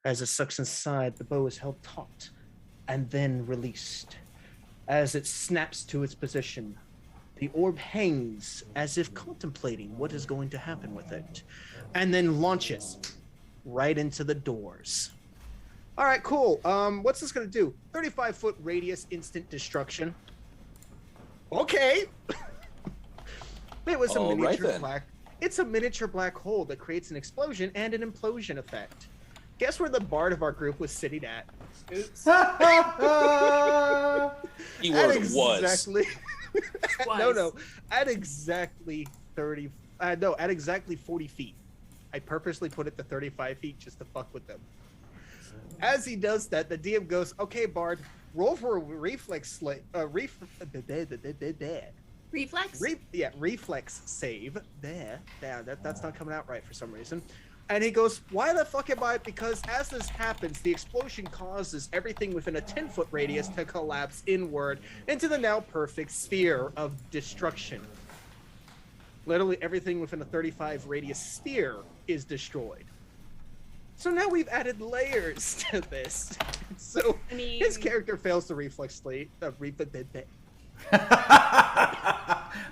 As it sucks inside, the bow is held taut and then released. As it snaps to its position, the orb hangs as if contemplating what is going to happen with it, and then launches right into the doors. All right, cool. What's this gonna do? 35-foot radius, instant destruction. Okay. It was a miniature black. It's a miniature black hole that creates an explosion and an implosion effect. Guess where the bard of our group was sitting at? Oops. Keyword exactly, was. No. At exactly 30. No, at exactly 40 feet. I purposely put it to 35 feet just to fuck with them. As he does that, the DM goes, "Okay, bard, roll for a reflex reflex save. That's not coming out right for some reason." And he goes, "Why the fuck am I?" Because as this happens, the explosion causes everything within a 10-foot radius to collapse inward into the now perfect sphere of destruction. Literally everything within a 35 radius sphere is destroyed. So now we've added layers to this. So his character fails to reflex slate.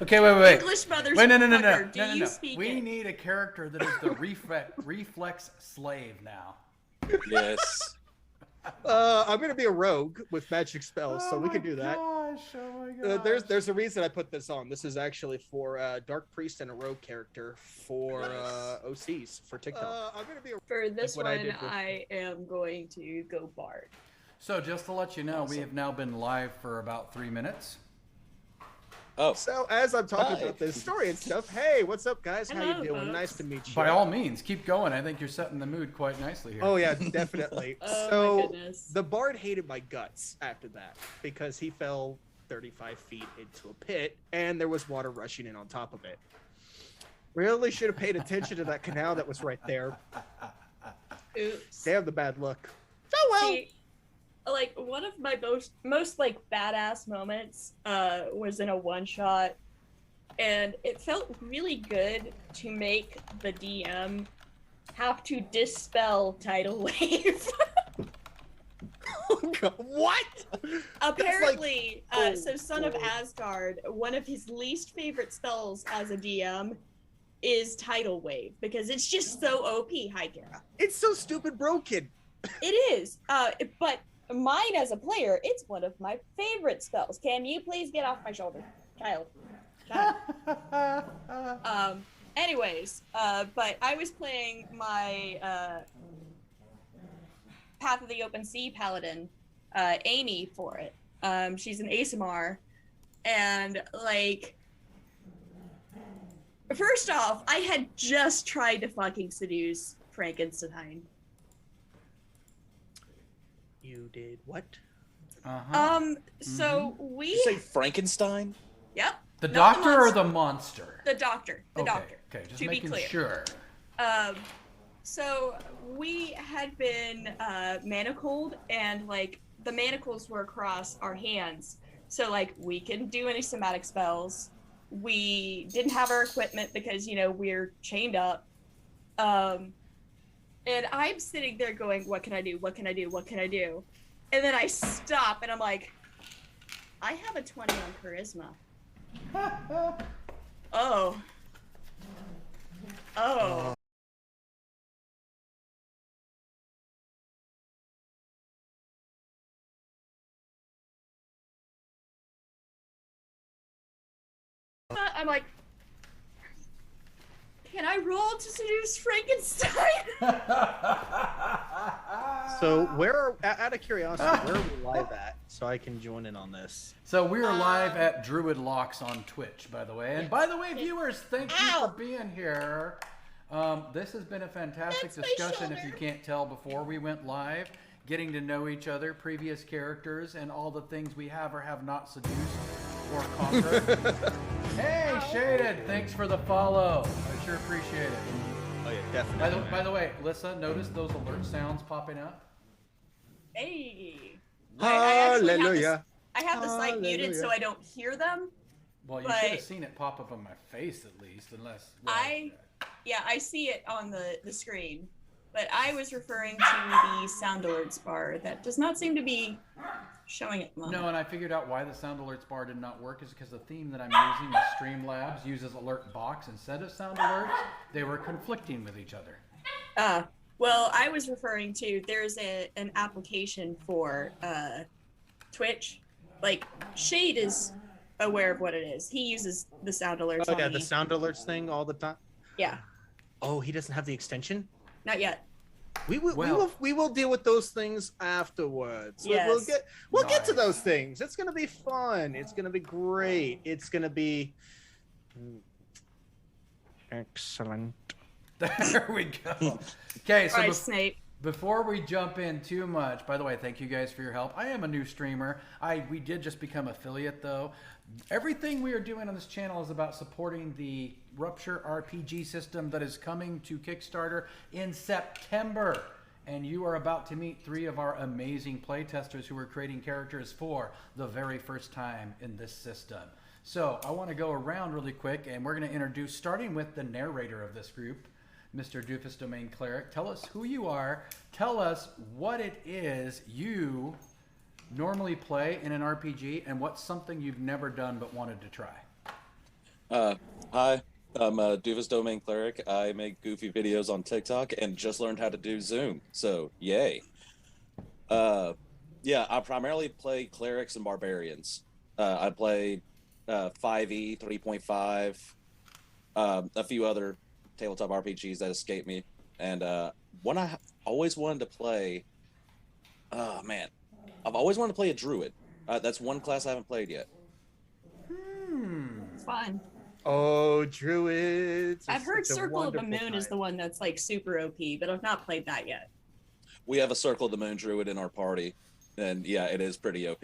Okay, wait. English mother's no. We need a character that is the reflex slave now. Yes. I'm gonna be a rogue with magic spells, so we can do that. Oh my gosh. There's a reason I put this on. This is actually for Dark Priest and a rogue character for OCs for TikTok. I'm gonna be for this one. I am going to go bard. So just to let you know, we have now been live for about 3 minutes. Oh. So as I'm talking about this story and stuff, hey, what's up, guys? How you doing? Folks. Nice to meet you. By all means, keep going. I think you're setting the mood quite nicely here. Oh yeah, definitely. Oh my goodness. The bard hated my guts after that because he fell 35 feet into a pit and there was water rushing in on top of it. Really should have paid attention to that canal that was right there. Oops. Damn the bad luck. Oh well. See, like one of my most like badass moments was in a one shot, and it felt really good to make the DM have to dispel tidal wave. Oh God, what? Apparently, so Son of Asgard, one of his least favorite spells as a DM is tidal wave because it's just so OP. Hi, Kara. It's so stupid broken. It is, but mine as a player, it's one of my favorite spells. Can you please get off my shoulder, child? Anyways, but I was playing my Path of the Open Sea Paladin, Amy, for it. She's an ASMR, and like, first off, I had just tried to fucking seduce Frankenstein. You did what? So we. Did you say Frankenstein? Yep. The doctor or the monster? The doctor. The doctor. Okay, just to making be clear. Sure. So we had been manacled, and like the manacles were across our hands. So like we couldn't do any somatic spells. We didn't have our equipment because, you know, we're chained up. And I'm sitting there going, what can I do? What can I do? What can I do? And then I stop and I'm like, I have a 20 on charisma. Oh. I'm like, can I roll to seduce Frankenstein? So out of curiosity, where are we live at so I can join in on this? So we are live at DruidLox on Twitch, by the way. And by the way, viewers, thank you for being here. This has been a fantastic discussion, if you can't tell, before we went live. Getting to know each other, previous characters, and all the things we have or have not seduced or conquered. Hey, Shaded, thanks for the follow. I sure appreciate it. Oh yeah, definitely. By the way, Lissa, notice those alert sounds popping up? Hey. Hallelujah. I have the site muted so I don't hear them. Well, you should have seen it pop up on my face at least, unless... Well, I see it on the screen. but I was referring to the sound alerts bar that does not seem to be showing at the moment. No, and I figured out why the sound alerts bar did not work is because the theme that I'm using, the Streamlabs, uses alert box instead of sound alerts. They were conflicting with each other. Well, I was referring to, there's an application for Twitch. Like, Shade is aware of what it is. He uses the sound alerts. Oh yeah, the sound alerts thing all the time. Yeah. Oh, he doesn't have the extension? Not yet. We will deal with those things afterwards. Yes. We'll get to those things. It's gonna be fun. It's gonna be great. It's gonna be excellent. There we go. Okay, so All right, Snape. before we jump in too much, by the way, thank you guys for your help. I am a new streamer. We did just become affiliate though. Everything we are doing on this channel is about supporting the Rupture RPG system that is coming to Kickstarter in September. And you are about to meet 3 of our amazing playtesters who are creating characters for the very first time in this system. So I want to go around really quick, and we're going to introduce, starting with the narrator of this group, Mr. Doofus Domain Cleric. Tell us who you are. Tell us what it is you normally play in an RPG, and what's something you've never done but wanted to try. Hi, I'm Doofus Domain Cleric. I make goofy videos on TikTok and just learned how to do Zoom, so yay. Yeah, I primarily play clerics and barbarians. I play 5e, 3.5, a few other tabletop RPGs that escape me, and one I always wanted to play. Oh man, I've always wanted to play a druid. That's one class I haven't played yet. It's fun. Oh, druids! I've heard Circle of the Moon is the one that's like super OP, but I've not played that yet. We have a Circle of the Moon druid in our party, and yeah, it is pretty OP.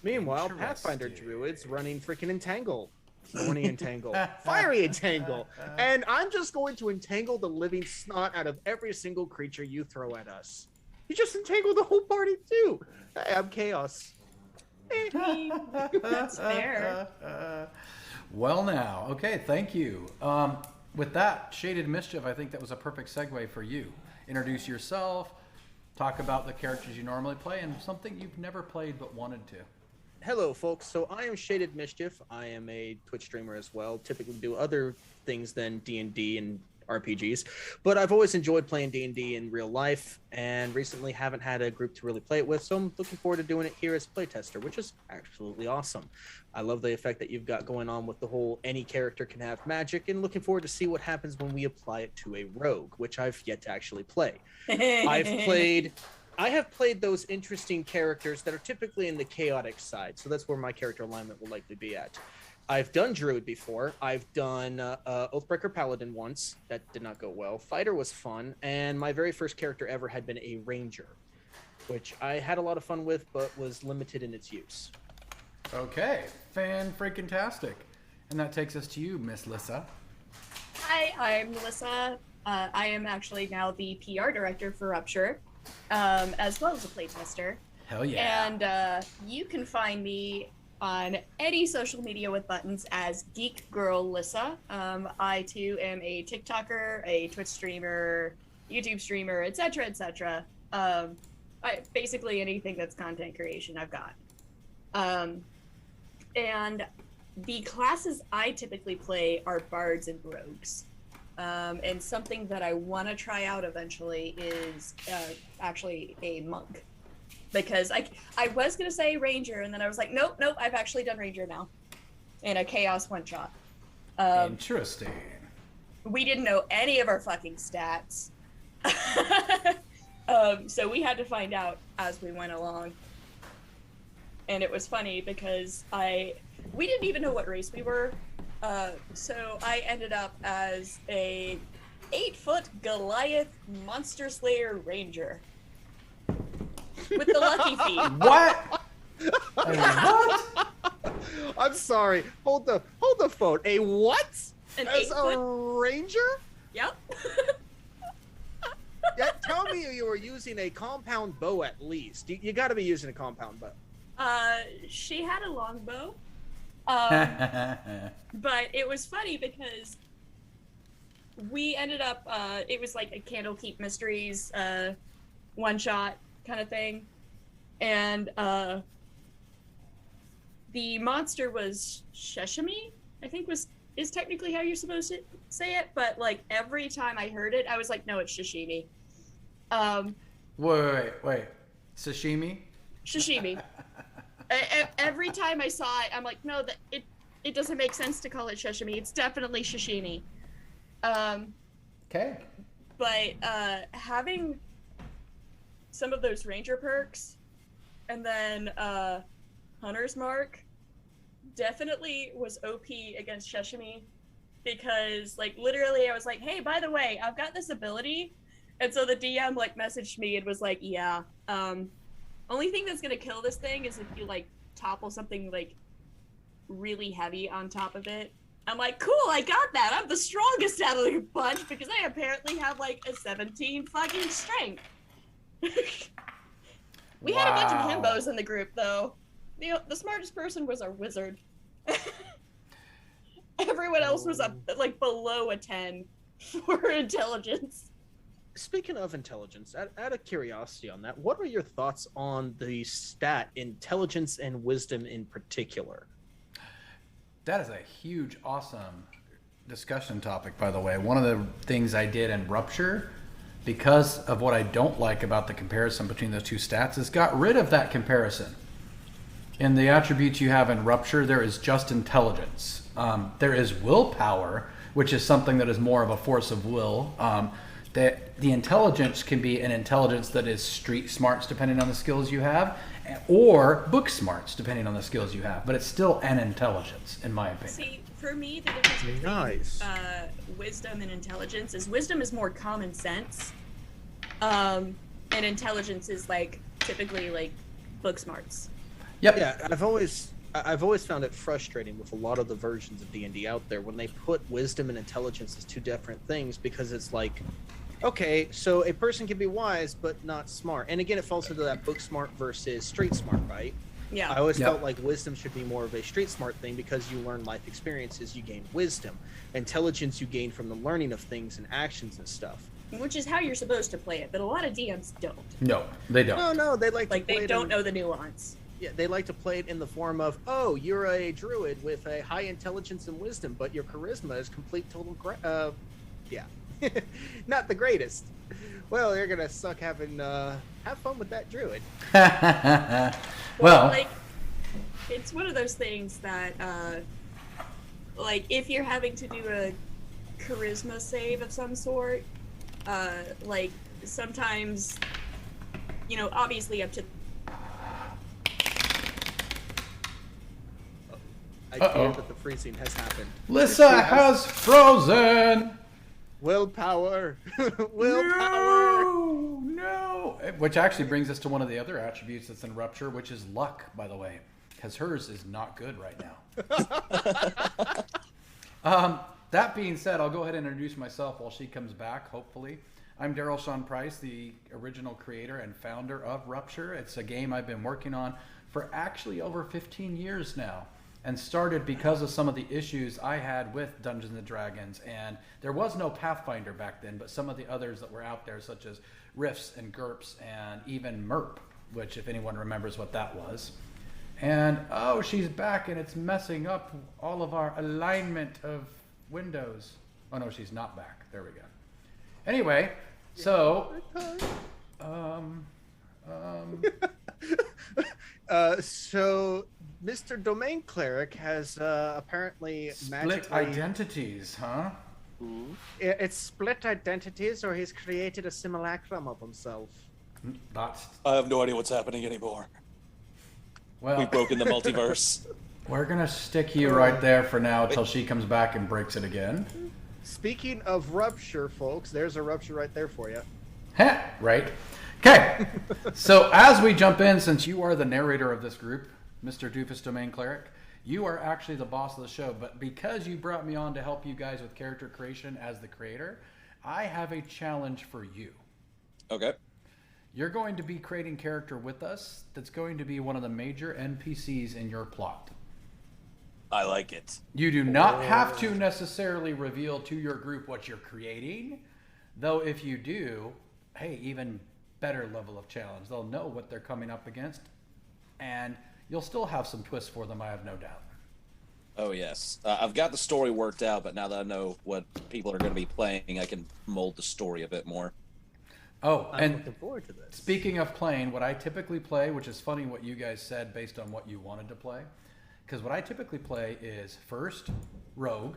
Meanwhile, Pathfinder druids running freaking Entangle. Thorny Entangle. Fiery Entangle. And I'm just going to entangle the living snot out of every single creature you throw at us. You just entangle the whole party too. I am chaos. That's fair. Well now, okay, thank you. With that, Shaded Mischief, I think that was a perfect segue for you. Introduce yourself, talk about the characters you normally play, and something you've never played but wanted to. Hello, folks. So I am Shaded Mischief. I am a Twitch streamer as well. Typically do other things than D&D and RPGs, but I've always enjoyed playing D&D in real life, and recently haven't had a group to really play it with, so I'm looking forward to doing it here as playtester, which is absolutely awesome. I love the effect that you've got going on with the whole any character can have magic, and looking forward to see what happens when we apply it to a rogue, which I've yet to actually play. I have played those interesting characters that are typically in the chaotic side, so that's where my character alignment will likely be at. I've done Druid before. I've done Oathbreaker Paladin once. That did not go well. Fighter was fun, and my very first character ever had been a Ranger, which I had a lot of fun with, but was limited in its use. Okay, fan-freaking-tastic. And that takes us to you, Miss Lissa. Hi, I'm Melissa. I am actually now the PR director for Rupture, as well as a playtester. Hell yeah. And you can find me on any social media with buttons as Geek Girl Lissa. I too am a TikToker, a Twitch streamer, YouTube streamer, etc., etc. Basically anything that's content creation I've got. And the classes I typically play are bards and rogues. And something that I want to try out eventually is actually a monk. Because I was going to say Ranger, and then I was like, nope, I've actually done Ranger now. In a Chaos one-shot. Interesting. We didn't know any of our fucking stats. So we had to find out as we went along. And it was funny because we didn't even know what race we were. So I ended up as a 8-foot Goliath Monster Slayer Ranger. With the lucky feet. What? What? I'm sorry. Hold the phone. A what? An As 8-foot? a Ranger? Yep. Yeah, tell me you were using a compound bow at least. You got to be using a compound bow. She had a longbow. But it was funny because we ended up, it was like a Candlekeep Mysteries one-shot kind of thing. And the monster was Sheshami, I think is technically how you're supposed to say it, but like every time I heard it, I was like, no, it's Shishimi. Wait. Sashimi? Shishimi. Every time I saw it, I'm like, no, it doesn't make sense to call it Sheshami. It's definitely Shishimi. Okay. But having some of those ranger perks and then Hunter's Mark definitely was OP against Sheshami, because like literally I was like, hey, by the way, I've got this ability, and so the DM like messaged me and was like, yeah, only thing that's gonna kill this thing is if you like topple something like really heavy on top of it. I'm like, cool, I got that. I'm the strongest out of the bunch because I apparently have like a 17 fucking strength. We had a bunch of himbos in the group though. The smartest person was our wizard. Everyone else was up like below a 10 for intelligence. Speaking of intelligence, out of curiosity on that, what are your thoughts on the stat intelligence and wisdom in particular? That is a huge, awesome discussion topic, by the way. One of the things I did in Rupture, because of what I don't like about the comparison between those two stats, is got rid of that comparison. In the attributes you have in Rupture, there is just intelligence. There is willpower, which is something that is more of a force of will. The intelligence can be an intelligence that is street smarts, depending on the skills you have, or book smarts, depending on the skills you have. But it's still an intelligence, in my opinion. See, for me, the difference between wisdom and intelligence is wisdom is more common sense, and intelligence is like typically like book smarts. Yep. Yeah, I've always found it frustrating with a lot of the versions of D&D out there when they put wisdom and intelligence as two different things, because it's like, okay, so a person can be wise but not smart. And again, it falls into that book smart versus street smart, right? Yeah. I always felt like wisdom should be more of a street smart thing because you learn life experiences, you gain wisdom. Intelligence you gain from the learning of things and actions and stuff. Which is how you're supposed to play it, but a lot of DMs don't. No, they don't. No, they like to play they don't know the nuance. Yeah, they like to play it in the form of, oh, you're a druid with a high intelligence and wisdom, but your charisma is complete total not the greatest. Well, you're gonna suck having have fun with that druid. Well, like, it's one of those things that like if you're having to do a charisma save of some sort, like sometimes, you know, obviously up to I fear that the freezing has happened. Lissa has frozen. Willpower. Willpower. No. Which actually brings us to one of the other attributes that's in Rupture, which is luck, by the way, because hers is not good right now. That being said, I'll go ahead and introduce myself while she comes back, hopefully. I'm Daryl Sean Price, the original creator and founder of Rupture. It's a game I've been working on for actually over 15 years now, and started because of some of the issues I had with Dungeons & Dragons. And there was no Pathfinder back then, but some of the others that were out there, such as Rifts and GURPS and even MERP, which if anyone remembers what that was. And, oh, she's back and it's messing up all of our alignment of windows. Oh, no, she's not back. There we go. Anyway, so... So Mr. Domain Cleric has apparently Split identities, huh? It's split identities, or he's created a simulacrum of himself. I have no idea what's happening anymore. Well, We've broken the multiverse. We're gonna stick you right there for now till she comes back and breaks it again. Speaking of Rupture, folks, there's a Rupture right there for you. Heh, right. Okay, so as we jump in, since you are the narrator of this group, Mr. Doofus Domain Cleric, you are actually the boss of the show, but because you brought me on to help you guys with character creation as the creator, I have a challenge for you. Okay. You're going to be creating character with us that's going to be one of the major NPCs in your plot. I like it. You do not have to necessarily reveal to your group what you're creating, though if you do, hey, even better level of challenge. They'll know what they're coming up against, and you'll still have some twists for them, I have no doubt. Oh, yes. I've got the story worked out, but now that I know what people are going to be playing, I can mold the story a bit more. Oh, I'm and looking forward to this. speaking of playing, what I typically play, which is funny what you guys said based on what you wanted to play, because what I typically play is first, Rogue,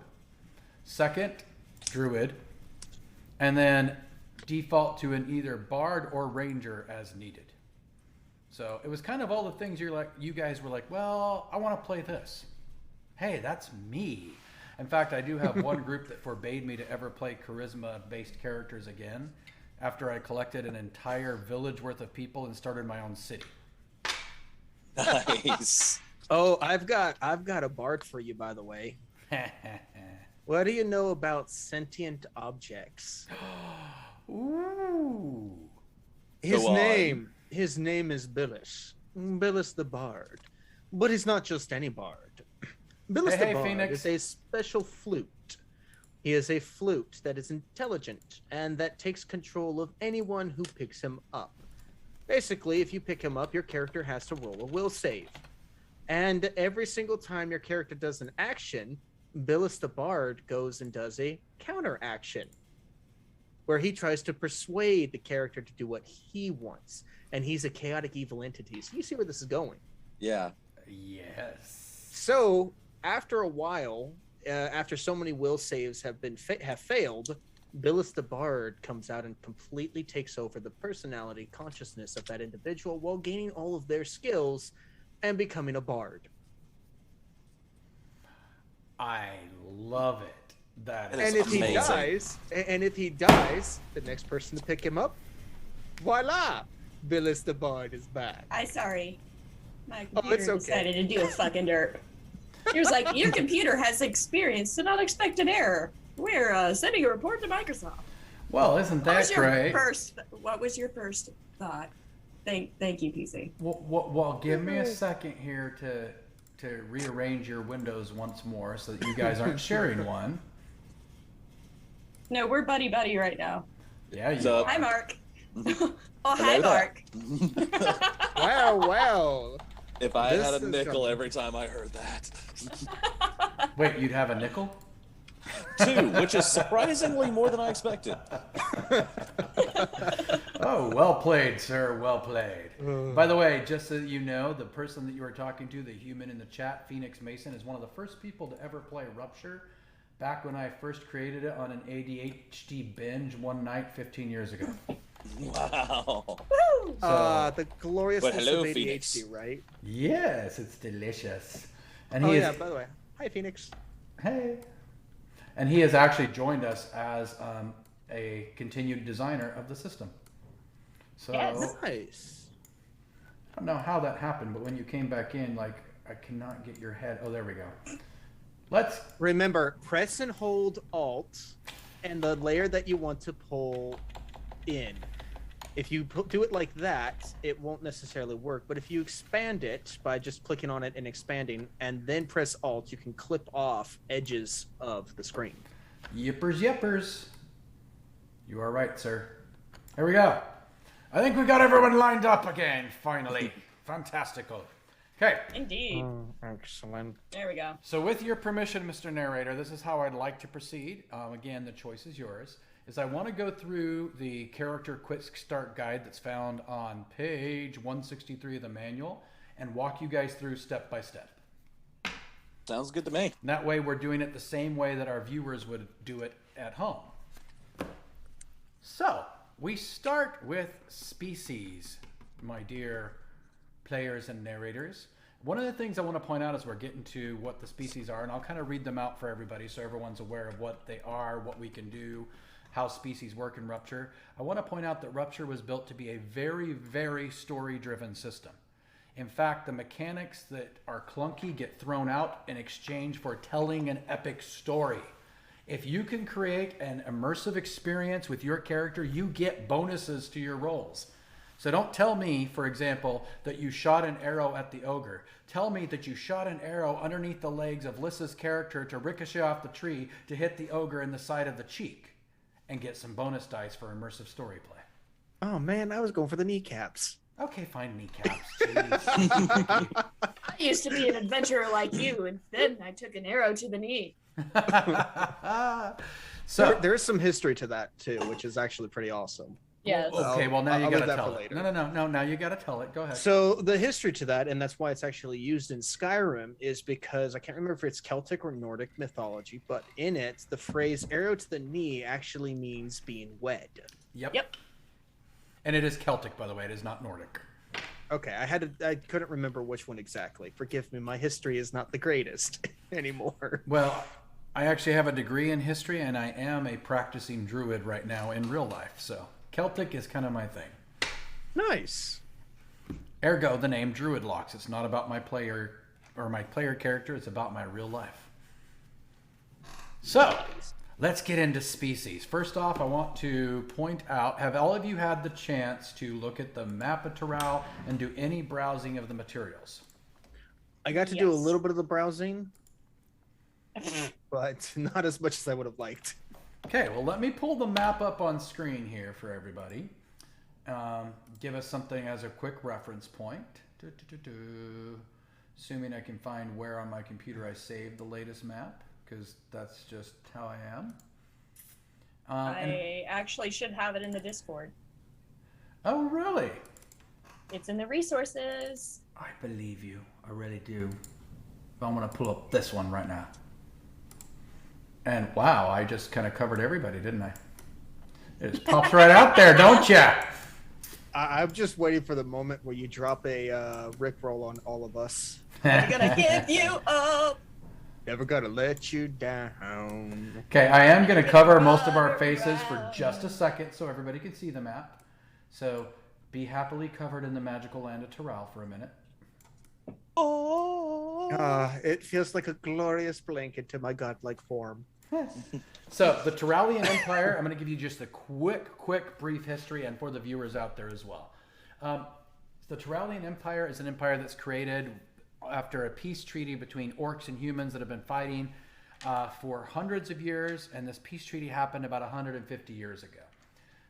second, Druid, and then default to an either Bard or Ranger as needed. So it was kind of all the things you guys were like, well, I want to play this. Hey, that's me. In fact, I do have one group that forbade me to ever play charisma-based characters again after I collected an entire village worth of people and started my own city. Nice. Oh, I've got a bard for you, by the way. What do you know about sentient objects? Ooh. His Go on. name is Billis. Billis the Bard. But he's not just any bard. Billis the Bard Phoenix. is a special flute. He is a flute that is intelligent and that takes control of anyone who picks him up. Basically, if you pick him up, your character has to roll a will save. And every single time your character does an action, Billis the Bard goes and does a counter action, where he tries to persuade the character to do what he wants. And he's a chaotic evil entity. So you see where this is going. Yeah. Yes. So after a while, after so many will saves have failed, Billis the Bard comes out and completely takes over the personality consciousness of that individual while gaining all of their skills and becoming a bard. I love it. That It is And if amazing. he dies, the next person to pick him up, voila, Billis the Bard is back. Sorry. My Oh, computer it's okay. decided to do a fucking dirt. He was like, your computer has experienced an unexpected error. We're sending a report to Microsoft. Well, isn't that great? What was your first thought? Thank you, PC. Well, give me a second here to rearrange your windows once more so that you guys aren't sharing one. No, we're buddy right now. Yeah, you So- are. Hi, Mark. Oh, hi, Hello there. Mark. Wow. If I This had a is nickel something. every time I heard that. Wait, you'd have a nickel? 2, which is surprisingly more than I expected. Oh, well played, sir. Well played. By the way, just so you know, the person that you were talking to, the human in the chat, Phoenix Mason, is one of the first people to ever play Rupture back when I first created it on an ADHD binge one night 15 years ago. Wow. Woo! The gloriousness But hello, of ADHD, Phoenix. right? Yes, it's delicious. And Oh he yeah, is, by the way. Hi, Phoenix. hey. And he has actually joined us as a continued designer of the system. So Yes. Nice. I don't know how that happened, but when you came back in, like, I cannot get your head. Oh, there we go. Let's. Remember, press and hold Alt and the layer that you want to pull in. If you do it like that, it won't necessarily work. But if you expand it by just clicking on it and expanding, and then press Alt, you can clip off edges of the screen. Yippers. You are right, sir. Here we go. I think we got everyone lined up again, finally. Fantastical. Okay, Indeed. Excellent. There we go. so with your permission, Mr. Narrator, this is how I'd like to proceed. Again, the choice is yours. I want to go through the character quick start guide that's found on page 163 of the manual and walk you guys through step by step. Sounds good to me. And that way we're doing it the same way that our viewers would do it at home. So, we start with species, my dear players and narrators. One of the things I want to point out as we're getting to what the species are, and I'll kind of read them out for everybody so everyone's aware of what they are, what we can do, how species work in Rupture. I want to point out that Rupture was built to be a very, very story-driven system. In fact, the mechanics that are clunky get thrown out in exchange for telling an epic story. If you can create an immersive experience with your character, you get bonuses to your rolls. So don't tell me, for example, that you shot an arrow at the ogre. Tell me that you shot an arrow underneath the legs of Lissa's character to ricochet off the tree to hit the ogre in the side of the cheek and get some bonus dice for immersive story play. Oh man, I was going for the kneecaps. Okay, fine, kneecaps. Jeez. I used to be an adventurer like you, and then I took an arrow to the knee. So there is some history to that too, which is actually pretty awesome. Yes. okay, well now you I'll gotta leave that tell for it. later. No, now you gotta tell it. Go ahead. So the history to that, and that's why it's actually used in Skyrim, is because I can't remember if it's Celtic or Nordic mythology, but in it, the phrase "arrow to the knee" actually means being wed. Yep. And it is Celtic, by the way. It is not Nordic. Okay, I couldn't remember which one exactly. Forgive me, my history is not the greatest anymore. Well, I actually have a degree in history, and I am a practicing druid right now in real life. So Celtic is kind of my thing. Nice. Ergo, the name DruidLox. It's not about my player or my player character. It's about my real life. So let's get into species. First off, I want to point out, have all of you had the chance to look at the map of Terral and do any browsing of the materials? I got to do a Yes. little bit of the browsing, but not as much as I would have liked. Okay, well, let me pull the map up on screen here for everybody. Give us something as a quick reference point. Assuming I can find where on my computer I saved the latest map, because that's just how I am. I actually should have it in the Discord. Oh, really? It's in the resources. I believe you. I really do. I'm going to pull up this one right now. And wow, I just kind of covered everybody, didn't I? It just pops right out there, don't ya? I'm just waiting for the moment where you drop a Rickroll on all of us. I'm gonna give you up. Never gonna let you down. Okay, I am going to cover most of our faces for just a second so everybody can see the map. So be happily covered in the magical land of Terral for a minute. It feels like a glorious blanket to my godlike form. So the Terralian Empire, I'm going to give you just a quick brief history, and for the viewers out there as well. The Terralian Empire is an empire that's created after a peace treaty between orcs and humans that have been fighting for hundreds of years, and this peace treaty happened about 150 years ago.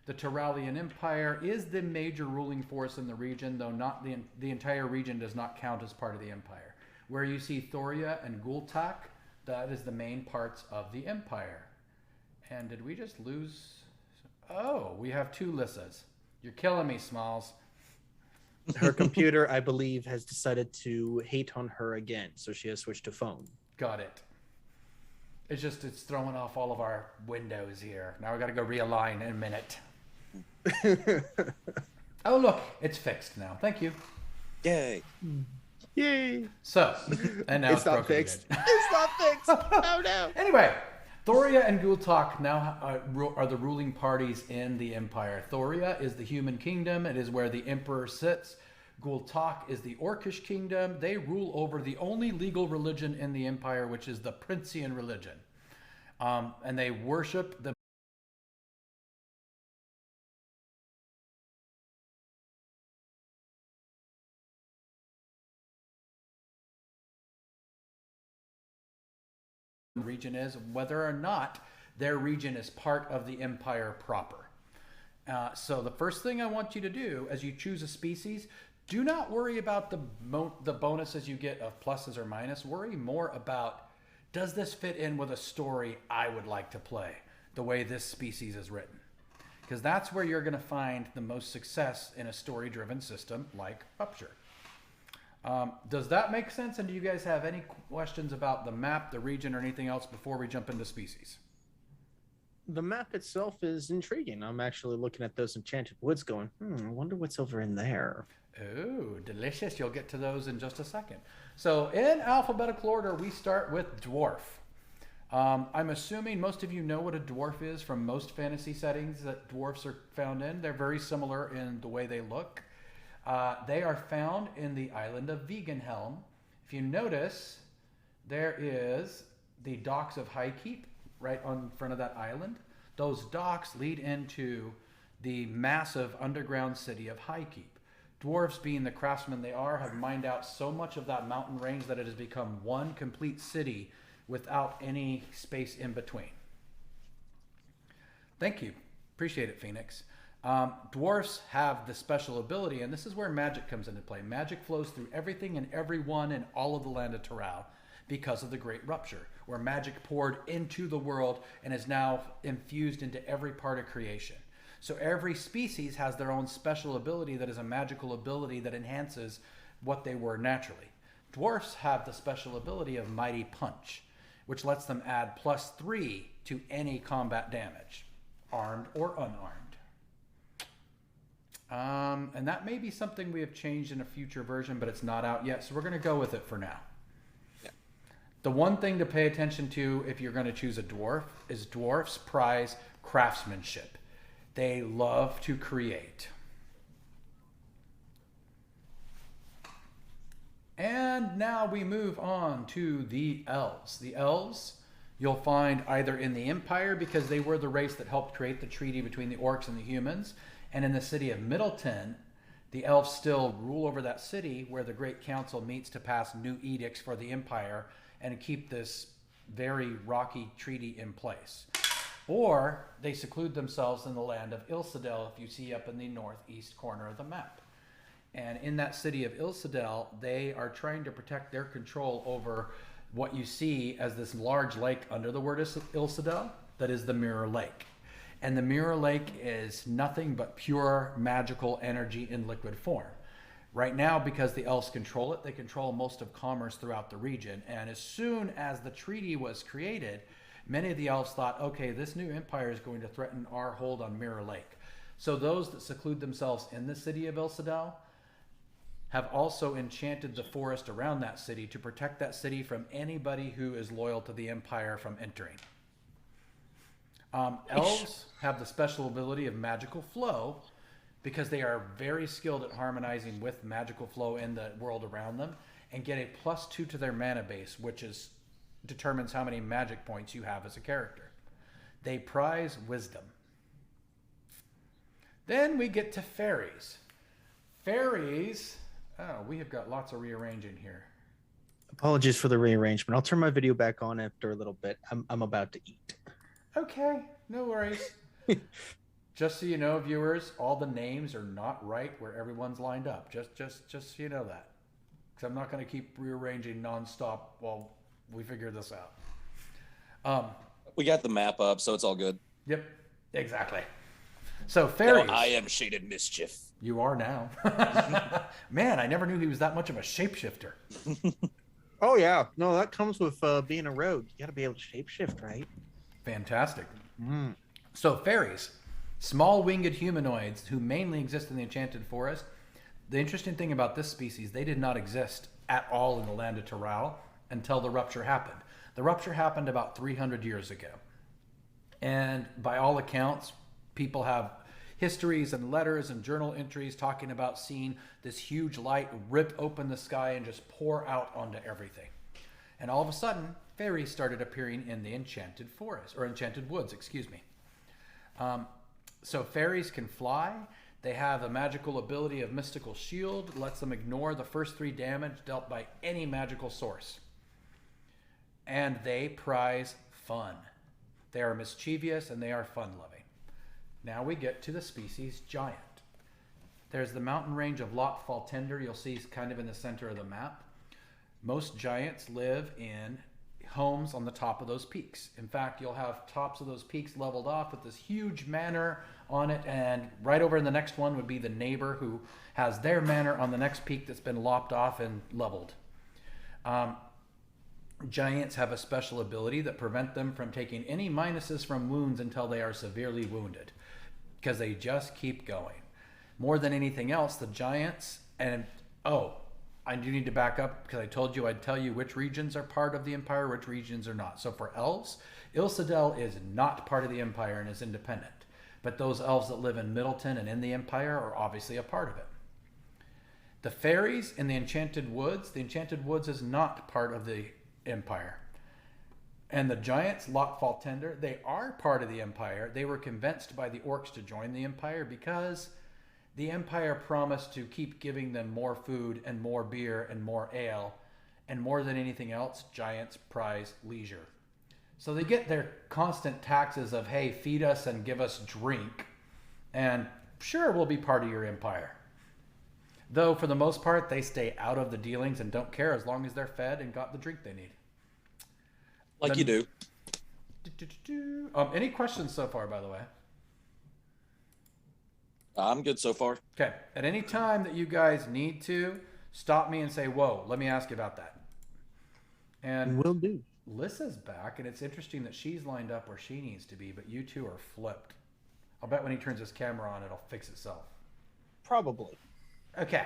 The Terralian Empire is the major ruling force in the region, though not the entire region does not count as part of the empire. Where you see Thoria and Gultak, that is the main parts of the empire. And did we just lose? Oh, we have two Lissas. You're killing me, Smalls. Her computer, I believe, has decided to hate on her again, so she has switched to phone. Got it. It's throwing off all of our windows here. Now we got to go realign in a minute. Oh, look, it's fixed now. Thank you. Yay. Yay! So, and now It's not broken fixed. again. It's not fixed. Oh no! Anyway, Thoria and Gultak now are the ruling parties in the empire. Thoria is the human kingdom. It is where the emperor sits. Gultak is the orcish kingdom. They rule over the only legal religion in the empire, which is the Princian religion. And they worship the region is, whether or not their region is part of the empire proper. So the first thing I want you to do as you choose a species, do not worry about the bonuses you get of pluses or minus. Worry more about, does this fit in with a story I would like to play, the way this species is written? Because that's where you're going to find the most success in a story-driven system like Rupture. Does that make sense? And do you guys have any questions about the map, the region, or anything else before we jump into species? The map itself is intriguing. I'm actually looking at those enchanted woods going, I wonder what's over in there. Oh, delicious. You'll get to those in just a second. So in alphabetical order, we start with dwarf. I'm assuming most of you know what a dwarf is from most fantasy settings that dwarfs are found in. They're very similar in the way they look. They are found in the island of Veganhelm. If you notice, there is the docks of Highkeep right on front of that island. Those docks lead into the massive underground city of Highkeep. Dwarves, being the craftsmen they are, have mined out so much of that mountain range that it has become one complete city without any space in between. Thank you. Appreciate it, Phoenix. Dwarfs have the special ability, and this is where magic comes into play. Magic flows through everything and everyone in all of the land of Terral because of the Great Rupture, where magic poured into the world and is now infused into every part of creation. So every species has their own special ability that is a magical ability that enhances what they were naturally. Dwarfs have the special ability of Mighty Punch, which lets them add +3 to any combat damage, armed or unarmed. And that may be something we have changed in a future version, but it's not out yet, so we're going to go with it for now. Yeah. The one thing to pay attention to if you're going to choose a dwarf is dwarfs prize craftsmanship. They love to create. And now we move on to the elves. The elves you'll find either in the Empire, because they were the race that helped create the treaty between the orcs and the humans, and in the city of Middleton, the elves still rule over that city, where the Great Council meets to pass new edicts for the Empire and keep this very rocky treaty in place. Or they seclude themselves in the land of Ilsadel, if you see up in the northeast corner of the map. And in that city of Ilsadel, they are trying to protect their control over what you see as this large lake under the word Ilsadel, that is the Mirror Lake. And the Mirror Lake is nothing but pure magical energy in liquid form. Right now, because the elves control it, they control most of commerce throughout the region. And as soon as the treaty was created, many of the elves thought, okay, this new empire is going to threaten our hold on Mirror Lake. So those that seclude themselves in the city of Ilsadel have also enchanted the forest around that city to protect that city from anybody who is loyal to the empire from entering. Elves have the special ability of magical flow because they are very skilled at harmonizing with magical flow in the world around them and get a +2 to their mana base, which determines how many magic points you have as a character. They prize wisdom. Then we get to fairies. Fairies, we have got lots of rearranging here. Apologies for the rearrangement. I'll turn my video back on after a little bit. I'm about to eat. Okay, no worries. Just so you know, viewers, all the names are not right where everyone's lined up. Just so you know that. Because I'm not going to keep rearranging nonstop while we figure this out. We got the map up, so it's all good. Yep, exactly. So fairies. Now I am shaded mischief. You are now. Man, I never knew he was that much of a shapeshifter. Oh yeah, no, that comes with being a rogue. You got to be able to shapeshift, right? Fantastic. So fairies, small winged humanoids who mainly exist in the Enchanted Forest. The interesting thing about this species, they did not exist at all in the land of Terral until the Rupture happened. The Rupture happened about 300 years ago. And by all accounts, people have histories and letters and journal entries talking about seeing this huge light rip open the sky and just pour out onto everything. And all of a sudden, fairies started appearing in the Enchanted Forest, or Enchanted Woods, excuse me. So fairies can fly. They have a magical ability of Mystical Shield, lets them ignore the first 3 damage dealt by any magical source. And they prize fun. They are mischievous and they are fun-loving. Now we get to the species giant. There's the mountain range of Lot Faltender, you'll see kind of in the center of the map. Most giants live in homes on the top of those peaks. In fact, you'll have tops of those peaks leveled off with this huge manor on it, and right over in the next one would be the neighbor who has their manor on the next peak that's been lopped off and leveled. Giants have a special ability that prevent them from taking any minuses from wounds until they are severely wounded, because they just keep going. More than anything else, the giants, and I do need to back up because I told you I'd tell you which regions are part of the Empire, which regions are not. So for elves, Ilsadel is not part of the Empire and is independent. But those elves that live in Middleton and in the Empire are obviously a part of it. The fairies in the Enchanted Woods is not part of the Empire. And the giants, Lockfall Tender, they are part of the Empire. They were convinced by the orcs to join the Empire because the Empire promised to keep giving them more food and more beer and more ale. And more than anything else, giants prize leisure. So they get their constant taxes of, hey, feed us and give us drink. And sure, we'll be part of your empire. Though, for the most part, they stay out of the dealings and don't care as long as they're fed and got the drink they need. Like you do. Any questions so far, by the way? I'm good so far. Okay. At any time that you guys need to, stop me and say, whoa, let me ask you about that. And Will do. Lissa's back, and it's interesting that she's lined up where she needs to be, but you two are flipped. I'll bet when he turns his camera on, it'll fix itself. Probably. Okay.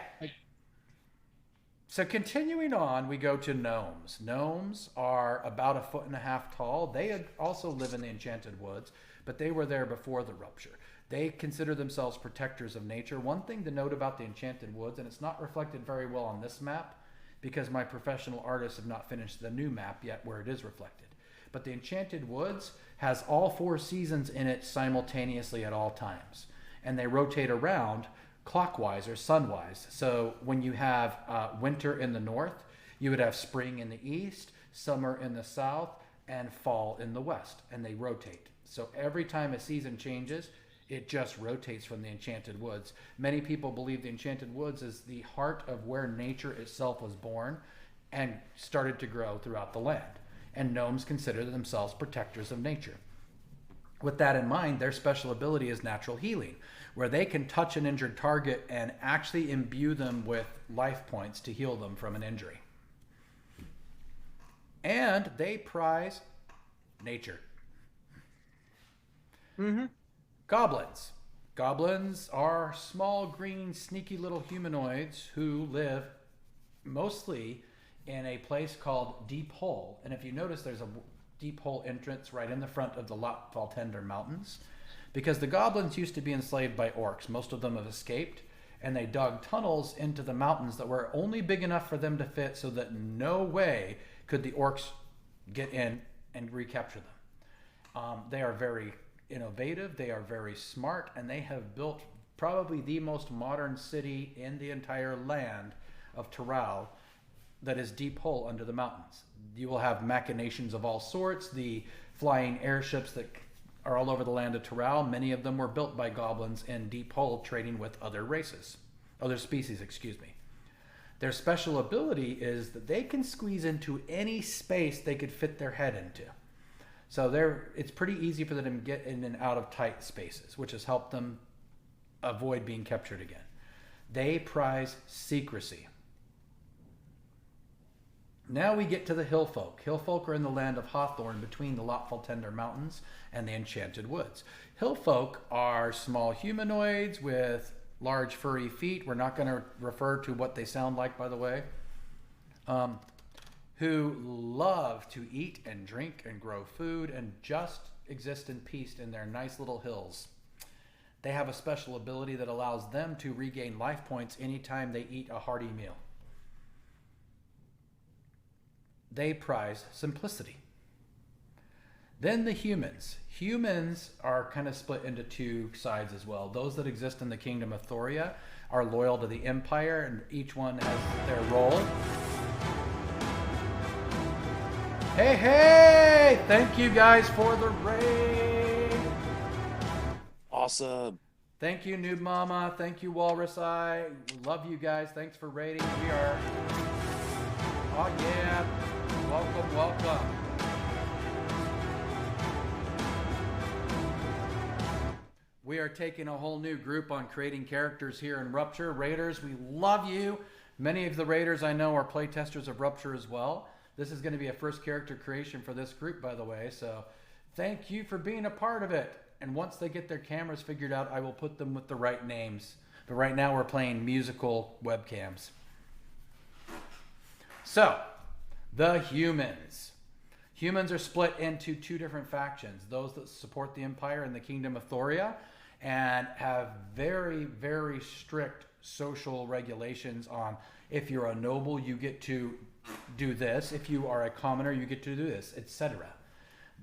So continuing on, we go to gnomes. Gnomes are about 1.5 feet tall. They also live in the Enchanted Woods, but they were there before the rupture. They consider themselves protectors of nature. One thing to note about the Enchanted Woods, and it's not reflected very well on this map, because my professional artists have not finished the new map yet where it is reflected. But the Enchanted Woods has all 4 seasons in it simultaneously at all times. And they rotate around clockwise or sunwise. So when you have winter in the north, you would have spring in the east, summer in the south, and fall in the west. And they rotate. So every time a season changes, it just rotates from the Enchanted Woods. Many people believe the Enchanted Woods is the heart of where nature itself was born and started to grow throughout the land. And gnomes consider themselves protectors of nature. With that in mind, their special ability is natural healing, where they can touch an injured target and actually imbue them with life points to heal them from an injury. And they prize nature. Mm-hmm. Goblins. Goblins are small, green, sneaky little humanoids who live mostly in a place called Deep Hole. And if you notice, there's a Deep Hole entrance right in the front of the Lockfall Tender Mountains. Because the goblins used to be enslaved by orcs. Most of them have escaped. And they dug tunnels into the mountains that were only big enough for them to fit so that no way could the orcs get in and recapture them. They are very innovative, they are very smart, and they have built probably the most modern city in the entire land of Terral that is Deep Hole under the mountains. You will have machinations of all sorts, the flying airships that are all over the land of Terral. Many of them were built by goblins in Deep Hole trading with other species. Their special ability is that they can squeeze into any space they could fit their head into. So it's pretty easy for them to get in and out of tight spaces, which has helped them avoid being captured again. They prize secrecy. Now we get to the hill folk. Hill folk are in the land of Hawthorn between the Lockfall Tender Mountains and the Enchanted Woods. Hill folk are small humanoids with large furry feet. We're not going to refer to what they sound like, by the way. Who love to eat and drink and grow food and just exist in peace in their nice little hills. They have a special ability that allows them to regain life points anytime they eat a hearty meal. They prize simplicity. Then the humans. Humans are kind of split into 2 sides as well. Those that exist in the kingdom of Thoria are loyal to the Empire, and each one has their role. Hey! Thank you guys for the raid. Awesome. Thank you, Noob Mama. Thank you, Walrus Eye. Love you guys. Thanks for raiding. We are... Oh, yeah. Welcome. We are taking a whole new group on creating characters here in Rupture. Raiders, we love you. Many of the raiders I know are playtesters of Rupture as well. This is going to be a first character creation for this group, by the way. So thank you for being a part of it. And once they get their cameras figured out, I will put them with the right names. But right now we're playing musical webcams. So, the humans. Humans are split into 2 different factions. Those that support the Empire and the Kingdom of Thoria and have very, very strict social regulations on if you're a noble, you get to do this. If you are a commoner, you get to do this, etc.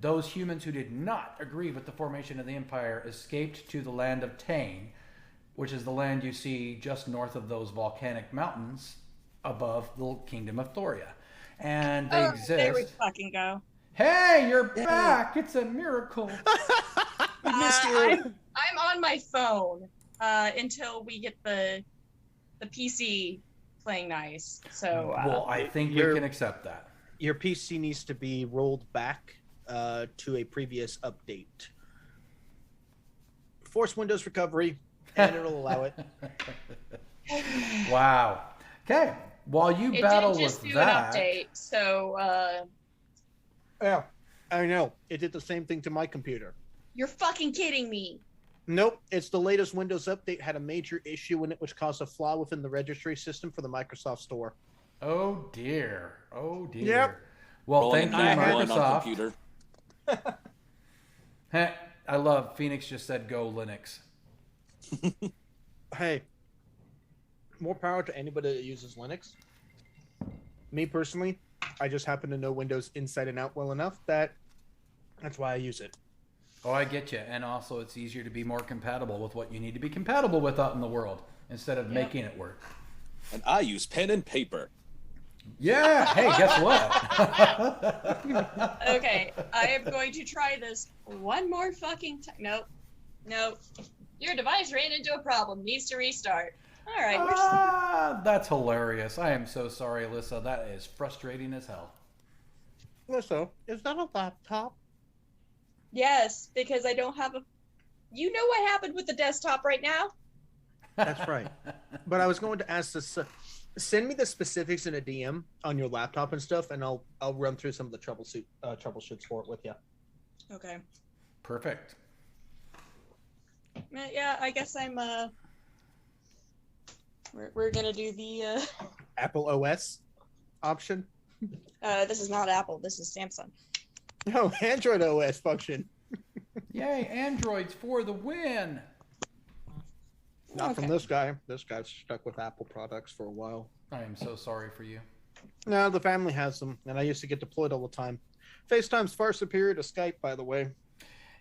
Those humans who did not agree with the formation of the empire escaped to the land of Tain, which is the land you see just north of those volcanic mountains above the kingdom of Thoria. And they exist. There we fucking go. Hey, you're back! It's a miracle. We missed you. I'm on my phone until we get the PC playing nice. So well, I think we can accept that. Your PC needs to be rolled back to a previous update. Force Windows recovery, and it'll allow it. Wow. Okay. While you battle didn't just with do that, an update, so Yeah, I know. It did the same thing to my computer. you're fucking kidding me. Nope, it's the latest Windows update had a major issue in it, which caused a flaw within the registry system for the Microsoft Store. oh dear, oh dear. Yep. Well, Rolling thank you, one on Microsoft. computer. Heh, I love Phoenix just said go Linux. Hey, more power to anybody that uses Linux. Me personally, I just happen to know Windows inside and out well enough that's why I use it. Oh, I get you. And also, it's easier to be more compatible with what you need to be compatible with out in the world instead of making it work. And I use pen and paper. Yeah. Hey, guess what? Okay, I am going to try this one more fucking time. Nope. Your device ran into a problem. Needs to restart. All right. That's hilarious. I am so sorry, Alyssa. That is frustrating as hell. So, is that a laptop? Yes, because I don't have a. You know what happened with the desktop right now? That's right. But I was going to ask this. Send me the specifics in a DM on your laptop and stuff, and I'll run through some of the troubleshoots for it with you. Okay. Perfect. Yeah, I guess I'm. We're gonna do the. Apple OS option. This is not Apple. This is Samsung. No, Android OS function. Yay, Androids for the win. Not from this guy. This guy's stuck with Apple products for a while. I am so sorry for you. No, the family has them, and I used to get deployed all the time. FaceTime's far superior to Skype, by the way.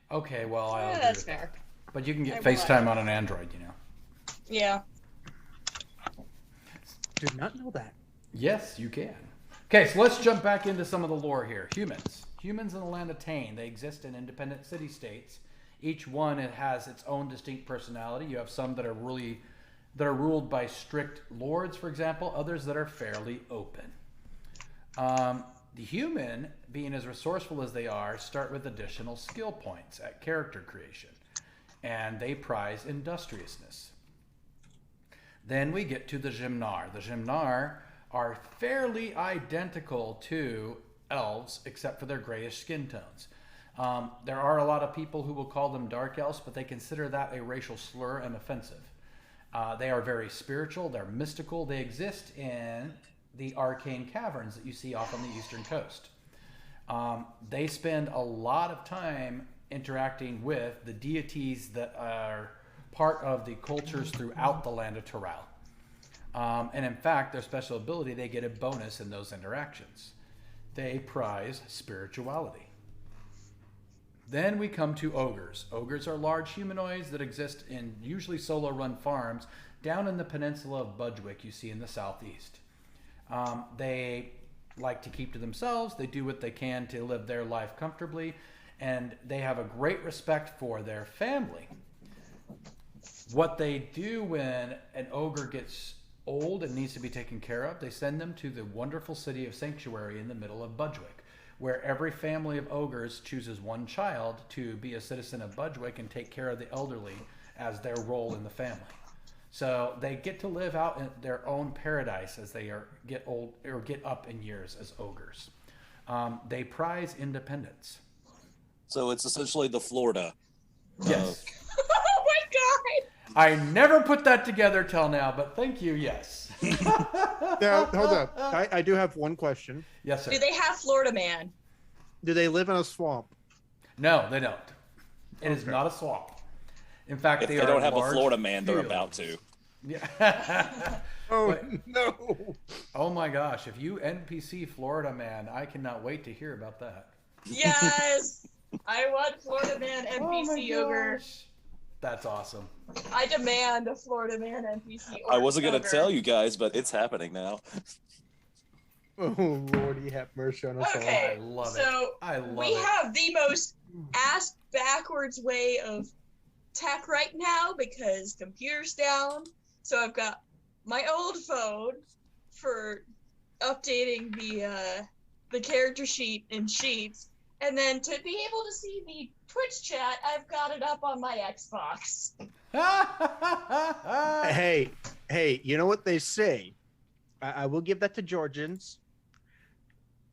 Okay, well, I'll agree That's with fair. that. But you can get I will. FaceTime on an Android, you know. Yeah. Did not know that. Yes, you can. Okay, so let's jump back into some of the lore here. Humans. Humans in the land of Tain. They exist in independent city-states. Each one has its own distinct personality. You have some that are ruled by strict lords, for example. Others that are fairly open. The human, being as resourceful as they are, start with additional skill points at character creation. And they prize industriousness. Then we get to the Jimnar. The Jimnar are fairly identical to elves, except for their grayish skin tones. There are a lot of people who will call them dark elves, but they consider that a racial slur and offensive. They are very spiritual. They're mystical. They exist in the arcane caverns that you see off on the eastern coast. They spend a lot of time interacting with the deities that are part of the cultures throughout the land of Toral. And in fact, their special ability, they get a bonus in those interactions. They prize spirituality. Then we come to ogres. Ogres are large humanoids that exist in usually solo-run farms down in the peninsula of Budgewick you see in the southeast. They like to keep to themselves. They do what they can to live their life comfortably, and they have a great respect for their family. What they do when an ogre gets old and needs to be taken care of, they send them to the wonderful city of Sanctuary in the middle of Budgewick, where every family of ogres chooses one child to be a citizen of Budgewick and take care of the elderly as their role in the family. So they get to live out in their own paradise as they get old or get up in years as ogres. They prize independence. So it's essentially the Florida. Yes. Oh my god! I never put that together till now, but thank you, yes. Now, hold up. I do have one question. Yes, sir. Do they have Florida Man? Do they live in a swamp? No, they don't. It is not a swamp. In fact, If they they are don't have a large Florida man, they're fields. about to. Yeah. Oh, But- no. Oh my gosh, if you NPC Florida Man, I cannot wait to hear about that. Yes! I want Florida Man NPC ogre. That's awesome. I demand a Florida Man NPC ogre. I wasn't going to tell you guys, but it's happening now. Oh, Lordy, have mercy on us all. Okay, I love it. so I love we it. have the most ass backwards way of tech right now because computer's down. So I've got my old phone for updating the character sheet in Sheets, and then to be able to see the Twitch chat, I've got it up on my Xbox. Hey, you know what they say? I will give that to Georgians.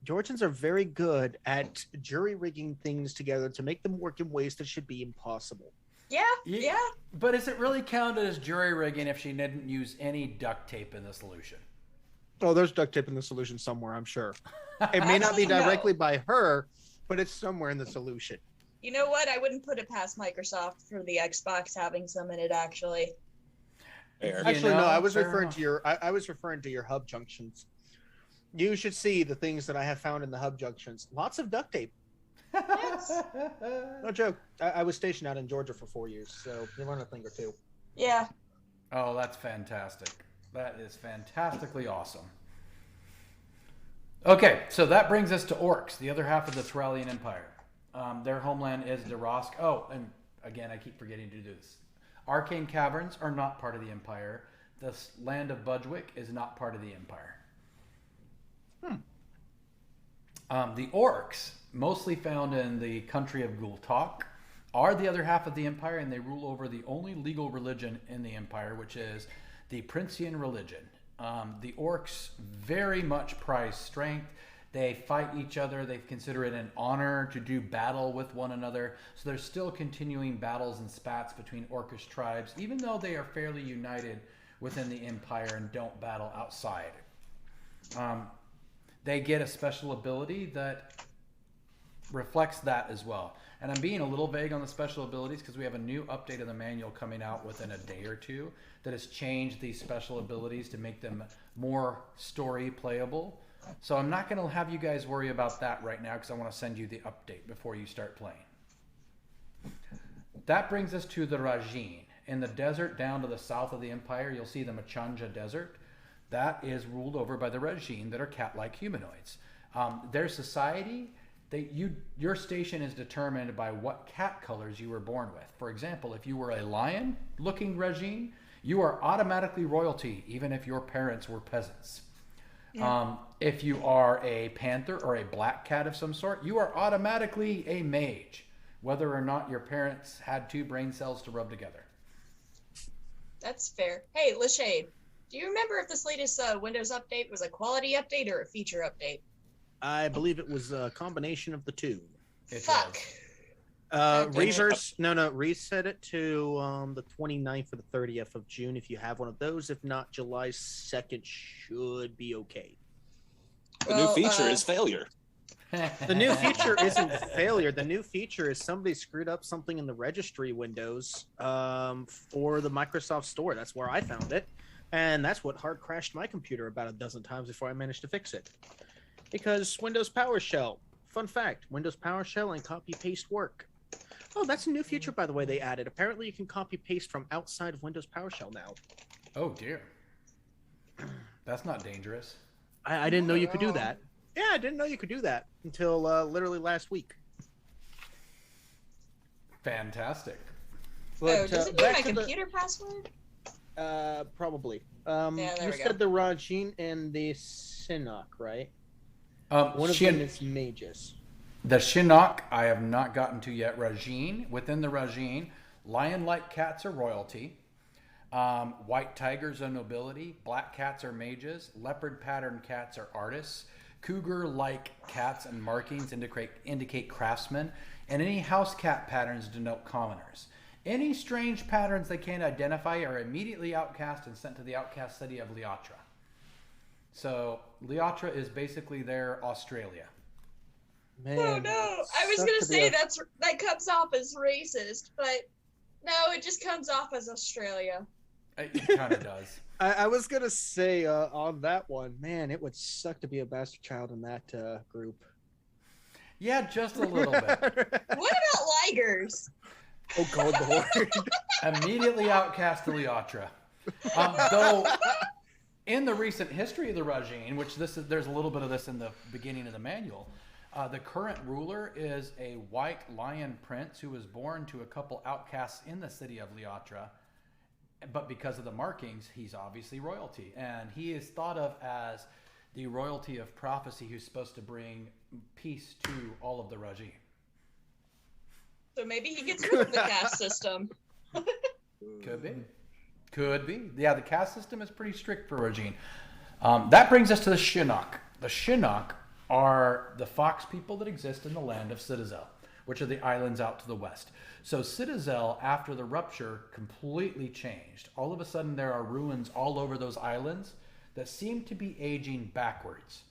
Georgians are very good at jury rigging things together to make them work in ways that should be impossible. Yeah. But is it really counted as jury rigging if she didn't use any duct tape in the solution? Oh, there's duct tape in the solution somewhere, I'm sure. It may not be Actually, no. directly by her, but it's somewhere in the solution. You know what? I wouldn't put it past Microsoft for the Xbox having some in it, actually. Fair. Actually, no, I was fair referring enough. to your I was referring to your hub junctions. You should see the things that I have found in the hub junctions. Lots of duct tape. No joke. I was stationed out in Georgia for 4 years, so you learn a thing or two. Yeah. Oh, that's fantastic. That is fantastically awesome. Okay, so that brings us to orcs, the other half of the Tyrellian Empire. Their homeland is Darask. Oh, and again, I keep forgetting to do this. Arcane Caverns are not part of the Empire. The land of Budgewick is not part of the Empire. The orcs, mostly found in the country of Gultak, are the other half of the Empire, and they rule over the only legal religion in the Empire, which is the Princian religion. The orcs very much prize strength. They fight each other. They consider it an honor to do battle with one another. So there's still continuing battles and spats between orcish tribes, even though they are fairly united within the Empire and don't battle outside. They get a special ability that reflects that as well. And I'm being a little vague on the special abilities because we have a new update of the manual coming out within a day or two that has changed these special abilities to make them more story playable. So I'm not going to have you guys worry about that right now because I want to send you the update before you start playing. That brings us to the Rajin. In the desert down to the south of the Empire, you'll see the Machanja Desert. That is ruled over by the Rajin that are cat-like humanoids. Their society, your station is determined by what cat colors you were born with. For example, if you were a lion-looking Rajin, you are automatically royalty, even if your parents were peasants. Yeah. If you are a panther or a black cat of some sort, you are automatically a mage, whether or not your parents had 2 brain cells to rub together. That's fair. Hey, Lashade, do you remember if this latest Windows update was a quality update or a feature update? I believe it was a combination of the two. Fuck. Reset it to the 29th or the 30th of June if you have one of those. If not, July 2nd should be okay. The new feature is failure. The new feature isn't failure. The new feature is somebody screwed up something in the registry windows for the Microsoft Store. That's where I found it. And that's what hard crashed my computer about a dozen times before I managed to fix it. Because Windows PowerShell, fun fact, Windows PowerShell and copy-paste work. Oh, that's a new feature, by the way, they added. Apparently you can copy-paste from outside of Windows PowerShell now. Oh, dear. That's not dangerous. I didn't know you could do that. Yeah, I didn't know you could do that until literally last week. Fantastic. But, does it need my computer password? Probably. You said the Rajin and the Sinnock, right? One of them is mages. The Shinnok, I have not gotten to yet. Rajin, within the Rajin, lion-like cats are royalty. White tigers are nobility. Black cats are mages. Leopard-patterned cats are artists. Cougar-like cats and markings indicate craftsmen. And any house cat patterns denote commoners. Any strange patterns they can't identify are immediately outcast and sent to the outcast city of Liatra. So Liatra is basically their Australia. Man, Oh no! I was gonna say that comes off as racist, but no, it just comes off as Australia. It kind of does. I was gonna say on that one, man, it would suck to be a bastard child in that group. Yeah, just a little bit. What about ligers? Oh God, Lord. Immediately outcast to Leotra. Though, in the recent history of the regime, which there's a little bit of this in the beginning of the manual, the current ruler is a white lion prince who was born to a couple outcasts in the city of Leotra. But because of the markings, he's obviously royalty. And he is thought of as the royalty of prophecy who's supposed to bring peace to all of the regime. So maybe he gets rid of the caste system. Could be. Could be. Yeah, the caste system is pretty strict for regime. That brings us to the Shinnok. The Shinnok are the fox people that exist in the land of Citadel, which are the islands out to the west. So Citadel, after the rupture, completely changed. All of a sudden, there are ruins all over those islands that seem to be aging backwards.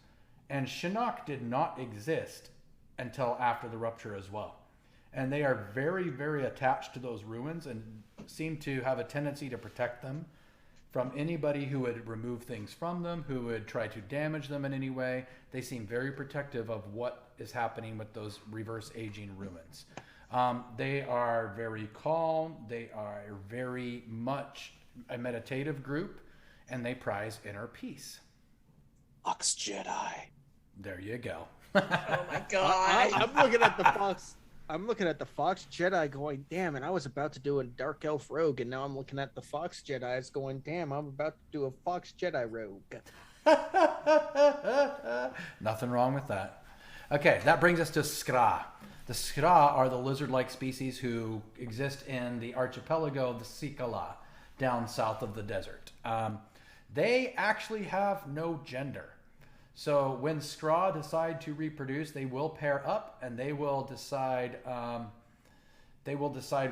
And Shinnok did not exist until after the rupture as well. And they are very, very attached to those ruins and seem to have a tendency to protect them from anybody who would remove things from them, who would try to damage them in any way. They seem very protective of what is happening with those reverse aging ruins. They are very calm. They are very much a meditative group, and they prize inner peace. Fox Jedi. There you go. Oh my god. I'm looking at the Fox. I'm looking at the Fox Jedi going, damn, and I was about to do a Dark Elf Rogue, and now I'm looking at the Fox Jedis going, damn, I'm about to do a Fox Jedi Rogue. Nothing wrong with that. Okay, that brings us to Skra. The Skra are the lizard-like species who exist in the archipelago of the Sikala, down south of the desert. They actually have no gender. So when Skra decide to reproduce, they will pair up, and they will decide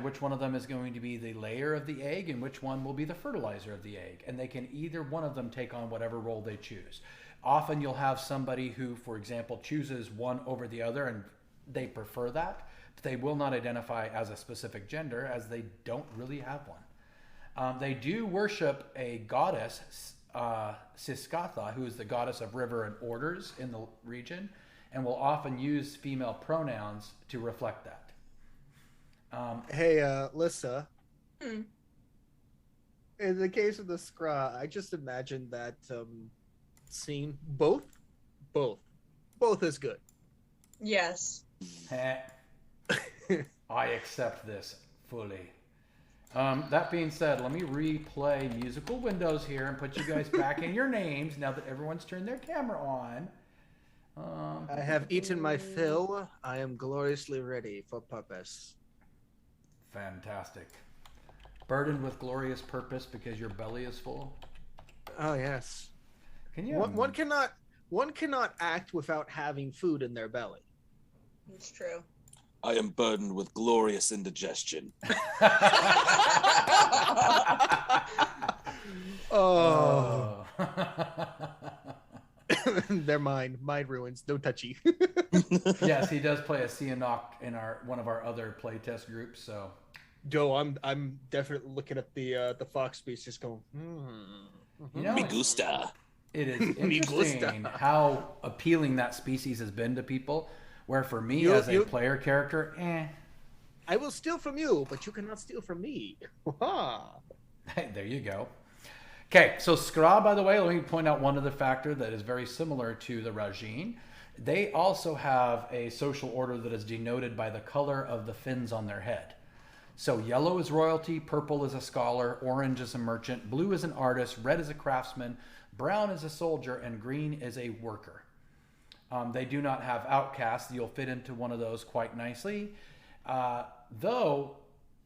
which one of them is going to be the layer of the egg and which one will be the fertilizer of the egg. And they can either one of them take on whatever role they choose. Often you'll have somebody who, for example, chooses one over the other and they prefer that. But they will not identify as a specific gender, as they don't really have one. They do worship a goddess, Siskatha, who is the goddess of river and orders in the region, and will often use female pronouns to reflect that. Hey, Lissa. In the case of the Skra, I just imagined that scene. Both is good. Yes. I accept this fully. That being said, let me replay musical windows here and put you guys back in your names now that everyone's turned their camera on. I have eaten my fill. I am gloriously ready for purpose. Fantastic. Burdened with glorious purpose because your belly is full. Oh yes. Can you? One cannot act without having food in their belly. It's true. I am burdened with glorious indigestion. Oh. They're mine. Mind ruins. No touchy. Yes, he does play a Sihanouk in one of our other playtest groups. So, Joe, I'm definitely looking at the fox species going. you know, Me gusta. it is Me interesting gusta. how appealing that species has been to people. Where for me as a player character, I will steal from you, but you cannot steal from me. Hey, there you go. Okay, so Skra, by the way, let me point out one other factor that is very similar to the Rajin. They also have a social order that is denoted by the color of the fins on their head. So yellow is royalty, purple is a scholar, orange is a merchant, blue is an artist, red is a craftsman, brown is a soldier, and green is a worker. They do not have outcasts. You'll fit into one of those quite nicely. Though,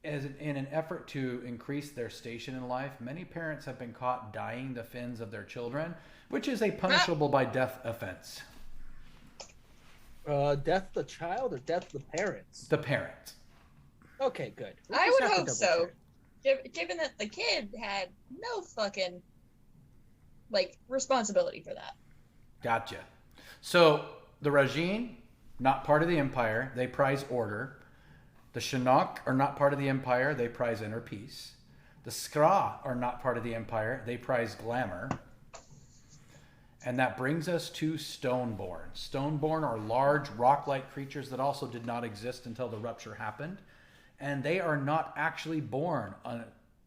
in an effort to increase their station in life, many parents have been caught dyeing the fins of their children, which is a punishable by death offense. Death the child or death the parents? The parent. Okay, good. I would hope so. Given that the kid had no fucking responsibility for that. Gotcha. So the Rajin, not part of the Empire, they prize order. The Shinnok are not part of the Empire, they prize inner peace. The Skra are not part of the Empire, they prize glamour. And that brings us to Stoneborn. Stoneborn are large rock-like creatures that also did not exist until the rupture happened. And they are not actually born,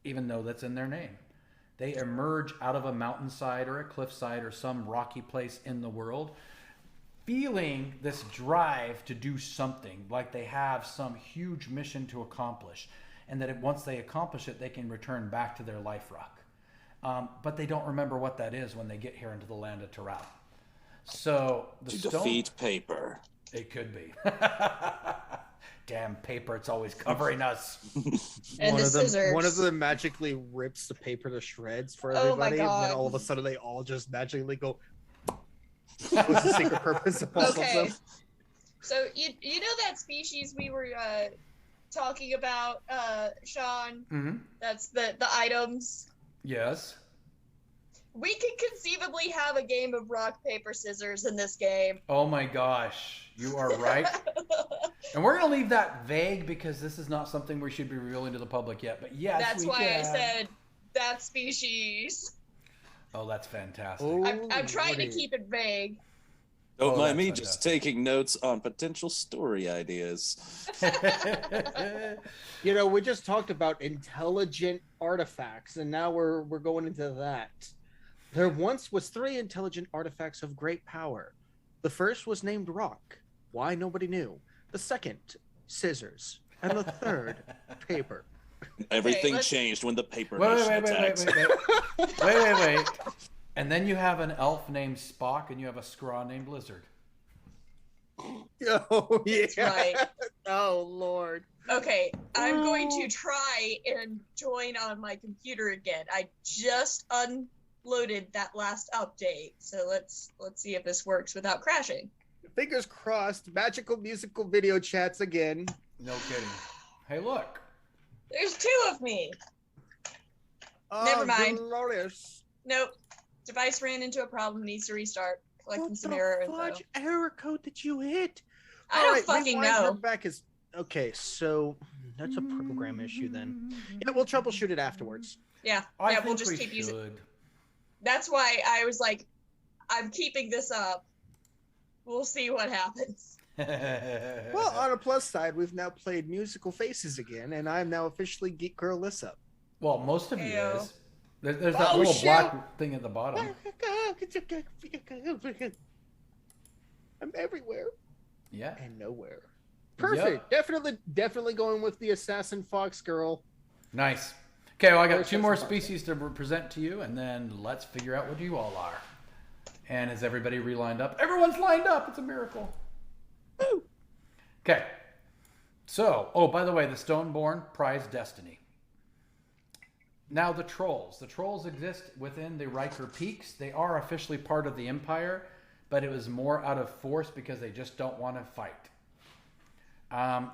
even though that's in their name. They emerge out of a mountainside or a cliffside or some rocky place in the world, feeling this drive to do something, like they have some huge mission to accomplish. And that once they accomplish it, they can return back to their life rock. But they don't remember what that is when they get here into the land of Terral. So the defeat paper. It could be. Damn paper, it's always covering us. And the scissors. One of them magically rips the paper to shreds for Oh my everybody, and God. then all of a sudden they all just magically go. What's the secret purpose of all of Okay. them? So you know that species we were talking about, Sean? Mm-hmm. That's the items. Yes. We could conceivably have a game of rock, paper, scissors in this game. Oh my gosh, you are right. And we're going to leave that vague because this is not something we should be revealing to the public yet. But yes, That's we why can. I said that species. Oh, that's fantastic. Oh, I'm trying to lordy. keep it vague. Don't Oh, mind that's me, just taking notes on potential story ideas. You know, we just talked about intelligent artifacts, and now we're going into that. There once was 3 intelligent artifacts of great power. The first was named Rock. Why, nobody knew. The second, Scissors. And the third, Paper. Everything let's- changed when the paper wait, nation wait, wait, attacked. wait. And then you have an elf named Spock, and you have a scraw named Lizard. Oh, yeah. That's right. Oh, Lord. Okay, I'm going to try and join on my computer again. I just unloaded that last update, so let's see if this works without crashing. Fingers crossed. Magical musical video chats again. No kidding. Hey, look. There's 2 of me. Oh, Never mind. Glorious. Nope. Device ran into a problem, needs to restart. Collecting What some the error info. fudge error code did you hit? I don't Alright, fucking rewind her know. Back is okay. So that's a program issue then. Yeah, we'll troubleshoot it afterwards. Yeah, I we'll think just we keep using. should. That's why I was like, I'm keeping this up. We'll see what happens. Well, on a plus side, we've now played Musical Faces again, and I'm now officially Geek Girl Lissa. Well, most of you Heyo. is. There's that Oh, little shoot. black thing at the bottom. I'm everywhere Yeah. and nowhere. Perfect. Definitely going with the Assassin Fox Girl. Nice. Okay, well, I got First 2 more Assassin Fox. species to present to you, and then let's figure out what you all are. And is everybody re-lined up? Everyone's lined up. It's a miracle. Woo. Okay. So, oh, by the way, the Stoneborn prize destiny. Now the trolls. The trolls exist within the Riker Peaks. They are officially part of the Empire, but it was more out of force because they just don't want to fight.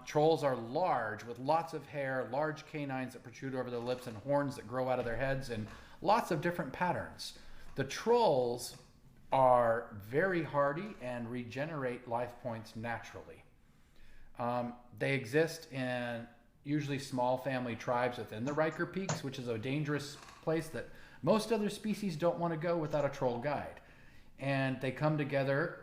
Trolls are large with lots of hair, large canines that protrude over their lips, and horns that grow out of their heads, and lots of different patterns. The trolls are very hardy and regenerate life points naturally. They exist in usually small family tribes within the Riker Peaks, which is a dangerous place that most other species don't want to go without a troll guide. And they come together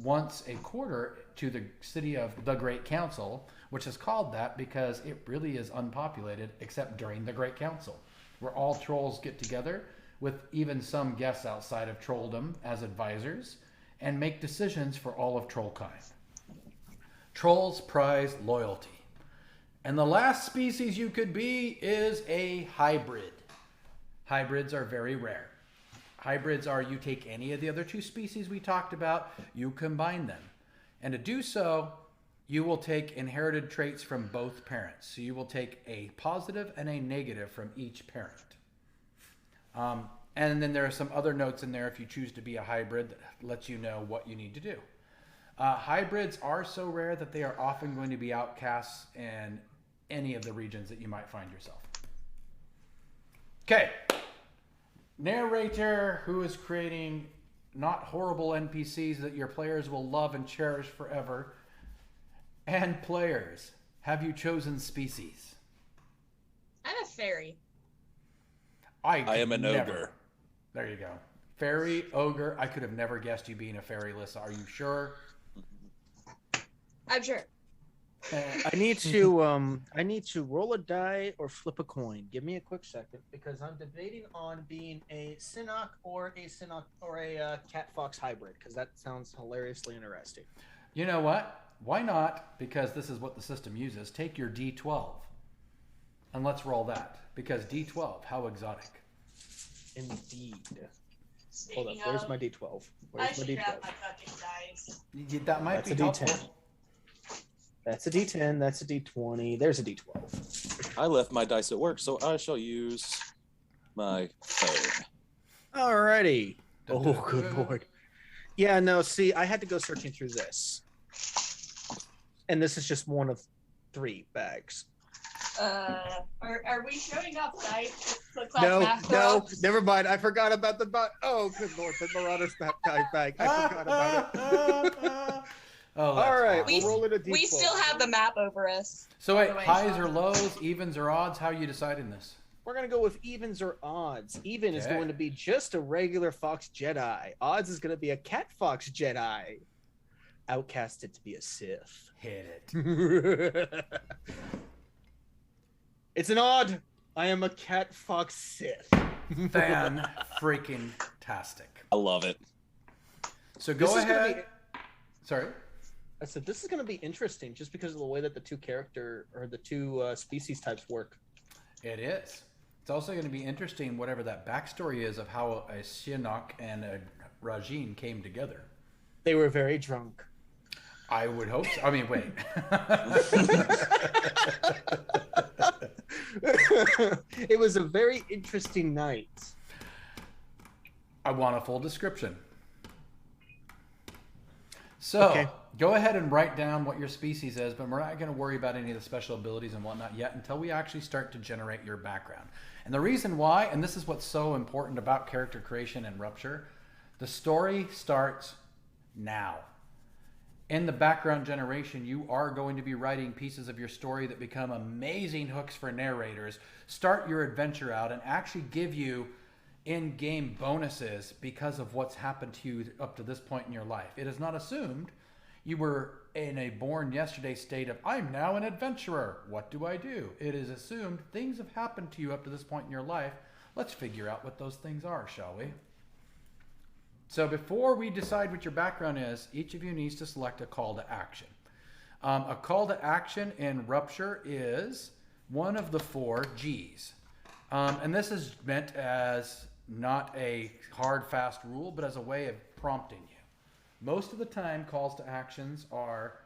once a quarter to the city of the Great Council, which is called that because it really is unpopulated except during the Great Council, where all trolls get together with even some guests outside of trolldom as advisors and make decisions for all of trollkind. Trolls prize loyalty. And the last species you could be is a hybrid. Hybrids are very rare. Hybrids are you take any of the other 2 species we talked about, you combine them. And to do so, you will take inherited traits from both parents. So you will take a positive and a negative from each parent. And then there are some other notes in there if you choose to be a hybrid that lets you know what you need to do. Hybrids are so rare that they are often going to be outcasts in any of the regions that you might find yourself. Okay. Narrator who is creating not horrible NPCs that your players will love and cherish forever. And players, have you chosen species? I'm a fairy. I am an never. ogre. There you go. Fairy, ogre. I could have never guessed you being a fairy, Lissa. Are you sure? I'm sure. I need to roll a die or flip a coin. Give me a quick second because I'm debating on being a Sinnock or a cat fox hybrid because that sounds hilariously interesting. You know what? Why not? Because this is what the system uses. Take your D12 and let's roll that. Because D12, how exotic. Indeed. Hold up. Where's my D12? I should grab my fucking dice. That might That's be a helpful. D10. That's a D10. That's a D20. There's a D12. I left my dice at work, so I shall use my phone. Alrighty. Oh, good lord. Yeah, no, see, I had to go searching through this. And this is just one of 3 bags. Are we showing off dice? No, never mind. I forgot about the oh, good lord, the Marauder's bag. I forgot about it. Oh, all right, awesome. we'll roll it a D12. We still have the map over us. So wait, highs or lows, evens or odds? How are you deciding this? We're gonna go with evens or odds. Even is Okay. going to be just a regular Fox Jedi. Odds is gonna be a Cat Fox Jedi. Outcasted to be a Sith. Hit it. It's an odd. I am a Cat Fox Sith. Fan freaking tastic. I love it. So go This is gonna ahead. Sorry. I said this is going to be interesting just because of the way that the two species types work. It is. It's also going to be interesting, whatever that backstory is of how a Shinnok and a Rajin came together. They were very drunk. I would hope so. I mean, wait. It was a very interesting night. I want a full description. So, Okay. go ahead and write down what your species is, but we're not going to worry about any of the special abilities and whatnot yet until we actually start to generate your background. And the reason why, and this is what's so important about character creation and Rupture, the story starts now. In the background generation, you are going to be writing pieces of your story that become amazing hooks for narrators, start your adventure out, and actually give you in-game bonuses because of what's happened to you up to this point in your life. It is not assumed you were in a born yesterday state of, I'm now an adventurer. What do I do? It is assumed things have happened to you up to this point in your life. Let's figure out what those things are, shall we? So before we decide what your background is, each of you needs to select a call to action. A call to action in Rupture is one of the 4 G's. And this is meant as not a hard, fast rule, but as a way of prompting you. Most of the time, calls to actions are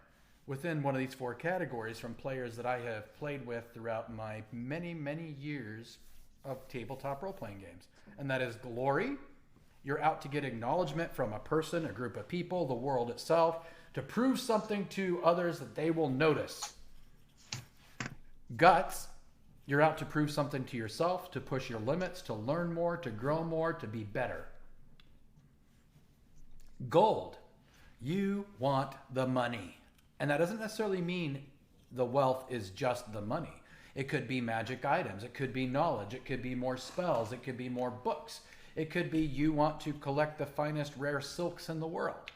within one of these 4 categories from players that I have played with throughout my many, many years of tabletop role-playing games. And that is glory. You're out to get acknowledgement from a person, a group of people, the world itself, to prove something to others that they will notice. Guts. You're out to prove something to yourself, to push your limits, to learn more, to grow more, to be better. Gold. You want the money. And that doesn't necessarily mean the wealth is just the money. It could be magic items. It could be knowledge. It could be more spells. It could be more books. It could be you want to collect the finest rare silks in the world.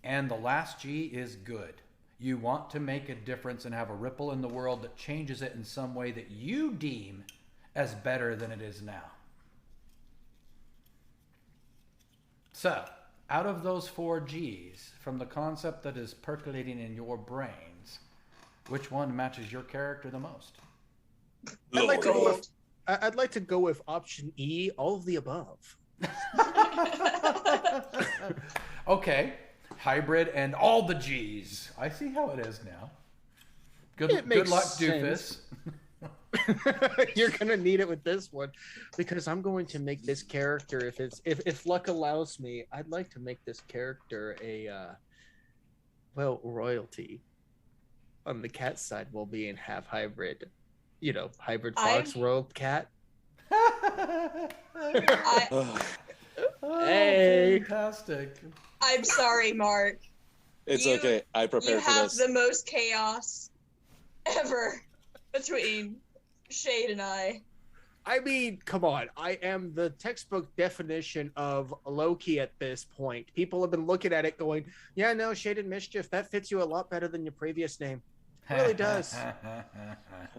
And the last G is good. You want to make a difference and have a ripple in the world that changes it in some way that you deem as better than it is now. So, out of those 4 G's, from the concept that is percolating in your brains, which one matches your character the most? I'd like to go with option E, all of the above. Okay. Hybrid and all the G's. I see how it is now. Good luck, Doofus. You're gonna need it with this one because I'm going to make this character, if luck allows me, I'd like to make this character a royalty on the cat side while being half hybrid. You know, hybrid fox, royal cat. Hey. Fantastic. I'm sorry, Mark. It's okay. I prepared for You have this. the most chaos ever between Shade and I. I mean, come on. I am the textbook definition of Loki at this point. People have been looking at it going, yeah, no, Shaded Mischief, that fits you a lot better than your previous name. It really does. I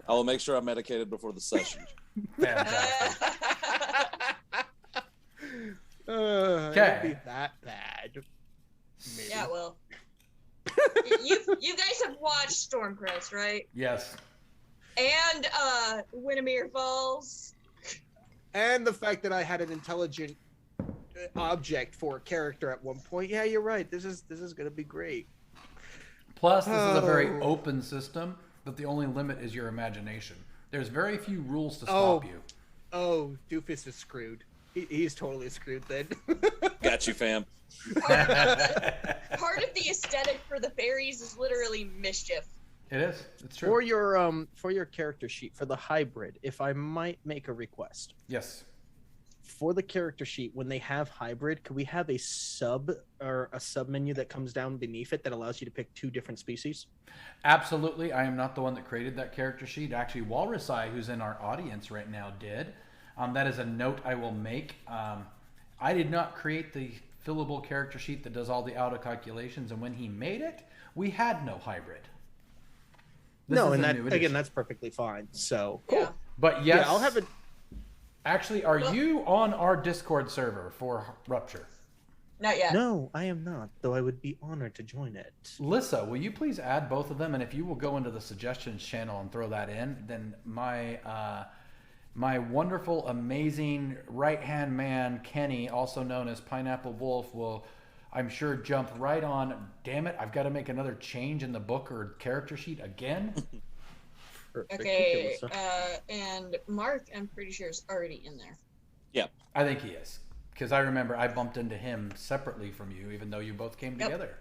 will make sure I'm medicated before the session. Fantastic. It won't be that bad. Maybe. Yeah, well. you guys have watched Stormcrest, right? Yes. And Windermere Falls. And the fact that I had an intelligent object for a character at one point. Yeah, you're right. This is going to be great. Plus, this is a very open system, but the only limit is your imagination. There's very few rules to stop you. Oh, Doofus is screwed. He's totally screwed then. Got you, fam. Part of the aesthetic for the fairies is literally mischief. It is. It's true. For your character sheet for the hybrid, if I might make a request. Yes. For the character sheet, when they have hybrid, could we have a sub menu that comes down beneath it that allows you to pick 2 different species? Absolutely. I am not the one that created that character sheet. Actually, Walrus Eye, who's in our audience right now, did. That is a note I will make. I did not create the fillable character sheet that does all the auto calculations, and when he made it, we had no hybrid. That's perfectly fine. So cool. Yeah. But yes, yeah, I'll have it. Actually, are you on our Discord server for Rupture? Not yet. No, I am not, though I would be honored to join it. Lissa, will you please add both of them? And if you will go into the suggestions channel and throw that in, then my wonderful, amazing right-hand man, Kenny, also known as Pineapple Wolf, will, I'm sure, jump right on. Damn it, I've got to make another change in the book or character sheet again. Okay, and Mark, I'm pretty sure, is already in there. Yeah. I think he is. Because I remember I bumped into him separately from you, even though you both came together.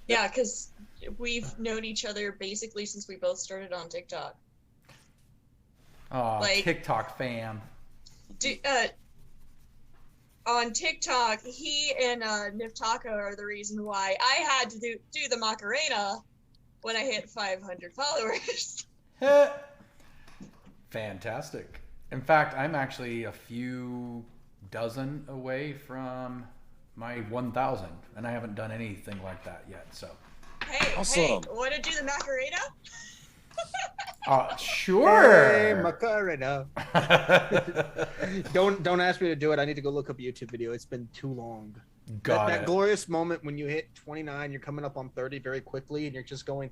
Yeah, because we've known each other basically since we both started on TikTok. Oh, like, TikTok fam. On TikTok, he and Niftaka are the reason why I had to do the Macarena when I hit 500 followers. Fantastic. In fact, I'm actually a few dozen away from my 1,000, and I haven't done anything like that yet. So. Hey, awesome. Want to do the Macarena? Sure. Hey, Macarena. Don't ask me to do it. I need to go look up a YouTube video. It's been too long. That glorious moment when you hit 29, you're coming up on 30 very quickly, and you're just going,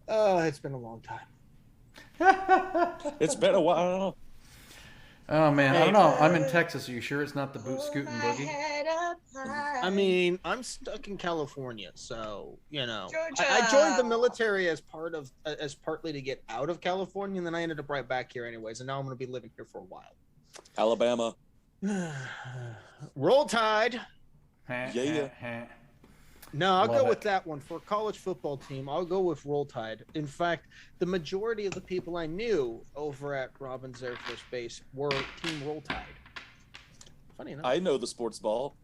"Oh, it's been a long time." It's been a while. Oh man, I don't know. I'm in Texas. Are you sure it's not the boot scooting boogie? I mean, I'm stuck in California, so Georgia. I joined the military as partly to get out of California, and then I ended up right back here anyways, and now I'm going to be living here for a while. Alabama. Roll Tide. Yeah. No, I'll go with that one. For a college football team, I'll go with Roll Tide. In fact, the majority of the people I knew over at Robbins Air Force Base were Team Roll Tide. Funny enough. I know the sports ball.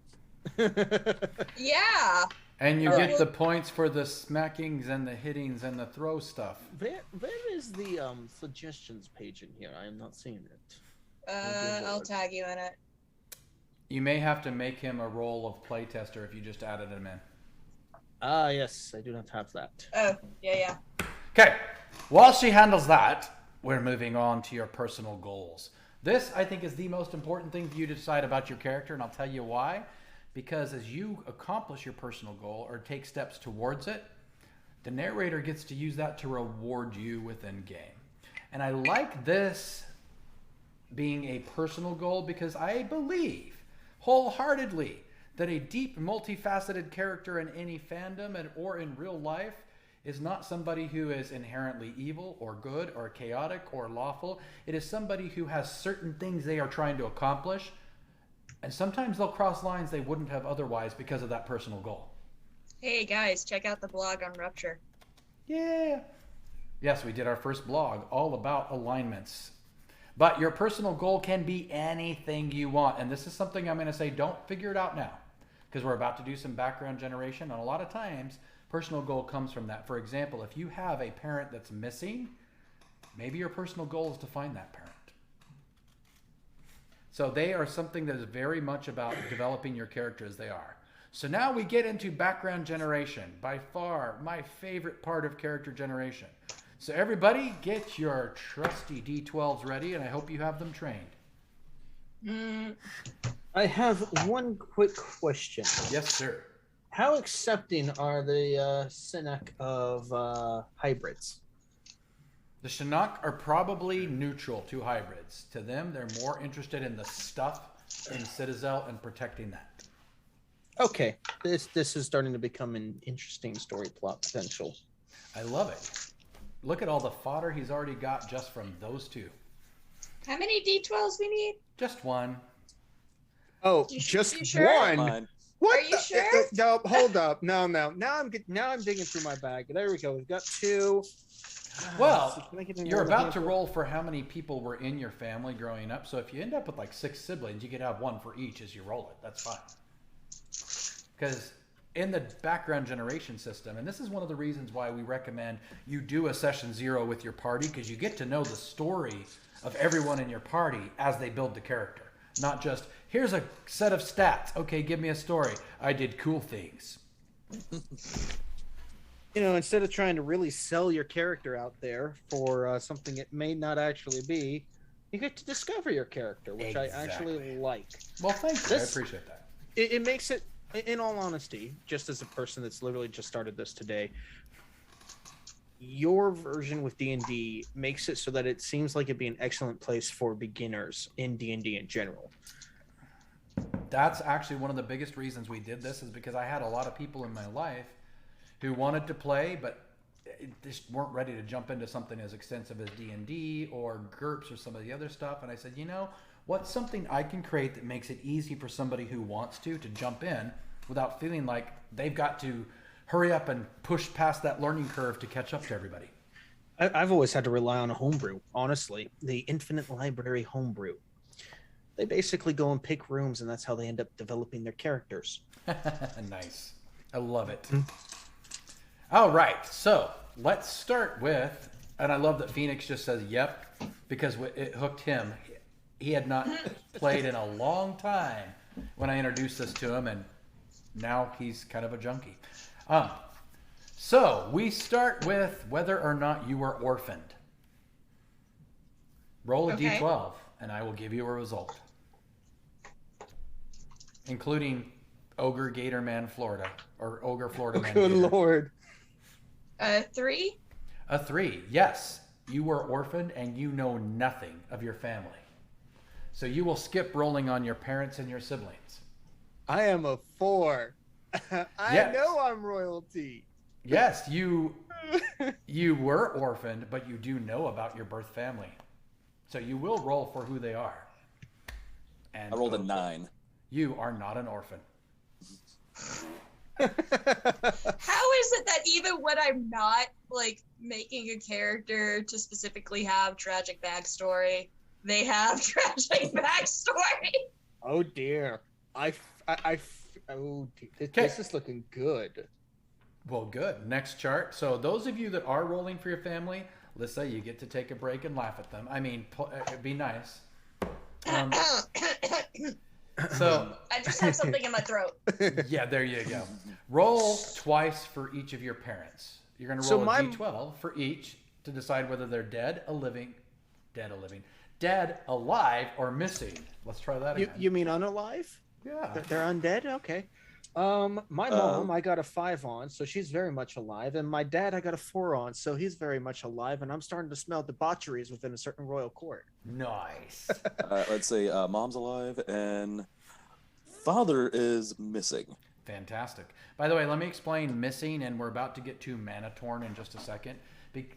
Yeah. And you get the points for the smackings and the hittings and the throw stuff. Where is the suggestions page in here? I am not seeing it. I'll tag you in it. You may have to make him a role of playtester if you just added him in. Ah, yes, I do not have that. Oh, yeah. Okay, while she handles that, we're moving on to your personal goals. This, I think, is the most important thing for you to decide about your character, and I'll tell you why. Because as you accomplish your personal goal or take steps towards it, the narrator gets to use that to reward you within game. And I like this being a personal goal because I believe wholeheartedly that a deep, multifaceted character in any fandom or in real life is not somebody who is inherently evil or good or chaotic or lawful. It is somebody who has certain things they are trying to accomplish, and sometimes they'll cross lines they wouldn't have otherwise because of that personal goal. Hey guys, check out the blog on Rupture. Yeah. Yes, we did our first blog all about alignments. But your personal goal can be anything you want. And this is something I'm going to say, don't figure it out now. Because we're about to do some background generation. And a lot of times, personal goal comes from that. For example, if you have a parent that's missing, maybe your personal goal is to find that parent. So they are something that is very much about developing your character as they are. So now we get into background generation, by far my favorite part of character generation. So everybody get your trusty D12s ready, and I hope you have them trained. I have one quick question. Yes, sir. How accepting are the Cynic of hybrids? The Shinnok are probably neutral to hybrids. To them, they're more interested in the stuff in Citadel and protecting that. Okay, this is starting to become an interesting story plot potential. I love it. Look at all the fodder he's already got just from those two. How many D12s we need? Just one. Oh, You just sure? one. Mine. What? Are you sure? No, hold up. No. Now I'm digging through my bag. There we go. We've got two. Well, So can I get an you're order about to here? roll for how many people were in your family growing up. So if you end up with like 6 siblings, you could have one for each as you roll it. That's fine. Because in the background generation system, and this is one of the reasons why we recommend you do a session 0 with your party, because you get to know the story of everyone in your party as they build the character. Not just, here's a set of stats. Okay, give me a story. I did cool things. You know, instead of trying to really sell your character out there for something it may not actually be, you get to discover your character, which I actually Exactly. like. Well, thank you. This- I appreciate that. It makes it, in all honesty, just as a person that's literally just started this today, your version with D&D makes it so that it seems like it'd be an excellent place for beginners in D&D in general. That's actually one of the biggest reasons we did this, is because I had a lot of people in my life who wanted to play, but just weren't ready to jump into something as extensive as D&D or GURPS or some of the other stuff. And I said, you know, what's something I can create that makes it easy for somebody who wants to jump in without feeling like they've got to hurry up and push past that learning curve to catch up to everybody. I've always had to rely on a homebrew, honestly. The Infinite Library homebrew. They basically go and pick rooms, and that's how they end up developing their characters. Nice. I love it. All right, so let's start with, and I love that Phoenix just says yep, because it hooked him. He had not played in a long time when I introduced this to him, and now he's kind of a junkie. So we start with whether or not you were orphaned. Roll a Okay. D12, and I will give you a result, including Ogre Gator Man Florida, or Ogre Florida Man Good Gator. lord. 3? A 3. Yes, you were orphaned and you know nothing of your family. So you will skip rolling on your parents and your siblings. I am a 4. I Yes. know I'm royalty. Yes, you were orphaned, but you do know about your birth family. So you will roll for who they are. And I rolled a 9. You are not an orphan. How is it that even when I'm not like making a character to specifically have tragic backstory, they have tragic backstory? Oh dear. Oh, dear. Okay. This is looking good. Well, good. Next chart. So those of you that are rolling for your family, Lissa, you get to take a break and laugh at them. I mean, be nice. So I just have something in my throat. yeah, there you go. Roll twice for each of your parents. You're going to So roll my- a d12 for each to decide whether they're dead, alive, or missing. Let's try that again. You mean unalive? Yeah. They're undead? Okay. My mom, I got a 5 on, so she's very much alive. And my dad, I got a 4 on, so he's very much alive. And I'm starting to smell debaucheries within a certain royal court. Nice. Let's see. Mom's alive and father is missing. Fantastic. By the way, let me explain missing, and we're about to get to Manatorn in just a second.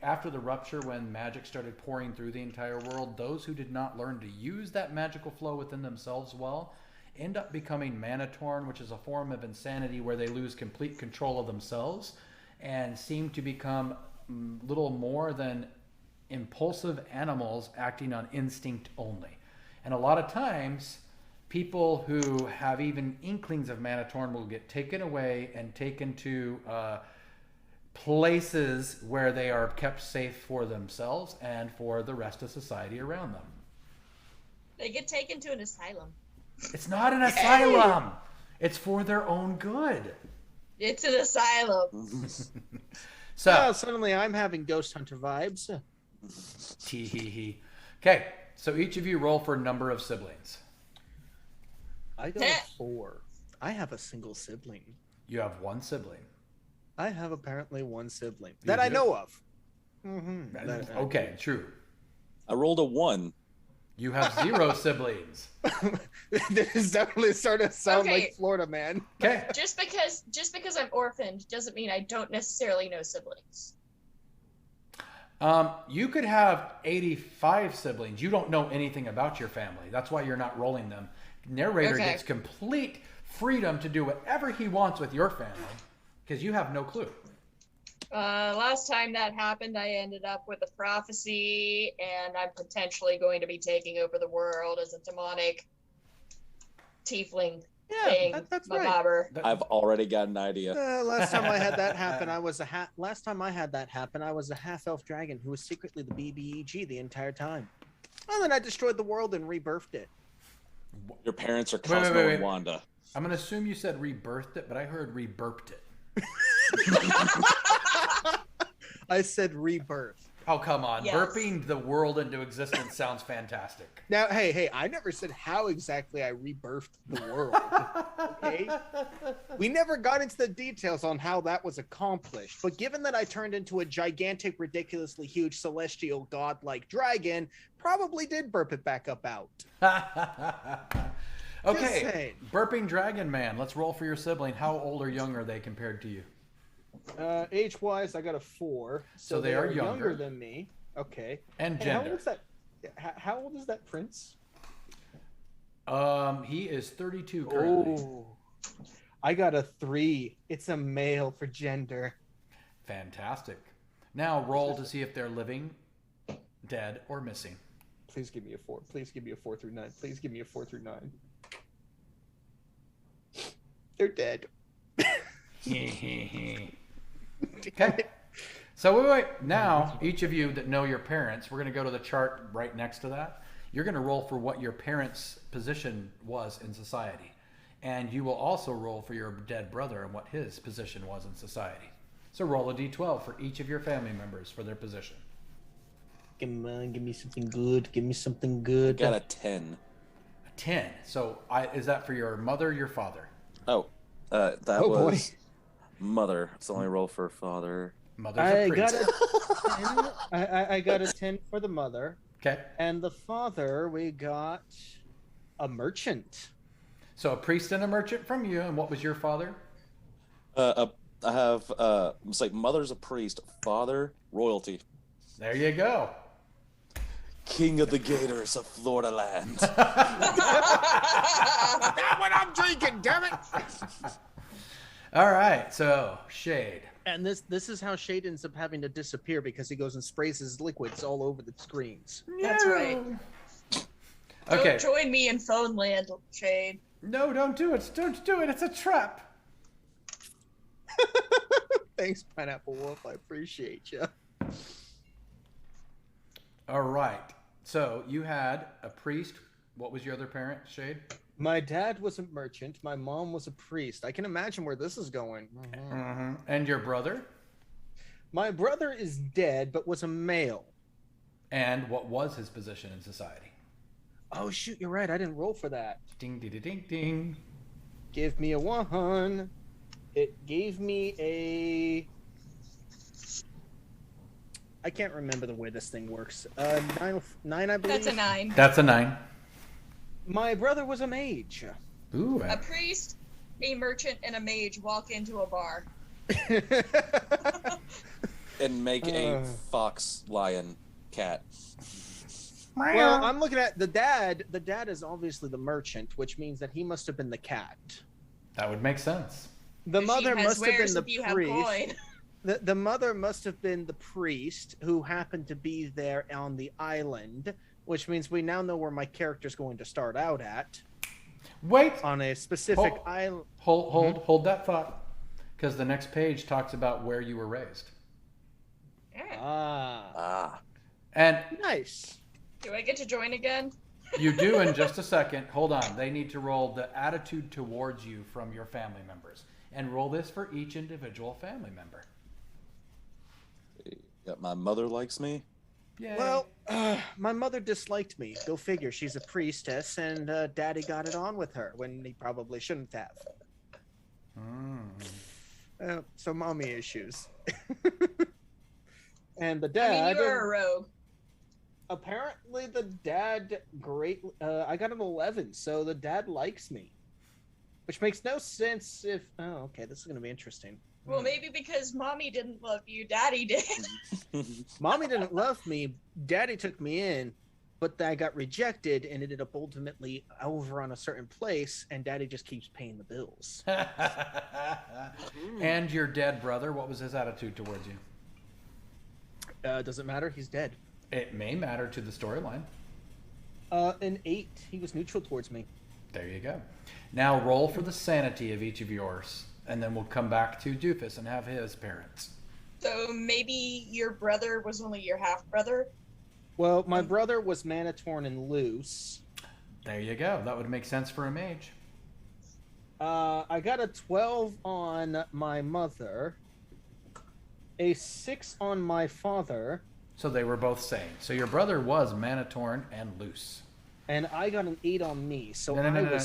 After the rupture, when magic started pouring through the entire world, those who did not learn to use that magical flow within themselves well end up becoming Manatorn, which is a form of insanity where they lose complete control of themselves and seem to become little more than impulsive animals acting on instinct only. And a lot of times, people who have even inklings of Manatorn will get taken away and taken to places where they are kept safe for themselves and for the rest of society around them. They get taken to an asylum. It's not an asylum. It's for their own good. It's an asylum. So suddenly I'm having Ghost Hunter vibes. Tee hee hee. Okay, so each of you roll for number of siblings. I got a 4. I have a single sibling. You have one sibling. I have apparently one sibling You that I do? know of. Mm-hmm. Okay, true. I rolled a 1. You have 0 siblings. This is definitely starting to sound Okay. like Florida man. Okay. Just because I'm orphaned doesn't mean I don't necessarily know siblings. You could have 85 siblings. You don't know anything about your family. That's why you're not rolling them. Narrator Okay. gets complete freedom to do whatever he wants with your family because you have no clue. Last time that happened, I ended up with a prophecy, and I'm potentially going to be taking over the world as a demonic tiefling thing. That's right. Mabobber. I've already got an idea. Last time I had that happen, I was a half-elf dragon who was secretly the BBEG the entire time. And then I destroyed the world and rebirthed it. Your parents are Wait, wait, Cosmo wait, wait. and Wanda. I'm going to assume you said rebirthed it, but I heard reburped it. I said rebirth. Oh, come on. Yes. Burping the world into existence sounds fantastic. Now, hey, I never said how exactly I rebirthed the world. Okay? We never got into the details on how that was accomplished. But given that I turned into a gigantic, ridiculously huge, celestial, godlike dragon, probably did burp it back up out. Just Okay. saying. Burping Dragon Man. Let's roll for your sibling. How old or young are they compared to you? Age-wise, I got a 4. So they are younger. younger than me. Okay. And Hey, how gender. old is that? How old is that prince? He is 32 currently. Oh, I got a 3. It's a male for gender. Fantastic. Now roll to see if they're living, dead, or missing. Please give me a 4. Please give me a 4 through 9. Please give me a 4 through 9. They're dead. Okay. So wait. Now, each of you that know your parents, we're going to go to the chart right next to that. You're going to roll for what your parents' position was in society. And you will also roll for your dead brother and what his position was in society. So roll a d12 for each of your family members for their position. Come on, give me something good. Give me something good. Got a 10. A 10. So is that for your mother or your father? Oh, that Oh, boy. was mother. It's the only roll for father. Mother's I a got priest. a 10. I got a 10 for the mother. Okay. And the father, we got a merchant. So a priest and a merchant from you. And what was your father? I have it's like mother's a priest, father royalty, There you go. king of the gators of Florida land. That's what I'm drinking, damn it! All right. So Shade. And this is how Shade ends up having to disappear because he goes and sprays his liquids all over the screens. That's right. Okay. Don't join me in phone land, Shade. No, don't do it. Don't do it. It's a trap. Thanks, Pineapple Wolf. I appreciate you. All right. So you had a priest. What was your other parent, Shade? My dad was a merchant. My mom was a priest. I can imagine where this is going. Mm-hmm. And your brother? My brother is dead, but was a male. And what was his position in society? Oh, shoot, you're right. I didn't roll for that. Ding, ding, ding, ding, ding. Give me a 1. It gave me a... I can't remember the way this thing works. 9, I believe. That's a 9. That's a 9. My brother was a mage. Ooh. A priest, a merchant, and a mage walk into a bar. And make a fox, lion, cat. Well, I'm looking at the dad. The dad is obviously the merchant, which means that he must have been the cat. That would make sense. The She mother has must have wares been if you the have priest. coin. The mother must have been the priest who happened to be there on the island, which means we now know where my character's going to start out at. Wait. On a specific Hold- island. Hold that thought. Because the next page talks about where you were raised. Yeah. Ah, Ah. And nice. Do I get to join again? You do in just a second. Hold on. They need to roll the attitude towards you from your family members. And roll this for each individual family member. Yeah, my mother likes me. Yay. Well, my mother disliked me. Go figure. She's a priestess, and Daddy got it on with her when he probably shouldn't have. So mommy issues. And the dad. I mean, you are a rogue. Apparently, the dad I got an 11, so the dad likes me, which makes no sense. If okay, this is gonna be interesting. Well, maybe because mommy didn't love you, daddy did. Mommy didn't love me. Daddy took me in, but I got rejected and ended up ultimately over on a certain place, and Daddy just keeps paying the bills. And your dead brother, what was his attitude towards you? Doesn't matter. He's dead. It may matter to the storyline. An 8. He was neutral towards me. There you go. Now roll for the sanity of each of yours, and then we'll come back to Doofus and have his parents. So maybe your brother was only your half brother. Well, my brother was Manitorn and loose. There you go. That would make sense for a mage. I got a 12 on my mother, a 6 on my father. So they were both sane. So your brother was Manitorn and loose. And I got an 8 on me. So No. no.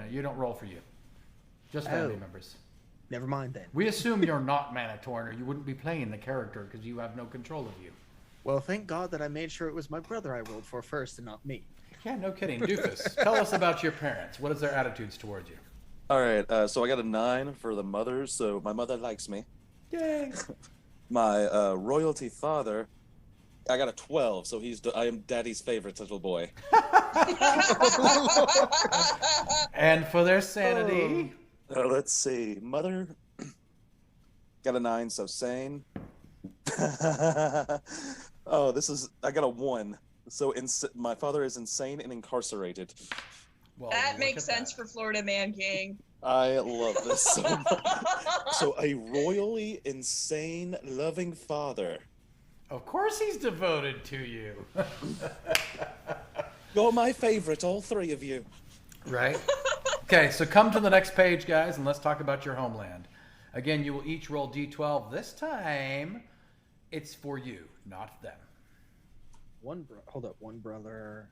You don't roll for you. Just family members. Never mind then. We assume you're not Manitorn, or you wouldn't be playing the character because you have no control of you. Well, thank God that I made sure it was my brother I rolled for first and not me. Yeah, no kidding. Doofus, tell us about your parents. What is their attitudes towards you? All right, so I got a 9 for the mother, so my mother likes me. Yay! My royalty father, I got a 12, so I am Daddy's favorite little boy. And for their sanity? Let's see, mother got a 9, so sane. Oh, I got a 1. So my father is insane and incarcerated. Well, That makes sense for Florida Man King. I love this so much. So a royally insane, loving father. Of course he's devoted to you. You're my favorite, all 3 of you. Right? Okay, so come to the next page, guys, and let's talk about your homeland. Again, you will each roll D12. This time, it's for you, not them. Hold up, one brother.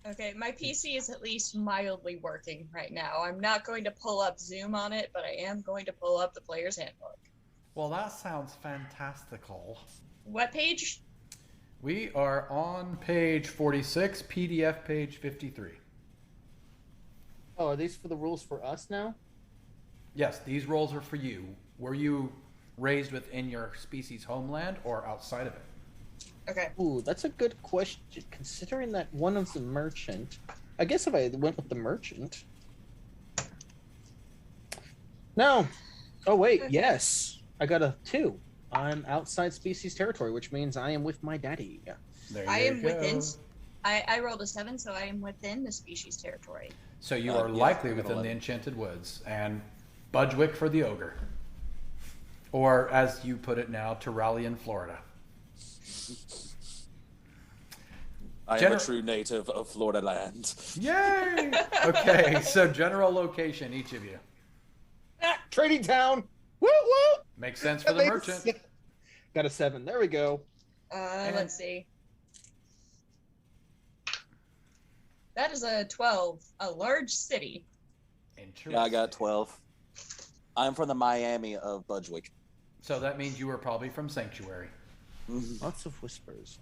Okay, my PC is at least mildly working right now. I'm not going to pull up Zoom on it, but I am going to pull up the player's handbook. Well, that sounds fantastical. What page? We are on page 46, PDF page 53. Oh, are these for the rules for us now? Yes, these roles are for you. Were you raised within your species' homeland or outside of it? Okay. Ooh, that's a good question. Considering that one of the merchant, I guess if I went with the merchant. No. Oh wait, yes. I got a 2. I'm outside species territory, which means I am with my daddy. There I you am go. within. I rolled a 7, so I am within the species territory. So you are likely within the Enchanted Woods, and Budgewick for the ogre. Or, as you put it now, Terralian, Florida. I am a true native of Florida land. Yay! Okay, so general location, each of you. Trading town. Woo woo. Makes sense for the merchant. Got a 7. There we go. Let's see. That is a 12. A large city. Interesting. Yeah, I got 12. I'm from the Miami of Budgewick. So that means you were probably from Sanctuary. Lots of whispers.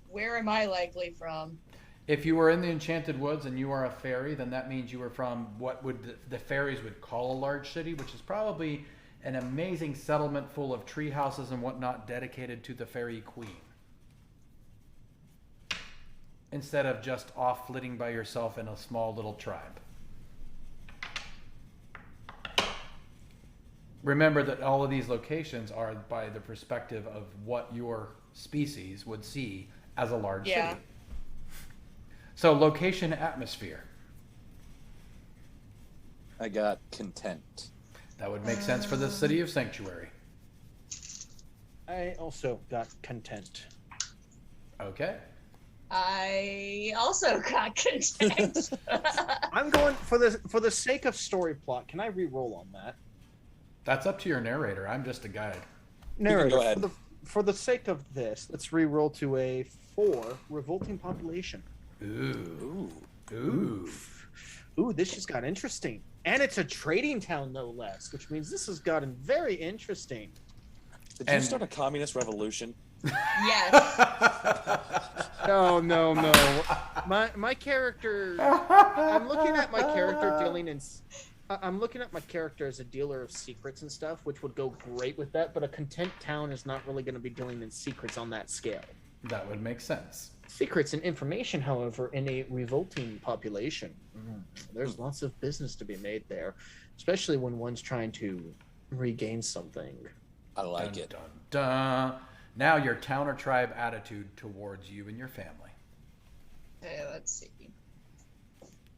Where am I likely from? If you were in the Enchanted Woods and you are a fairy, then that means you were from what would the fairies would call a large city, which is probably an amazing settlement full of tree houses and whatnot dedicated to the fairy queen. Instead of just off flitting by yourself in a small little tribe. Remember that all of these locations are by the perspective of what your species would see as a large city. So location, atmosphere. I got content. That would make sense for the city of Sanctuary. I also got content. Okay. I also got content. I'm going for the sake of story plot. Can I re-roll on that? That's up to your narrator. I'm just a guide. Narrator, go ahead. For the sake of this, let's re-roll to a 4 revolting population. Ooh. Ooh. Ooh, this just got interesting. And it's a trading town, no less, which means this has gotten very interesting. Did you start a communist revolution? Yes. No. My character. I'm looking at my character dealing in. I'm looking at my character as a dealer of secrets and stuff, which would go great with that. But a content town is not really going to be dealing in secrets on that scale. That would make sense. Secrets and information, however, in a revolting population, there's lots of business to be made there, especially when one's trying to regain something. I like it. Dun, dun. Now your town or tribe attitude towards you and your family. Okay, let's see.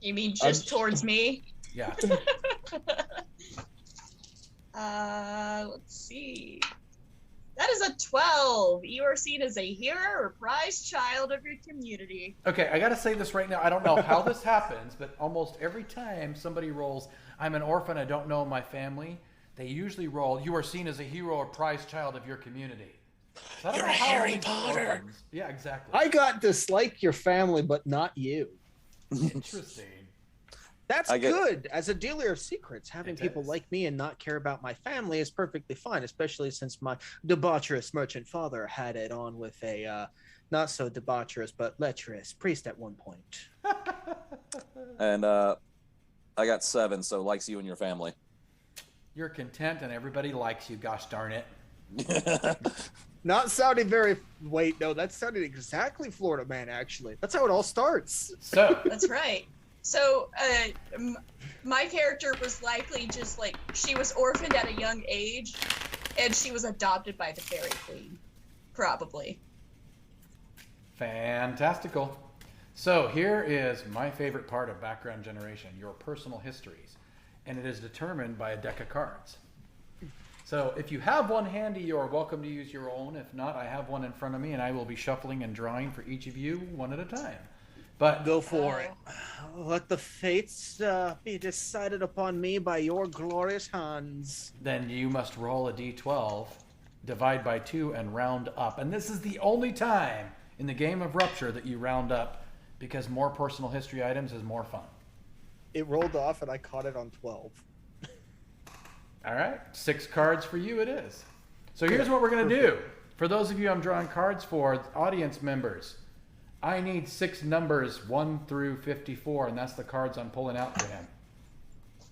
You mean just towards me? Yeah. Let's see. That is a 12. You are seen as a hero or prized child of your community. Okay, I gotta say this right now. I don't know how this happens, but almost every time somebody rolls, I'm an orphan, I don't know my family, they usually roll, you are seen as a hero or prized child of your community. So You're a Harry Potter. Yeah, exactly. I got dislike your family, but not you. Interesting. That's good. As a dealer of secrets, having It people is. like me and not care about my family is perfectly fine, especially since my debaucherous merchant father had it on with a not so debaucherous but lecherous priest at one point. And I got 7, so likes you and your family. You're content and everybody likes you, gosh darn it. Not sounding very. Wait, no, that sounded exactly Florida man, actually. That's how it all starts. So, That's right. So, my character was likely just like, she was orphaned at a young age, and she was adopted by the Fairy Queen. Probably. fantastical. So here is my favorite part of background generation, your personal histories. And it is determined by a deck of cards. So if you have one handy, you're welcome to use your own. If not, I have one in front of me, and I will be shuffling and drawing for each of you one at a time. But Go for it. Let the fates be decided upon me by your glorious hands. then you must roll a d12, divide by 2, and round up. And this is the only time in the game of Rupture that you round up, because more personal history items is more fun. It rolled off, and I caught it on 12. All right, 6 cards for you it is. So here's what we're going to do. For those of you I'm drawing cards for, audience members, I need 6 numbers 1 through 54, and that's the cards I'm pulling out for him.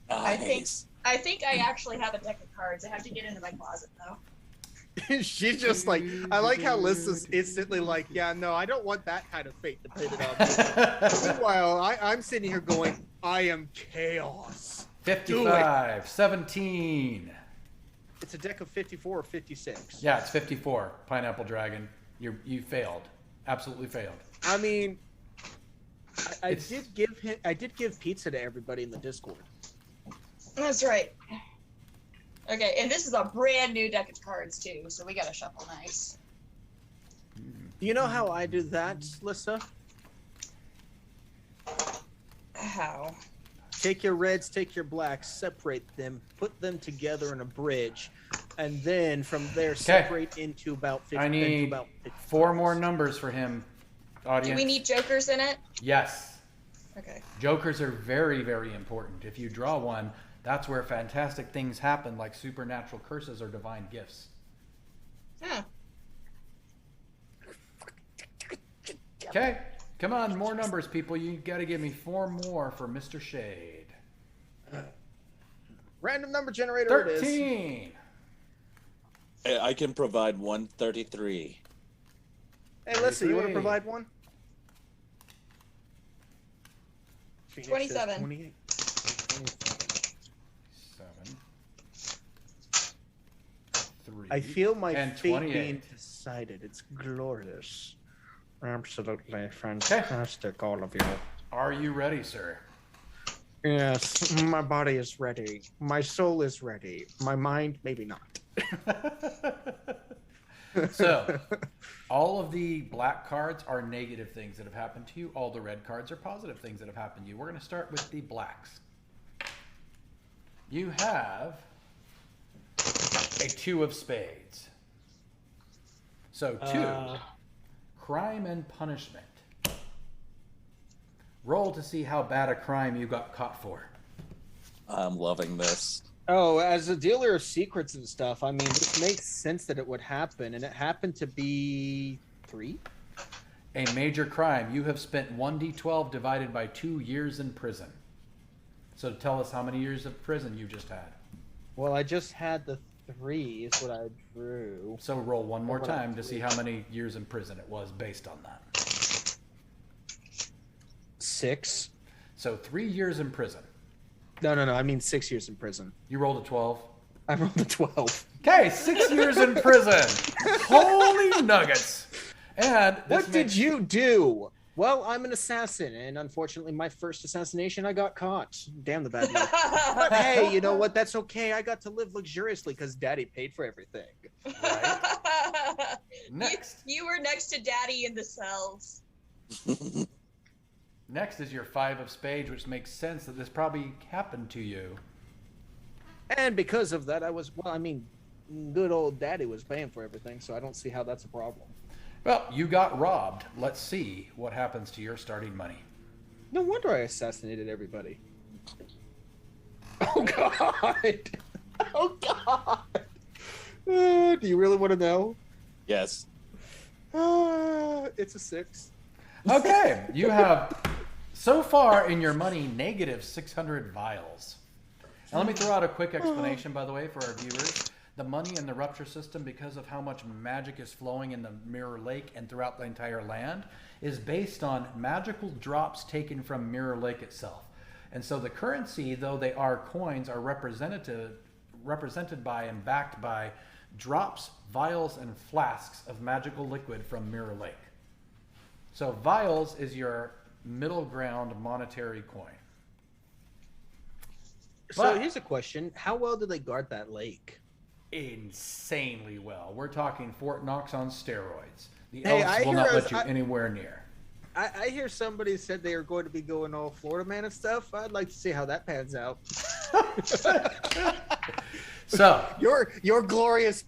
I think I actually have a deck of cards. I have to get into my closet though. She's just like, I like how Lissa's instantly like, yeah, no, I don't want that kind of fate dependent on me. Meanwhile, I'm sitting here going, I am chaos. 55, 17. It's a deck of 54 or 56. Yeah, it's 54. Pineapple Dragon. You failed. Absolutely failed. I mean, I It's- did give pizza to everybody in the Discord. That's right. Okay, and this is a brand new deck of cards too, so we gotta shuffle nice. Do you know how I do that, Lissa? How? Take your reds, take your blacks, separate them, put them together in a bridge, and then from there separate into about 50. I need about 50 4 more numbers for him, audience. Do we need jokers in it? Yes. Okay. Jokers are very, very important. If you draw one, that's where fantastic things happen, like supernatural curses or divine gifts. Huh. Okay, come on, more numbers, people. You got to give me 4 more for Mr. Shade. Random number generator it is. 13. I can provide 133. Hey, Lissa, you want to 23. provide one? 27. 28. 7. 3. I feel my and fate 28. being decided. It's glorious. Absolutely fantastic, all of you. Are you ready, sir? Yes, my body is ready. My soul is ready. My mind, maybe not. So, all of the black cards are negative things that have happened to you. All the red cards are positive things that have happened to you. We're going to start with the blacks. You have a 2 of spades. So 2, crime and punishment. Roll to see how bad a crime you got caught for. I'm loving this. Oh, as a dealer of secrets and stuff, I mean, this makes sense that it would happen, and it happened to be 3? A major crime. You have spent 1d12 divided by 2 years in prison. So tell us how many years of prison you just had. Well, I just had the 3 is what I drew. So roll one more time to see how many years in prison it was based on that. 6. So 3 years in prison. No, I mean 6 years in prison. You rolled a 12. I rolled a 12. Okay, 6 years in prison. Holy nuggets. And what did you do? Well, I'm an assassin, and unfortunately, my first assassination, I got caught. Damn the bad luck. But hey, you know what? That's okay. I got to live luxuriously because Daddy paid for everything. Right? Next. You were next to Daddy in the cells. Next is your 5 of spades, which makes sense that this probably happened to you. And because of that, good old Daddy was paying for everything, so I don't see how that's a problem. Well, you got robbed. Let's see what happens to your starting money. No wonder I assassinated everybody. Oh, God. Oh, God. Do you really want to know? Yes. It's a 6. Okay, you have, so far in your money, negative 600 vials. Now let me throw out a quick explanation, by the way, for our viewers. The money in the Rupture system, because of how much magic is flowing in the Mirror Lake and throughout the entire land, is based on magical drops taken from Mirror Lake itself. And so the currency, though they are coins, are represented by and backed by drops, vials, and flasks of magical liquid from Mirror Lake. So vials is your middle ground monetary coin. So here's a question. How well do they guard that lake? Insanely well. We're talking Fort Knox on steroids. The Hey, elves will not let you anywhere near. I hear somebody said they are going to be going all Florida man and stuff. I'd like to see how that pans out. So your glorious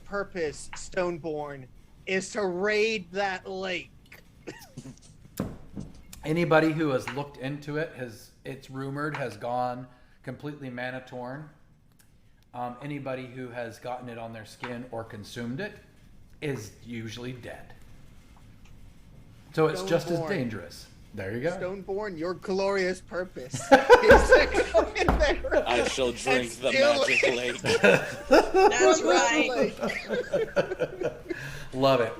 purpose, Stoneborn, is to raid that lake. Anybody who has looked into it it's rumored has gone completely mana torn. Anybody who has gotten it on their skin or consumed it is usually dead. So it's just as dangerous. There you go. Stoneborn, your glorious purpose is to go in there. I shall drink the magic lake. That's right. Love it.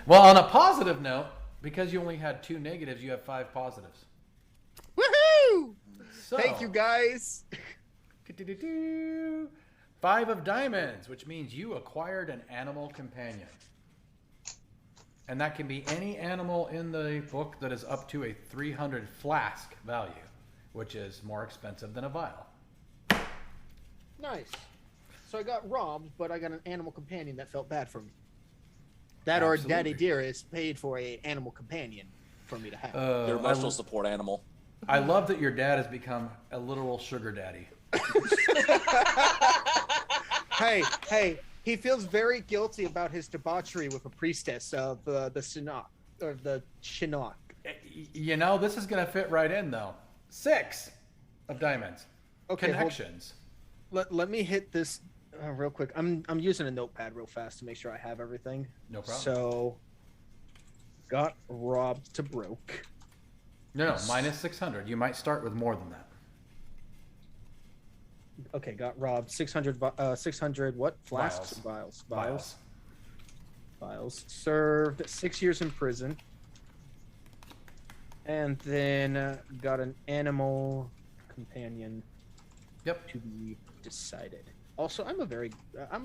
Well, on a positive note, because you only had 2 negatives, you have 5 positives. Woohoo! So, Thank you, guys. 5 of diamonds, which means you acquired an animal companion. And that can be any animal in the book that is up to a 300 flask value, which is more expensive than a vial. Nice. So I got robbed, but I got an animal companion that felt bad for me. That or Daddy Dearest paid for an animal companion for me to have. Your emotional support animal. I love that your dad has become a literal sugar daddy. Hey, he feels very guilty about his debauchery with a priestess of the Shinnok, or the Shinnok. You know, this is going to fit right in, though. 6 of diamonds. Okay, Connections. Let me hit this real quick. I'm using a notepad real fast to make sure I have everything. No problem. So, got robbed to broke. No, minus 600. You might start with more than that. Okay, got robbed. 600 what? Flasks? Vials. Served 6 years in prison. And then got an animal companion. Yep. To be decided. Also, I'm a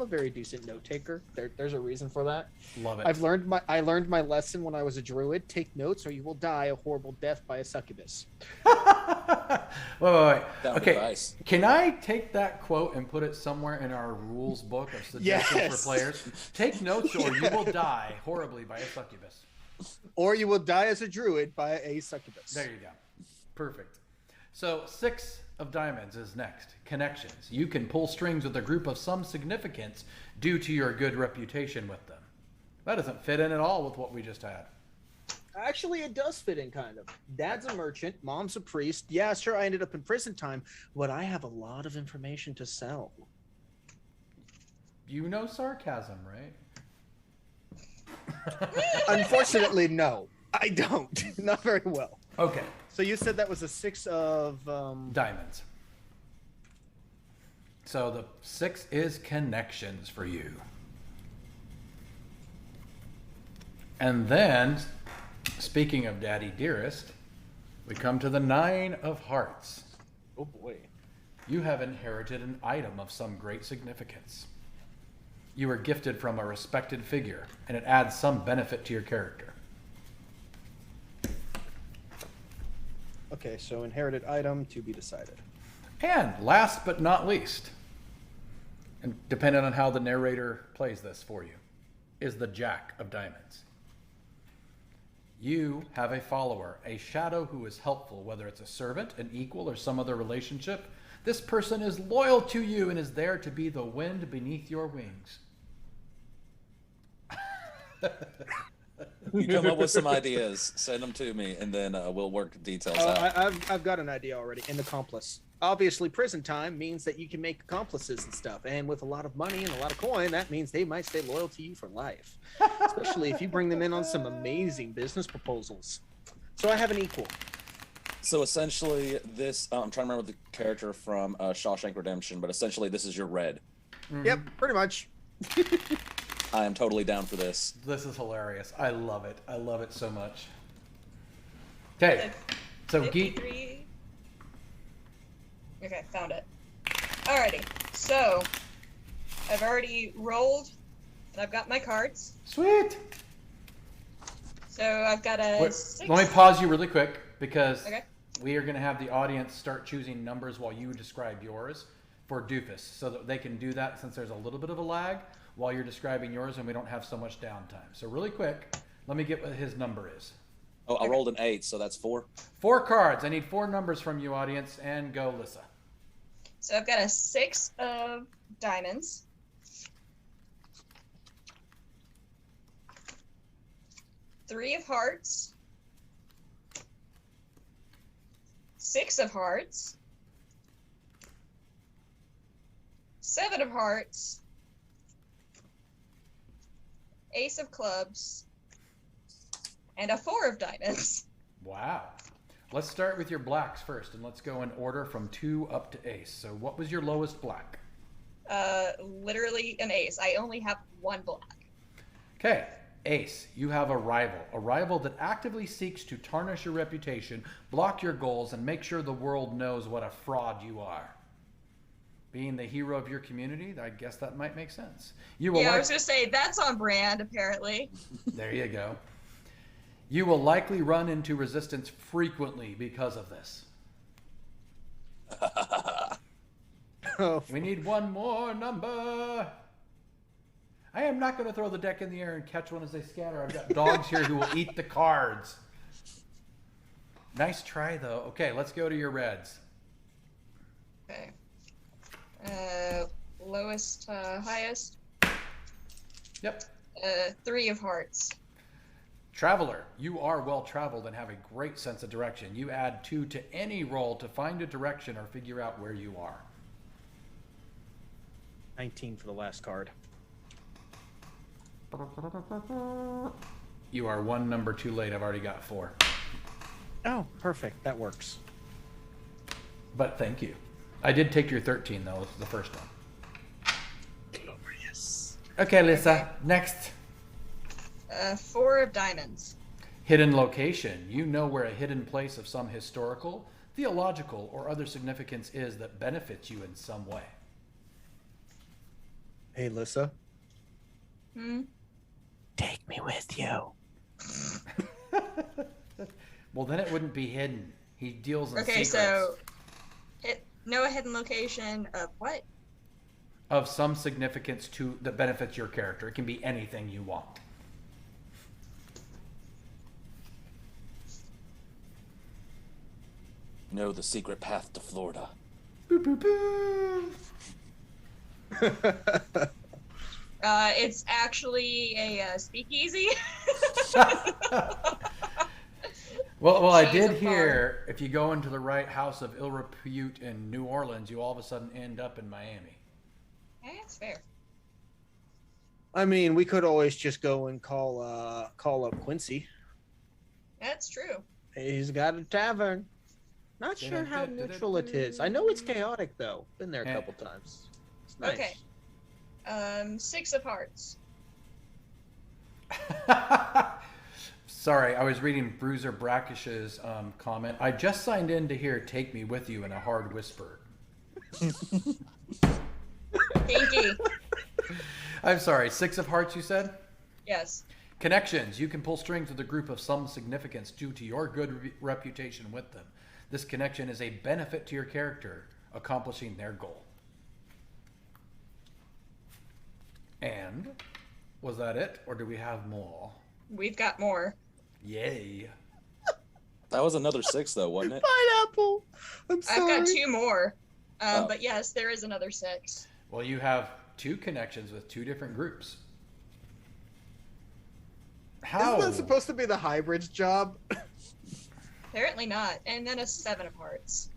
very decent note taker. There's a reason for that. Love it. I learned my lesson when I was a druid. Take notes or you will die a horrible death by a succubus. Wait. That would be Okay, nice. can I take that quote and put it somewhere in our rules book of suggestions Yes. for players? Take notes, or you will die horribly by a succubus. Or you will die as a druid by a succubus. There you go. Perfect. So 6 of diamonds is next. Connections. You can pull strings with a group of some significance due to your good reputation with them. That doesn't fit in at all with what we just had. Actually, it does fit in kind of. Dad's a merchant, mom's a priest. Yeah, sure, I ended up in prison time, but I have a lot of information to sell. You know sarcasm, right? Unfortunately, no, I don't. Not very well. Okay. So you said that was a 6 of... Diamonds. So the 6 is connections for you. And then, speaking of Daddy Dearest, we come to the 9 of hearts. Oh boy. You have inherited an item of some great significance. You were gifted from a respected figure, and it adds some benefit to your character. Okay, so inherited item to be decided. And last but not least, and depending on how the narrator plays this for you, is the Jack of Diamonds. You have a follower, a shadow who is helpful, whether it's a servant, an equal, or some other relationship. This person is loyal to you and is there to be the wind beneath your wings. You come up with some ideas, send them to me, and then we'll work details out. I've got an idea already. An accomplice. Obviously, prison time means that you can make accomplices and stuff. And with a lot of money and a lot of coin, that means they might stay loyal to you for life. Especially if you bring them in on some amazing business proposals. So I have an equal. So essentially, this I'm trying to remember the character from Shawshank Redemption, but essentially, this is your red. Mm-hmm. Yep, pretty much. I am totally down for this. This is hilarious. I love it. I love it so much. Okay, so Geet. 53. Okay, found it. Alrighty, so I've already rolled, and I've got my cards. Sweet. So I've got a Wait, 6. let me pause you really quick because Okay. we are going to have the audience start choosing numbers while you describe yours for Doofus, so that they can do that since there's a little bit of a lag while you're describing yours and we don't have so much downtime. So really quick, let me get what his number is. Oh, I rolled an 8, so that's 4. 4 cards. I need 4 numbers from you, audience, and go, Lissa. So I've got a 6 of diamonds. Three of hearts. 6 of hearts. 7 of hearts. Ace of clubs. And a 4 of diamonds. Wow. Let's start with your blacks first, and let's go in order from 2 up to ace. So what was your lowest black? Literally an ace. I only have 1 black. Okay, ace, you have a rival that actively seeks to tarnish your reputation, block your goals, and make sure the world knows what a fraud you are. Being the hero of your community, I guess that might make sense. You will I was going to say, that's on brand, apparently. There you go. You will likely run into resistance frequently because of this. Oh, We need 1 more number. I am not going to throw the deck in the air and catch one as they scatter. I've got dogs here who will eat the cards. Nice try, though. Okay, let's go to your reds. Okay. Lowest, highest. Yep. 3 of hearts. Traveler, you are well traveled and have a great sense of direction. You add 2 to any roll to find a direction or figure out where you are. 19 for the last card. You are 1 number too late. I've already got 4. Oh, perfect. That works. But thank you. I did take your 13, though. This is the first one. Glorious. Okay, Lisa. Next. 4 of diamonds. Hidden location. You know where a hidden place of some historical, theological, or other significance is that benefits you in some way. Hey, Lissa. Hmm? Take me with you. Well, then it wouldn't be hidden. He deals in Okay, secrets so know a hidden location of what? of some significance to that benefits your character. It can be anything you want. Know the secret path to Florida. Boop, boop, boop. It's actually a speakeasy. Well, I She's did a hear if you go into the right house of ill repute in New Orleans, you all of a sudden end up in Miami. Yeah, that's fair. I mean, we could always just go and call up Quincy. That's true. He's got a tavern. Not sure how neutral it is. I know it's chaotic though. Been there a couple times. It's nice. Okay. 6 of hearts. Sorry, I was reading Bruiser Brackish's comment. I just signed in to hear "Take Me With You" in a hard whisper. Kinky. I'm sorry. 6 of hearts, you said? Yes. Connections. You can pull strings with a group of some significance due to your good reputation with them. This connection is a benefit to your character, accomplishing their goal. And was that it, or do we have more? We've got more. Yay. That was another 6, though, wasn't it? Pineapple. I'm sorry. I've got 2 more. Oh. But yes, there is another 6. Well, you have 2 connections with 2 different groups. How? Isn't that supposed to be the hybrid's job? Apparently not. And then a 7 of hearts.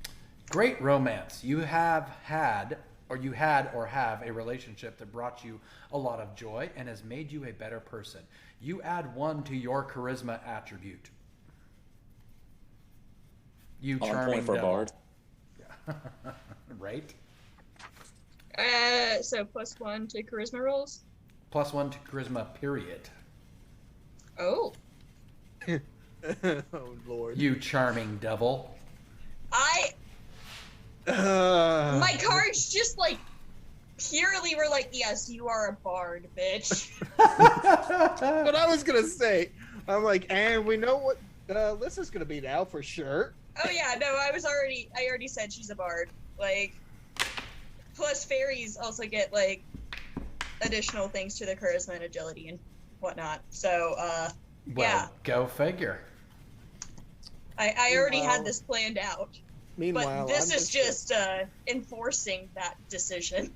Great romance. You have had or have a relationship that brought you a lot of joy and has made you a better person. You add 1 to your charisma attribute. You On charming point for a devil. bard. Right? So +1 to charisma rolls. +1 to charisma, period. Oh. Oh Lord. You charming devil. My cards just like purely were like, yes, you are a bard, bitch. What I was gonna say. I'm like, and we know what Lissa's gonna be now for sure. Oh yeah, no, I already said she's a bard. Like, plus fairies also get like additional things to the charisma and agility and whatnot. So Well, yeah, go figure. I already Meanwhile- had this planned out. Meanwhile, But this I'm is just enforcing that decision.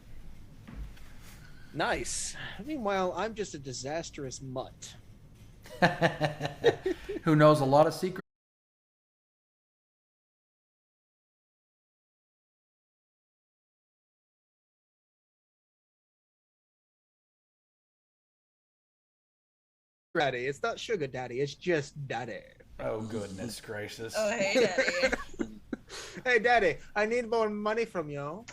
nice. Meanwhile, I'm just a disastrous mutt. Who knows a lot of secrets. Daddy, it's not sugar daddy. It's just daddy. Oh, goodness gracious. Oh hey, daddy. Hey, daddy, I need more money from you.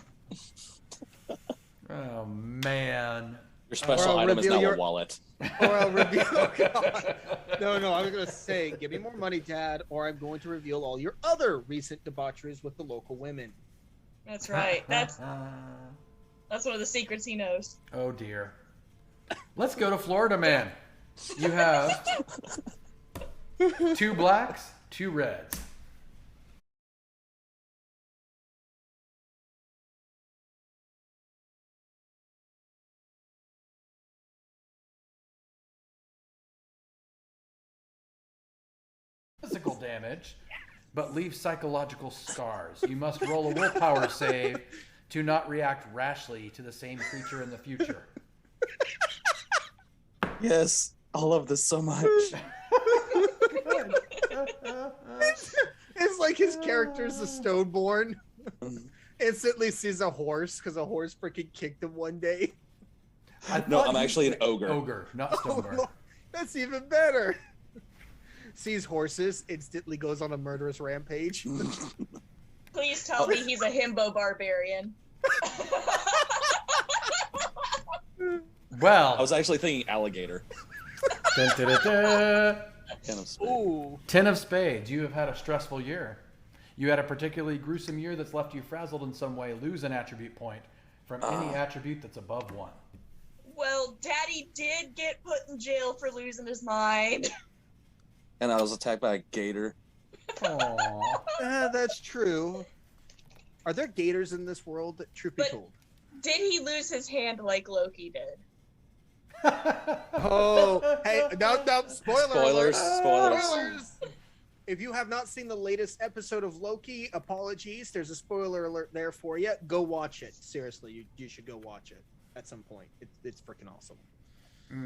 Oh, man. Your special I'll item is reveal now your- a wallet. Or I'll reveal. Oh, God. No, I was gonna say, give me more money, Dad, or I'm going to reveal all your other recent debaucheries with the local women. That's right. That's one of the secrets he knows. Oh, dear. Let's go to Florida, man. You have 2 blacks, 2 reds. Physical damage, but leave psychological scars. You must roll a willpower save to not react rashly to the same creature in the future. Yes, I love this so much. It's like his character's a stoneborn. Instantly sees a horse because a horse freaking kicked him one day. No, I'm actually an ogre. Ogre, not Oh, stoneborn. Lord, that's even better. Sees horses, instantly goes on a murderous rampage. Please tell me he's a himbo barbarian. Well, I was actually thinking alligator. dun, dun, dun, dun. Ten of spades. Ooh. 10 of spades. You have had a stressful year. You had a particularly gruesome year that's left you frazzled in some way. Lose an attribute point from any attribute that's above 1. Well, Daddy did get put in jail for losing his mind. And I was attacked by a gator. Aw. That's true. Are there gators in this world? Truth be But- told. Did he lose his hand like Loki did? Oh, hey, no, spoiler Spoilers. alert. Spoilers. If you have not seen the latest episode of Loki, apologies. There's a spoiler alert there for you. Go watch it. Seriously, you should go watch it at some point. It's freaking awesome.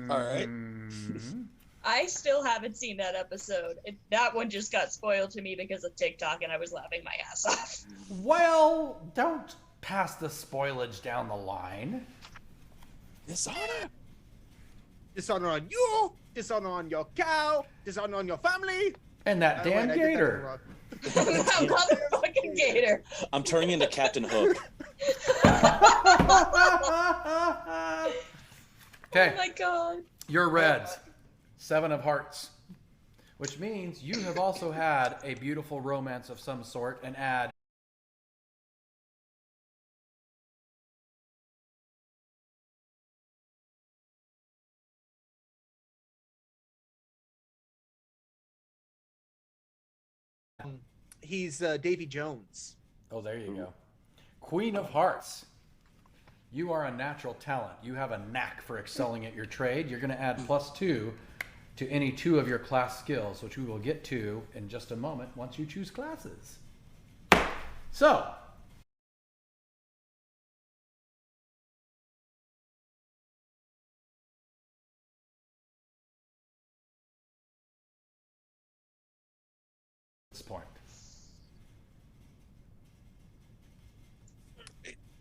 All right. Mm. I still haven't seen that episode. That one just got spoiled to me because of TikTok, and I was laughing my ass off. Well, don't pass the spoilage down the line. Dishonor. Dishonor on you, dishonor on your cow, dishonor on your family. And that damn wait, I did that gator. wrong. That motherfucking gator. I'm turning into Captain Hook. Okay, Oh my god. you're reds. 7 of hearts. Which means you have also had a beautiful romance of some sort and add He's Davy Jones. Oh, there you go. Queen of Hearts. You are a natural talent. You have a knack for excelling at your trade. You're going to add +2 to any 2 of your class skills, which we will get to in just a moment once you choose classes. So, this point.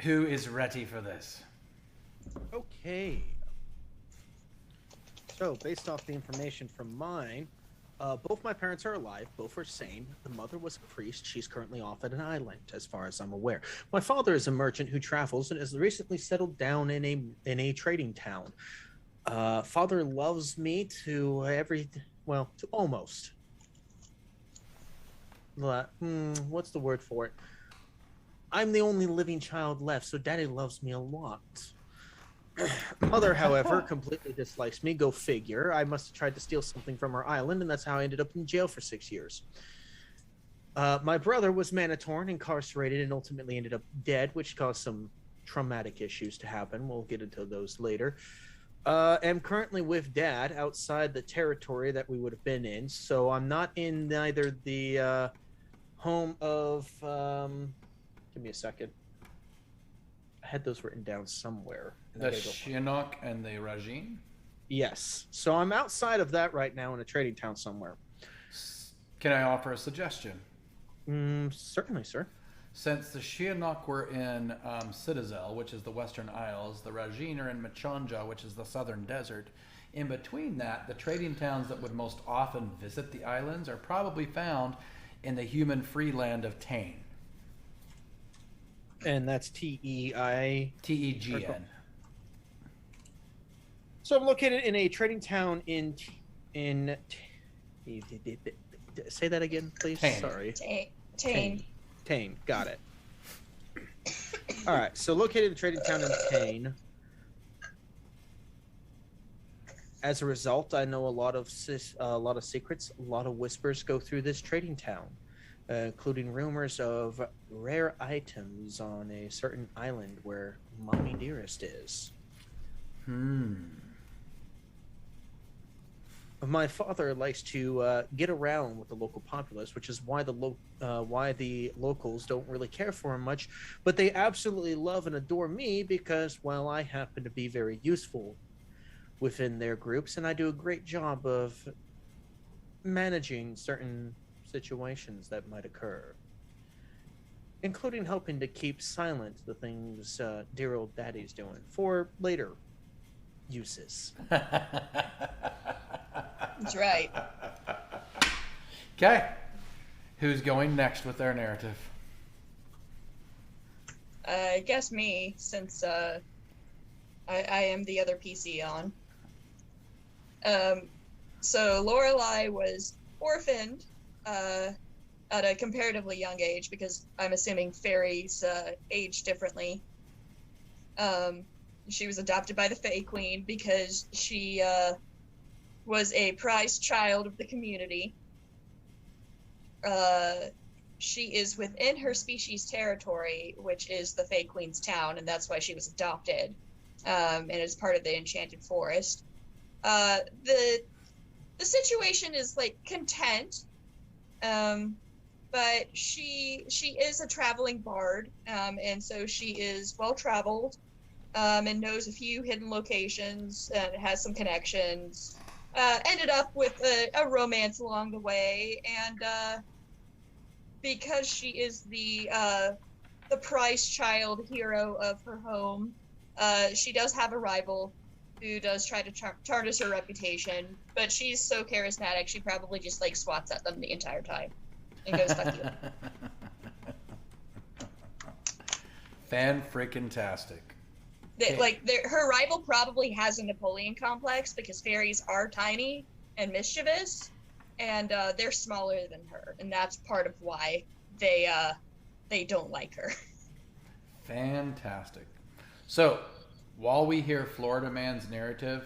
Who is ready for this? Okay. So, based off the information from mine, both my parents are alive. Both are sane. The mother was a priest. She's currently off at an island, as far as I'm aware. My father is a merchant who travels and has recently settled down in a trading town. Father loves me to to almost. What's the word for it? I'm the only living child left, so Daddy loves me a lot. Mother, however, completely dislikes me. Go figure. I must have tried to steal something from her island, and that's how I ended up in jail for 6 years. My brother was Manitorn, incarcerated, and ultimately ended up dead, which caused some traumatic issues to happen. We'll get into those later. Am currently with Dad outside the territory that we would have been in, so I'm not in neither the home of... give me a second. I had those written down somewhere. The Shinnok and the Rajin? Yes. So I'm outside of that right now in a trading town somewhere. Can I offer a suggestion? Certainly, sir. Since the Shinnok were in Citadel, which is the Western Isles, the Rajin are in Machanja, which is the Southern Desert. In between that, the trading towns that would most often visit the islands are probably found in the human free land of Tain. And that's T-E-I... T-E-G-N. So I'm located in a trading town in say that again, please. Tain. Sorry. Tain. Tain. Got it. All right. So located in a trading town in Tain. As a result, I know a lot of secrets, a lot of whispers go through this trading town, including rumors of rare items on a certain island where Mommy Dearest is. My father likes to get around with the local populace, which is why the locals don't really care for him much, but they absolutely love and adore me because, well, I happen to be very useful within their groups, and I do a great job of managing certain situations that might occur, including helping to keep silent the things dear old Daddy's doing for later uses. That's right. Okay. Who's going next with their narrative? I guess me, since I am the other PC on. So Lorelei was orphaned at a comparatively young age, because I'm assuming fairies age differently. She was adopted by the Fae Queen because she was a prized child of the community. she is within her species territory, which is the Fey Queen's town, and that's why she was adopted, and is part of the Enchanted Forest. The situation is like content, but she is a traveling bard, and so she is well traveled, and knows a few hidden locations and has some connections. Ended up with a romance along the way, and because she is the prize child hero of her home, she does have a rival who does try to tarnish her reputation, but she's so charismatic, she probably just like swats at them the entire time and goes, fuck you. Fan-freaking-tastic. Her rival probably has a Napoleon complex because fairies are tiny and mischievous, and they're smaller than her, and that's part of why they don't like her. Fantastic. So, while we hear Florida Man's narrative,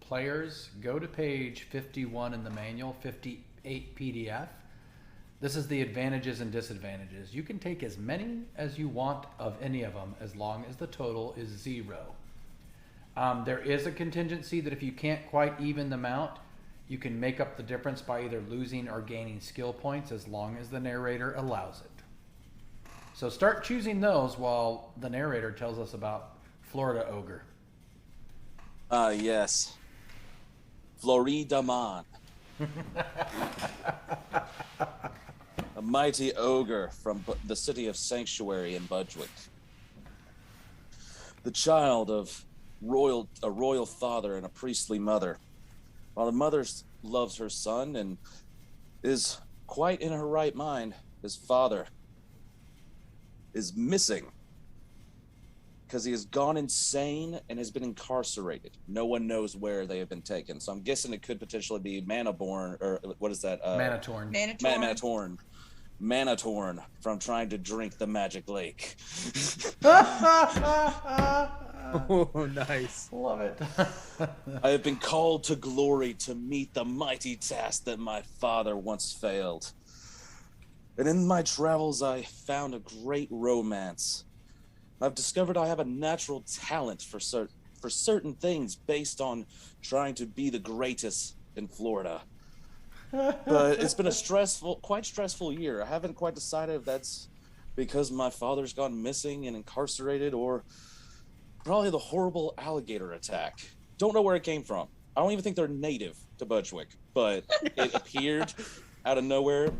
players, go to page 51 in the manual, 58 PDF. This is the advantages and disadvantages. You can take as many as you want of any of them as long as the total is 0. There is a contingency that if you can't quite even them out, you can make up the difference by either losing or gaining skill points as long as the narrator allows it. So start choosing those while the narrator tells us about Florida Ogre. Yes. Florida Man. A mighty ogre from the city of Sanctuary in Budgewick. The child of a royal father and a priestly mother. While the mother loves her son and is quite in her right mind, his father is missing because he has gone insane and has been incarcerated. No one knows where they have been taken. So I'm guessing it could potentially be Manaborn, or what is that? Manatorn. Manatorn. Manatorn from trying to drink the magic lake. Oh, nice. Love it. I have been called to glory to meet the mighty task that my father once failed. And in my travels, I found a great romance. I've discovered I have a natural talent for certain things based on trying to be the greatest in Florida. But it's been a quite stressful year. I haven't quite decided if that's because my father's gone missing and incarcerated, or probably the horrible alligator attack. Don't know where it came from. I don't even think they're native to Budgewick, but it appeared out of nowhere,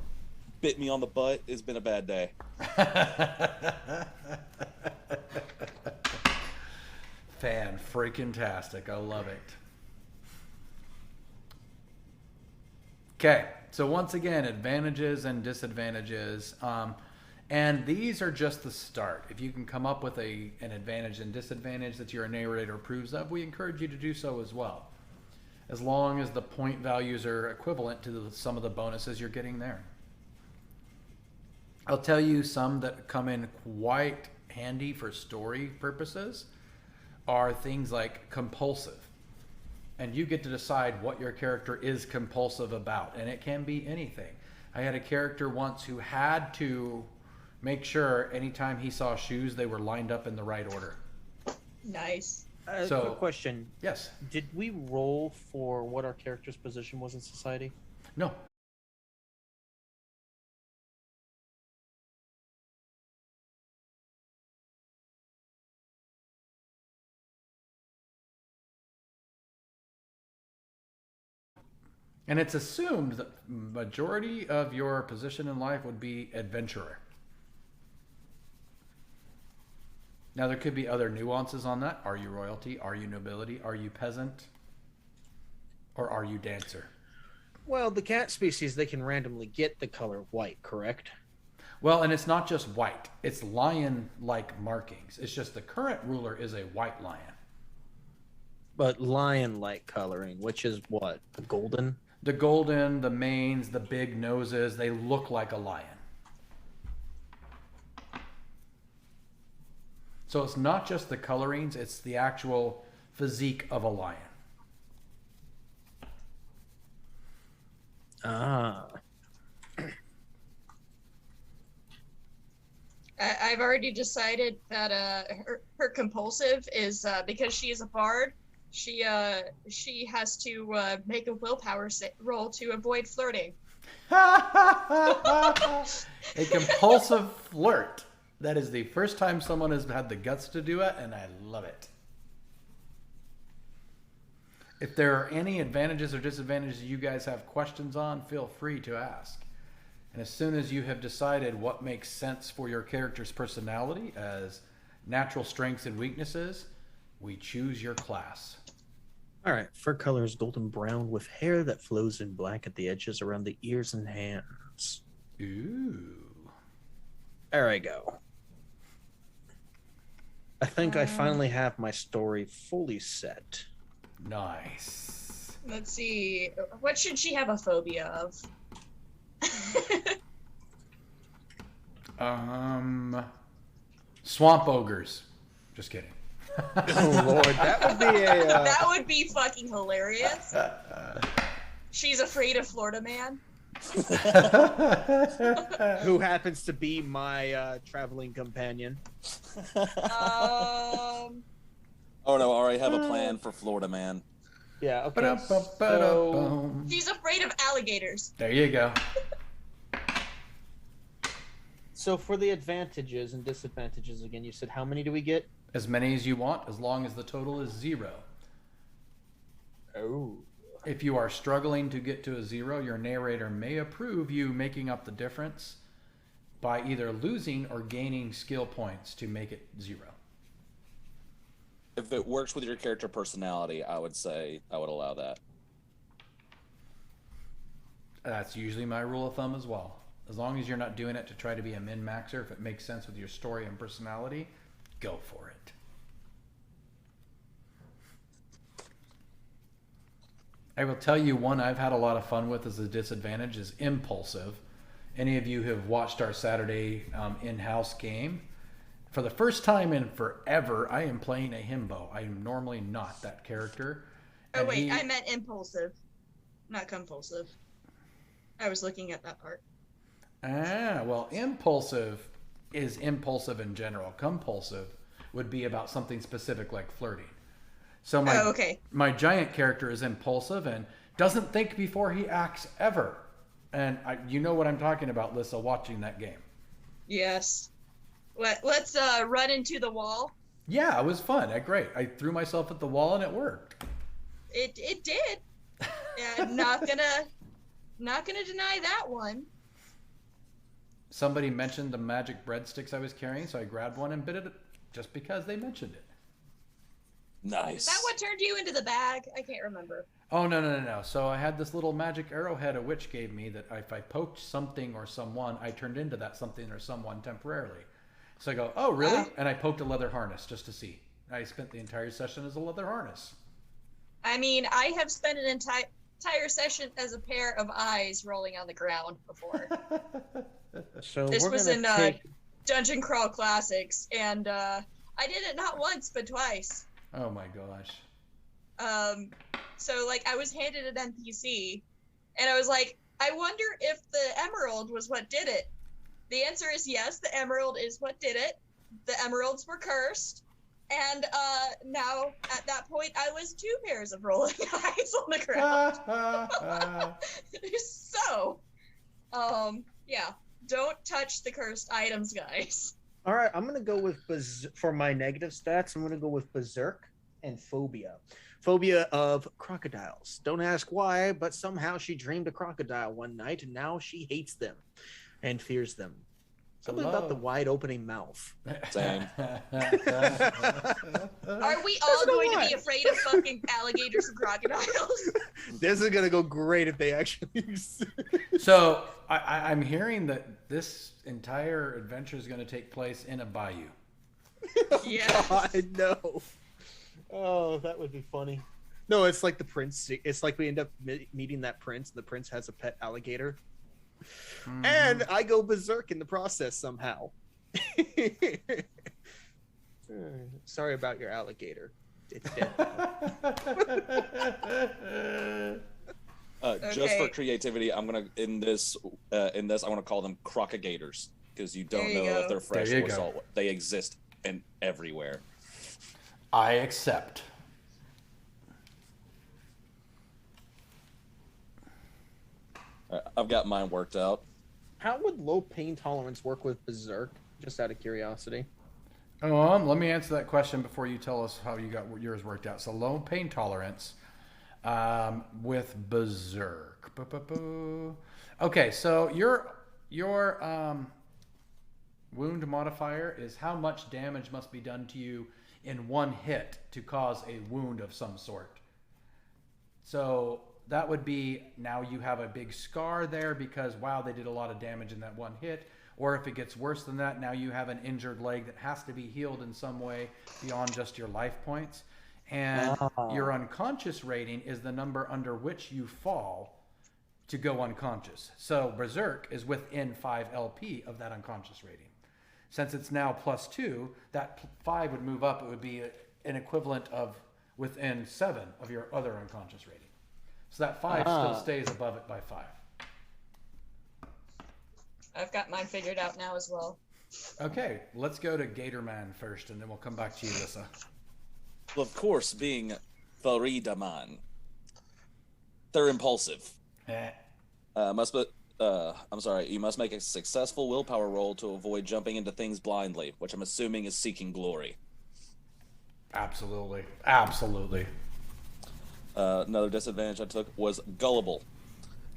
bit me on the butt. It's been a bad day. Fan-freaking-tastic. I love it. Okay, so once again, advantages and disadvantages. And these are just the start. If you can come up with an advantage and disadvantage that your narrator approves of, we encourage you to do so as well, as long as the point values are equivalent to some of the bonuses you're getting there. I'll tell you some that come in quite handy for story purposes are things like compulsive. And you get to decide what your character is compulsive about, and it can be anything. I had a character once who had to make sure anytime he saw shoes, they were lined up in the right order. Nice. So, quick question. Yes. Did we roll for what our character's position was in society? No. And it's assumed that majority of your position in life would be adventurer. Now, there could be other nuances on that. Are you royalty? Are you nobility? Are you peasant? Or are you dancer? Well, the cat species, they can randomly get the color white, correct? Well, and it's not just white. It's lion-like markings. It's just the current ruler is a white lion. But lion-like coloring, which is what? The golden? The golden, the manes, the big noses, they look like a lion. So it's not just the colorings, it's the actual physique of a lion. Ah. I've already decided that her compulsive is because she is a bard. She has to make a willpower roll to avoid flirting. A compulsive flirt. That is the first time someone has had the guts to do it, and I love it. If there are any advantages or disadvantages you guys have questions on, feel free to ask. And as soon as you have decided what makes sense for your character's personality as natural strengths and weaknesses, we choose your class. All right, fur color is golden brown with hair that flows in black at the edges around the ears and hands. Ooh. There I go. I think I finally have my story fully set. Nice. Let's see. What should she have a phobia of? Swamp ogres. Just kidding. Oh Lord, that would be a. That would be fucking hilarious. She's afraid of Florida man. Who happens to be my traveling companion. Oh no, I already have a plan for Florida man. Yeah, okay. So, She's afraid of alligators. There you go. so for the advantages and disadvantages, again, you said how many do we get? As many as you want, as long as the total is 0. Oh. If you are struggling to get to a 0, your narrator may approve you making up the difference by either losing or gaining skill points to make it 0. If it works with your character personality, I would say I would allow that. That's usually my rule of thumb as well. As long as you're not doing it to try to be a min-maxer, if it makes sense with your story and personality, go for it. I will tell you one I've had a lot of fun with as a disadvantage is impulsive. Any of you who have watched our Saturday in-house game, for the first time in forever, I am playing a himbo. I am normally not that character. Oh wait, I meant impulsive, not compulsive. I was looking at that part. Ah, well, impulsive is impulsive in general. Compulsive would be about something specific like flirting. So my giant character is impulsive and doesn't think before he acts ever. And you know what I'm talking about, Lissa, watching that game. Yes. Let's run into the wall. Yeah, it was fun. Great. I threw myself at the wall and it worked. It did. Yeah, not gonna deny that one. Somebody mentioned the magic breadsticks I was carrying, so I grabbed one and bit it just because they mentioned it. Nice. Is that what turned you into the bag? I can't remember. Oh, no. So I had this little magic arrowhead a witch gave me that if I poked something or someone, I turned into that something or someone temporarily. So I go, oh, really? And I poked a leather harness just to see. I spent the entire session as a leather harness. I mean, I have spent an entire session as a pair of eyes rolling on the ground before. So this we're was gonna in take... Dungeon Crawl Classics, and I did it not once, but twice. Oh my gosh. So like I was handed an NPC, and I was like, I wonder if the emerald was what did it. The answer is yes, the emerald is what did it. The emeralds were cursed, and now at that point I was 2 pairs of rolling eyes on the ground. So, yeah, don't touch the cursed items, guys. All right, I'm gonna go with for my negative stats. I'm gonna go with berserk and phobia. Phobia of crocodiles. Don't ask why, but somehow she dreamed a crocodile one night, and now she hates them and fears them. Something about the wide opening mouth. Same. Are we all going to be afraid of fucking alligators and crocodiles? This is gonna go great if they actually. So I'm hearing that this entire adventure is going to take place in a bayou. Yeah. God, no. Oh, that would be funny. No, it's like the prince. It's like we end up meeting that prince. The prince has a pet alligator. Mm. And I go berserk in the process somehow. Sorry about your alligator. It's dead. Just for creativity, I'm gonna in this I'm gonna call them crocodigators. because you don't There you know go. if they're fresh There you or go. salt. They exist in everywhere. I accept. I've got mine worked out. How would low pain tolerance work with Berserk? Just out of curiosity. Let me answer that question before you tell us how you got yours worked out. So low pain tolerance with Berserk. Okay, so your wound modifier is how much damage must be done to you in one hit to cause a wound of some sort. So that would be, now you have a big scar there because, wow, they did a lot of damage in that one hit. Or if it gets worse than that, now you have an injured leg that has to be healed in some way beyond just your life points. And your unconscious rating is the number under which you fall to go unconscious. So Berserk is within 5 LP of that unconscious rating. Since it's now +2, that 5 would move up. It would be an equivalent of within 7 of your other unconscious rating. So that 5 still stays above it by 5. I've got mine figured out now as well. Okay, let's go to Gatorman first, and then we'll come back to you, Lissa. Well, of course, being Faridaman, they're impulsive. You must make a successful willpower roll to avoid jumping into things blindly, which I'm assuming is seeking glory. Absolutely. Another disadvantage I took was gullible.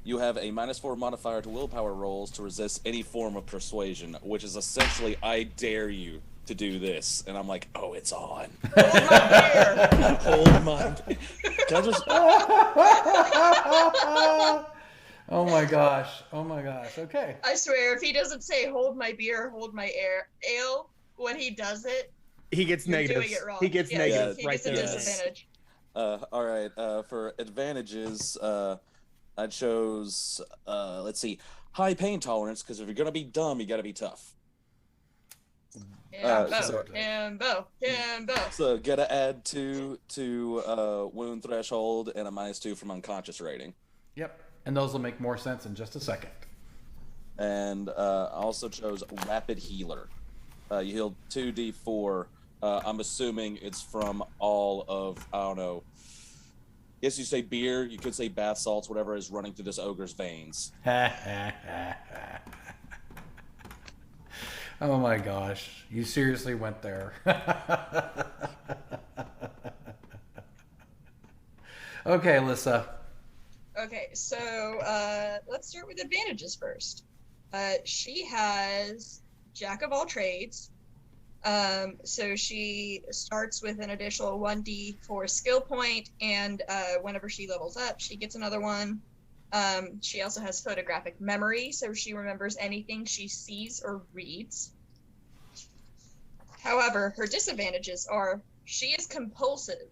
You have a -4 modifier to willpower rolls to resist any form of persuasion, which is essentially, I dare you to do this. And I'm like, oh, it's on. Hold my beer. Can I just... Oh my gosh. Okay. I swear, if he doesn't say "hold my beer," "hold my ale" when he does it, He gets you're negatives. doing it wrong. He gets Yeah, negatives he right gets a there. disadvantage. all right. For advantages, I chose, let's see, high pain tolerance, because if you're going to be dumb, you got to be tough. Cambo. So got to add 2 to wound threshold and a -2 from unconscious rating. Yep. And those will make more sense in just a second. And I also chose rapid healer. You healed 2d4. I'm assuming it's from all of, I don't know. Yes, you say beer, you could say bath salts, whatever is running through this ogre's veins. Oh my gosh. You seriously went there. Okay, Alyssa. Okay, so let's start with advantages first. She has Jack of all trades. So she starts with an additional 1d4 skill point, and whenever she levels up, she gets another one. She also has photographic memory, so she remembers anything she sees or reads. However, her disadvantages are she is compulsive,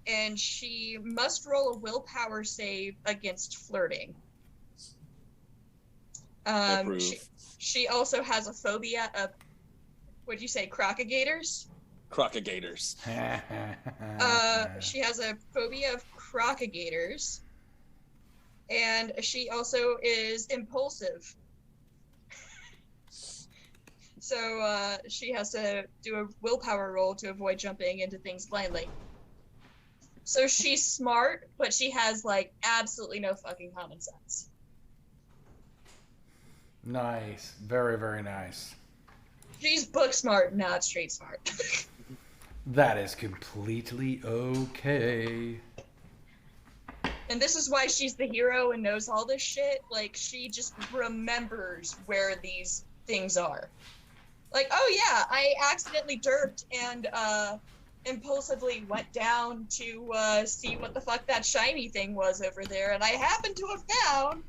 and she must roll a willpower save against flirting. She also has a phobia of, what'd you say, crocodigators? Crocodigators. She has a phobia of crocodigators, and she also is impulsive. So she has to do a willpower roll to avoid jumping into things blindly. So she's smart, but she has like absolutely no fucking common sense. Nice. Very, very nice. She's book smart, not street smart. That is completely okay. And this is why she's the hero and knows all this shit. Like, she just remembers where these things are. Like, oh yeah, I accidentally derped and impulsively went down to see what the fuck that shiny thing was over there, and I happened to have found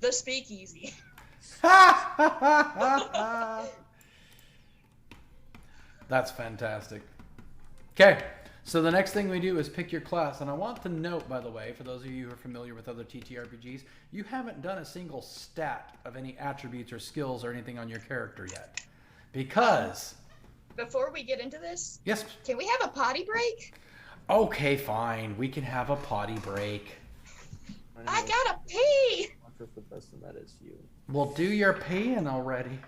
the speakeasy. That's fantastic. Okay, so the next thing we do is pick your class. And I want to note, by the way, for those of you who are familiar with other TTRPGs, you haven't done a single stat of any attributes or skills or anything on your character yet. Because... Before we get into this, yes, can we have a potty break? Okay, fine. We can have a potty break. I gotta pee! The best of that is you. Well, do your paying already.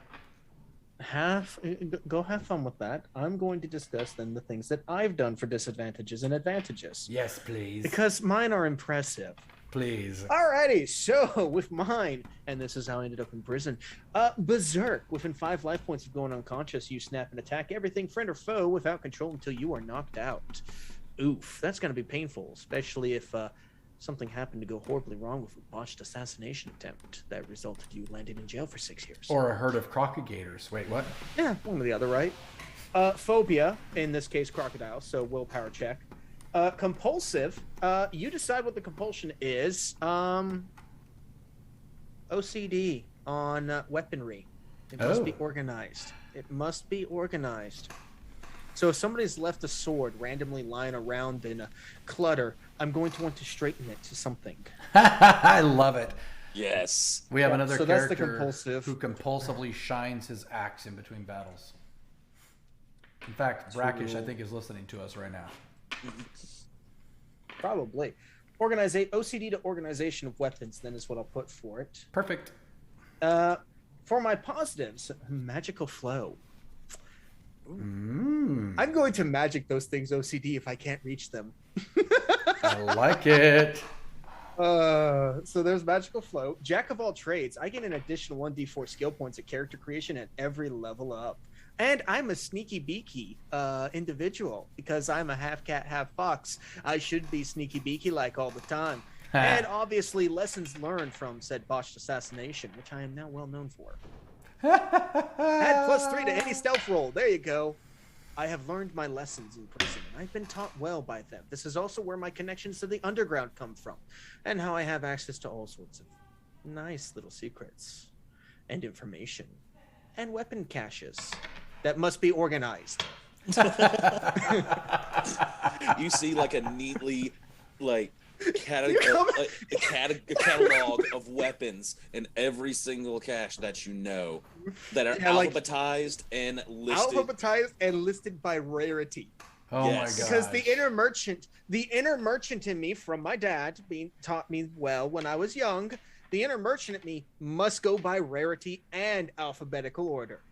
Go have fun with that. I'm going to discuss then the things that I've done for disadvantages and advantages. Yes, please. Because mine are impressive. Please. Alrighty, so with mine, and this is how I ended up in prison. Berserk. Within 5 life points of going unconscious, you snap and attack everything, friend or foe, without control until you are knocked out. Oof, that's going to be painful, especially if something happened to go horribly wrong with a botched assassination attempt that resulted you landing in jail for 6 years. Or a herd of crocodigators. Wait, what? Yeah, one or the other, right? Phobia, in this case, crocodile, so willpower check. Compulsive, you decide what the compulsion is. OCD on weaponry. It must be organized. It must be organized. So if somebody's left a sword randomly lying around in a clutter, I'm going to want to straighten it to something. I love it. Yes. We have another so character that's the compulsive. who compulsively shines his axe in between battles. In fact, Brackish, I think, is listening to us right now. Probably. OCD to organization of weapons, then is what I'll put for it. Perfect. For my positives, magical flow. I'm going to magic those things OCD if I can't reach them. I like it. So there's magical flow. Jack of all trades. I get an additional 1d4 skill points at character creation at every level up. And I'm a sneaky beaky individual because I'm a half cat, half fox. I should be sneaky beaky like all the time. And obviously lessons learned from said botched assassination, which I am now well known for. Add +3 to any stealth roll. There you go. I have learned my lessons in prison, and I've been taught well by them. This is also where my connections to the underground come from, and how I have access to all sorts of nice little secrets and information and weapon caches that must be organized. You see like a neatly a catalog of weapons in every single cache that you know that are alphabetized and listed. Alphabetized and listed by rarity. Oh Yes. my god! Because the inner merchant in me from my dad being taught me well when I was young, the inner merchant in me must go by rarity and alphabetical order.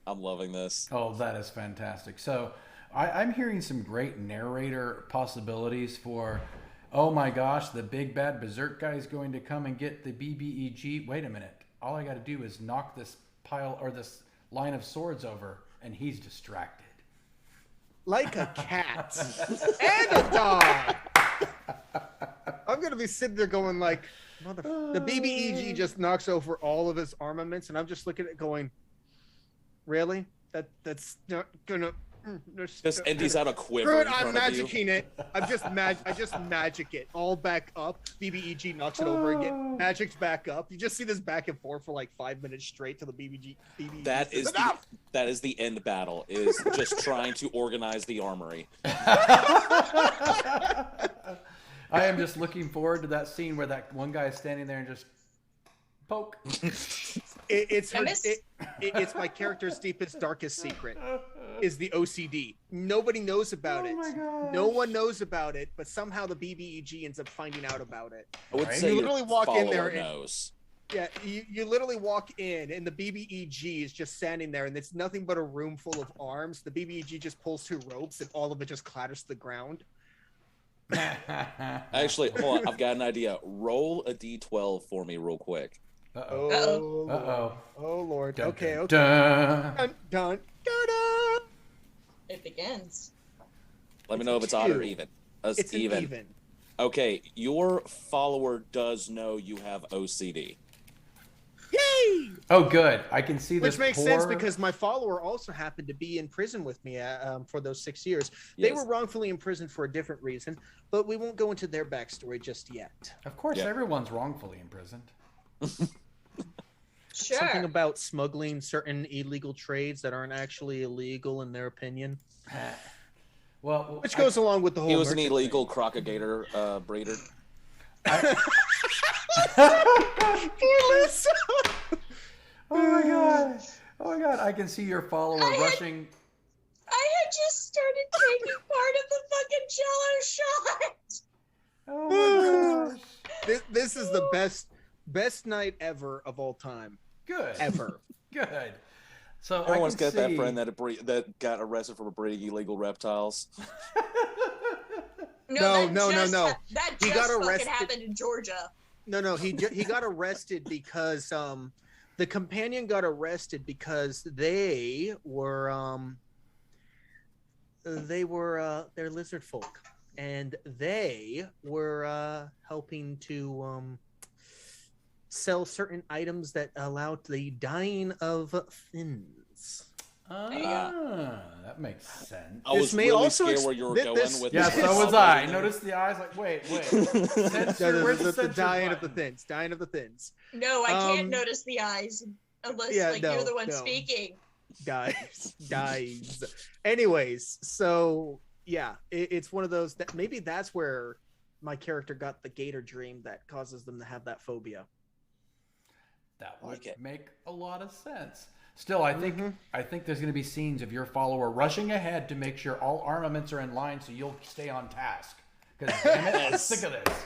I'm loving this. Oh, that is fantastic. So I'm hearing some great narrator possibilities for, oh my gosh, the big bad berserk guy is going to come and get the BBEG. Wait a minute. All I got to do is knock this pile or this line of swords over and he's distracted. Like a cat and a dog. I'm going to be sitting there going like, the BBEG just knocks over all of his armaments, and I'm just looking at it going, really? That's not gonna. Just empties out a quiver. Good, in I'm front of you. magicking it. I just magic it all back up. BBEG knocks it over again. Magic's back up. You just see this back and forth for like 5 minutes straight till the BBEG. That is the end battle. Is just trying to organize the armory. I am just looking forward to that scene where that one guy is standing there and just poke. It's my character's deepest, darkest secret. Is the OCD. Nobody knows about it. Gosh. No one knows about it, but somehow the BBEG ends up finding out about it. I would say you your literally walk in there follower and knows. yeah, you literally walk in and the BBEG is just standing there and it's nothing but a room full of arms. The BBEG just pulls 2 ropes and all of it just clatters to the ground. Actually, hold on. I've got an idea. Roll a d12 for me real quick. Uh-oh. Oh Lord. Dun, Okay. dun, Okay. dun. Dun, dun, dun, dun. It begins. Let me It's know a if it's odd or 2. even. It's an even. Okay, your follower does know you have OCD. Yay! Oh, good. I can see this. Which makes sense because my follower also happened to be in prison with me for those 6 years. They Yes. were wrongfully imprisoned for a different reason, but we won't go into their backstory just yet. Of course, Yeah. everyone's wrongfully imprisoned. Sure. Something about smuggling certain illegal trades that aren't actually illegal in their opinion. Well, Which goes along with the whole He was an merchant illegal crocodigator breeder. Oh my god! Oh my god! I can see your follower rushing. I had just started taking part of the fucking Jello shot. Oh my gosh! This is the Best night ever of all time. Good. Ever. Good. So Everyone's I can got that see- friend that got arrested for breeding illegal reptiles. No, that no, no, just no. That He just got fucking arrested. happened in Georgia. No, he got arrested because the companion got arrested because they're lizard folk, and they were helping to sell certain items that allowed the dyeing of fins. That makes sense. I This was may really also scared where you were this- going this- with Yeah, this. so was I I. Notice the eyes like, wait. No, Censor, where's the the censor dyeing of the button? thins. Dyeing of the thins. No, I can't Um, notice the eyes unless yeah, you're no, the one no. speaking. Dies. Anyways, so yeah, it's one of those that maybe that's where my character got the gator dream that causes them to have that phobia. That would Like it. make a lot of sense. Still, I think there's going to be scenes of your follower rushing ahead to make sure all armaments are in line so you'll stay on task. Because damn it, I'm sick of this.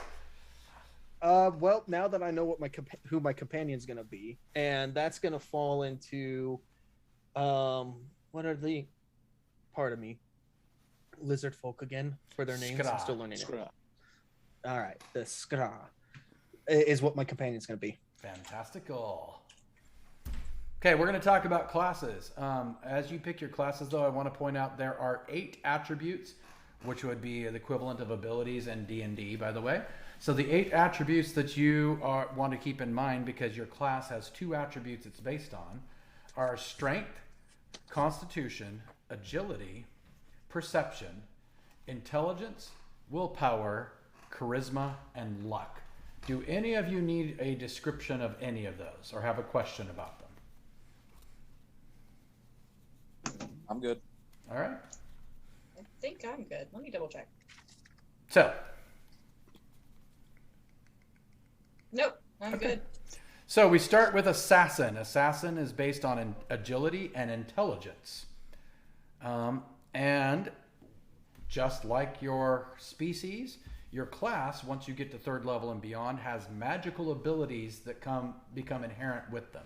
Well, now that I know what who my companion's gonna be, and that's gonna fall into, what are the, pardon me, lizard folk again for their names. I'm still learning it. All right, the Skra is what my companion's gonna be. Fantastical. Okay, we're going to talk about classes. As you pick your classes, though, I want to point out there are 8 attributes, which would be the equivalent of abilities in D&D, by the way. So the 8 attributes that you want to keep in mind, because your class has 2 attributes it's based on, are strength, constitution, agility, perception, intelligence, willpower, charisma, and luck. Do any of you need a description of any of those or have a question about them? I'm good. All right. I think I'm good. Let me double check. So, Nope, I'm good. so we start with assassin. Assassin is based on agility and intelligence. And just like your species, your class, once you get to 3rd level and beyond, has magical abilities that become inherent with them.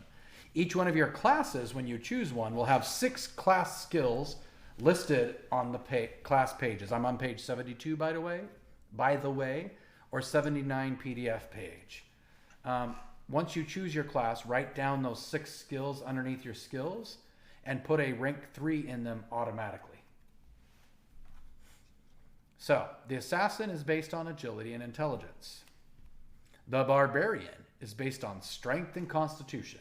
Each one of your classes, when you choose one, will have 6 class skills listed on the class pages. I'm on page 72, by the way, or 79 PDF page. Once you choose your class, write down those 6 skills underneath your skills and put a rank 3 in them automatically. So, the assassin is based on agility and intelligence. The barbarian is based on strength and constitution.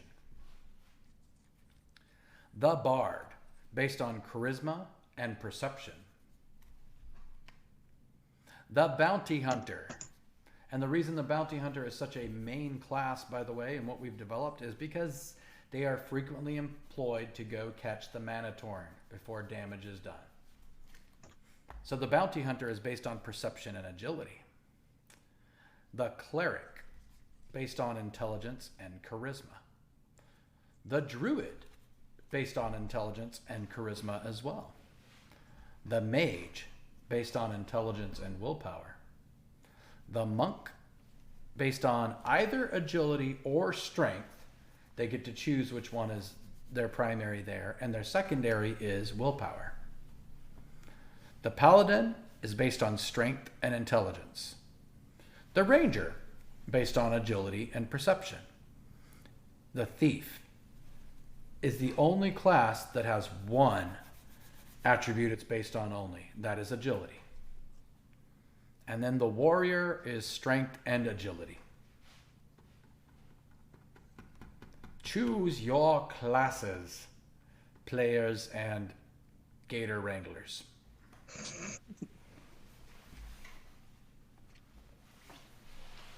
The bard, based on charisma and perception. The bounty hunter. And the reason the bounty hunter is such a main class, by the way, and what we've developed is because they are frequently employed to go catch the Manitoran before damage is done. So the bounty hunter is based on perception and agility. The cleric, based on intelligence and charisma. The druid, based on intelligence and charisma as well. The mage, based on intelligence and willpower. The monk, based on either agility or strength. They get to choose which one is their primary there, and their secondary is willpower. The paladin is based on strength and intelligence. The ranger, based on agility and perception. The thief is the only class that has one attribute it's based on only. That is agility. And then the warrior is strength and agility. Choose your classes, players and gator wranglers.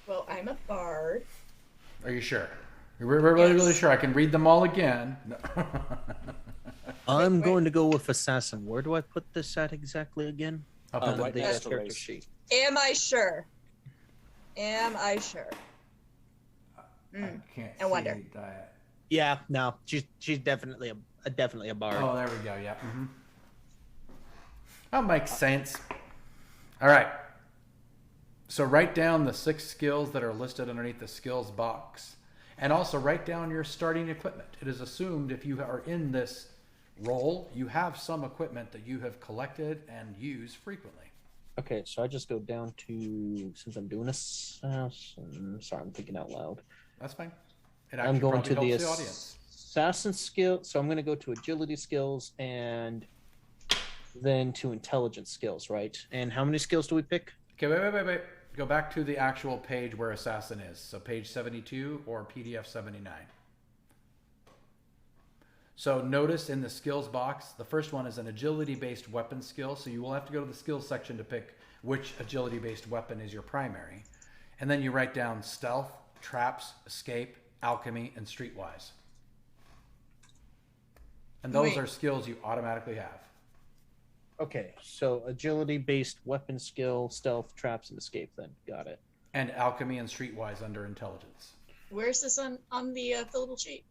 Well, I'm a bard. Are you sure? You're really sure? I can read them all again. No. I'm going to go with assassin. Where do I put this at exactly again? Up Oh, in the right the next to character race. sheet. Am I sure? Am I sure? I can't I wonder. see that. Yeah, no, she's definitely a bard. Oh, there we go. Yeah. Mm-hmm. That makes sense. All right. So write down the 6 skills that are listed underneath the skills box. And also write down your starting equipment. It is assumed if you are in this role, you have some equipment that you have collected and use frequently. Okay, so I just go down to, since I'm doing this, sorry, I'm thinking out loud. That's fine. I'm going to the audience. assassin skill, so I'm going to go to agility skills and then to intelligence skills, right? And how many skills do we pick? Okay, wait. Go back to the actual page where assassin is. So page 72 or PDF 79. So notice in the skills box, the first one is an agility-based weapon skill. So you will have to go to the skills section to pick which agility-based weapon is your primary. And then you write down stealth, traps, escape, alchemy, and streetwise. And those are skills you automatically have. Okay, so agility-based weapon skill, stealth, traps, and escape then. Got it. And alchemy and streetwise under intelligence. Where's this on the fillable sheet?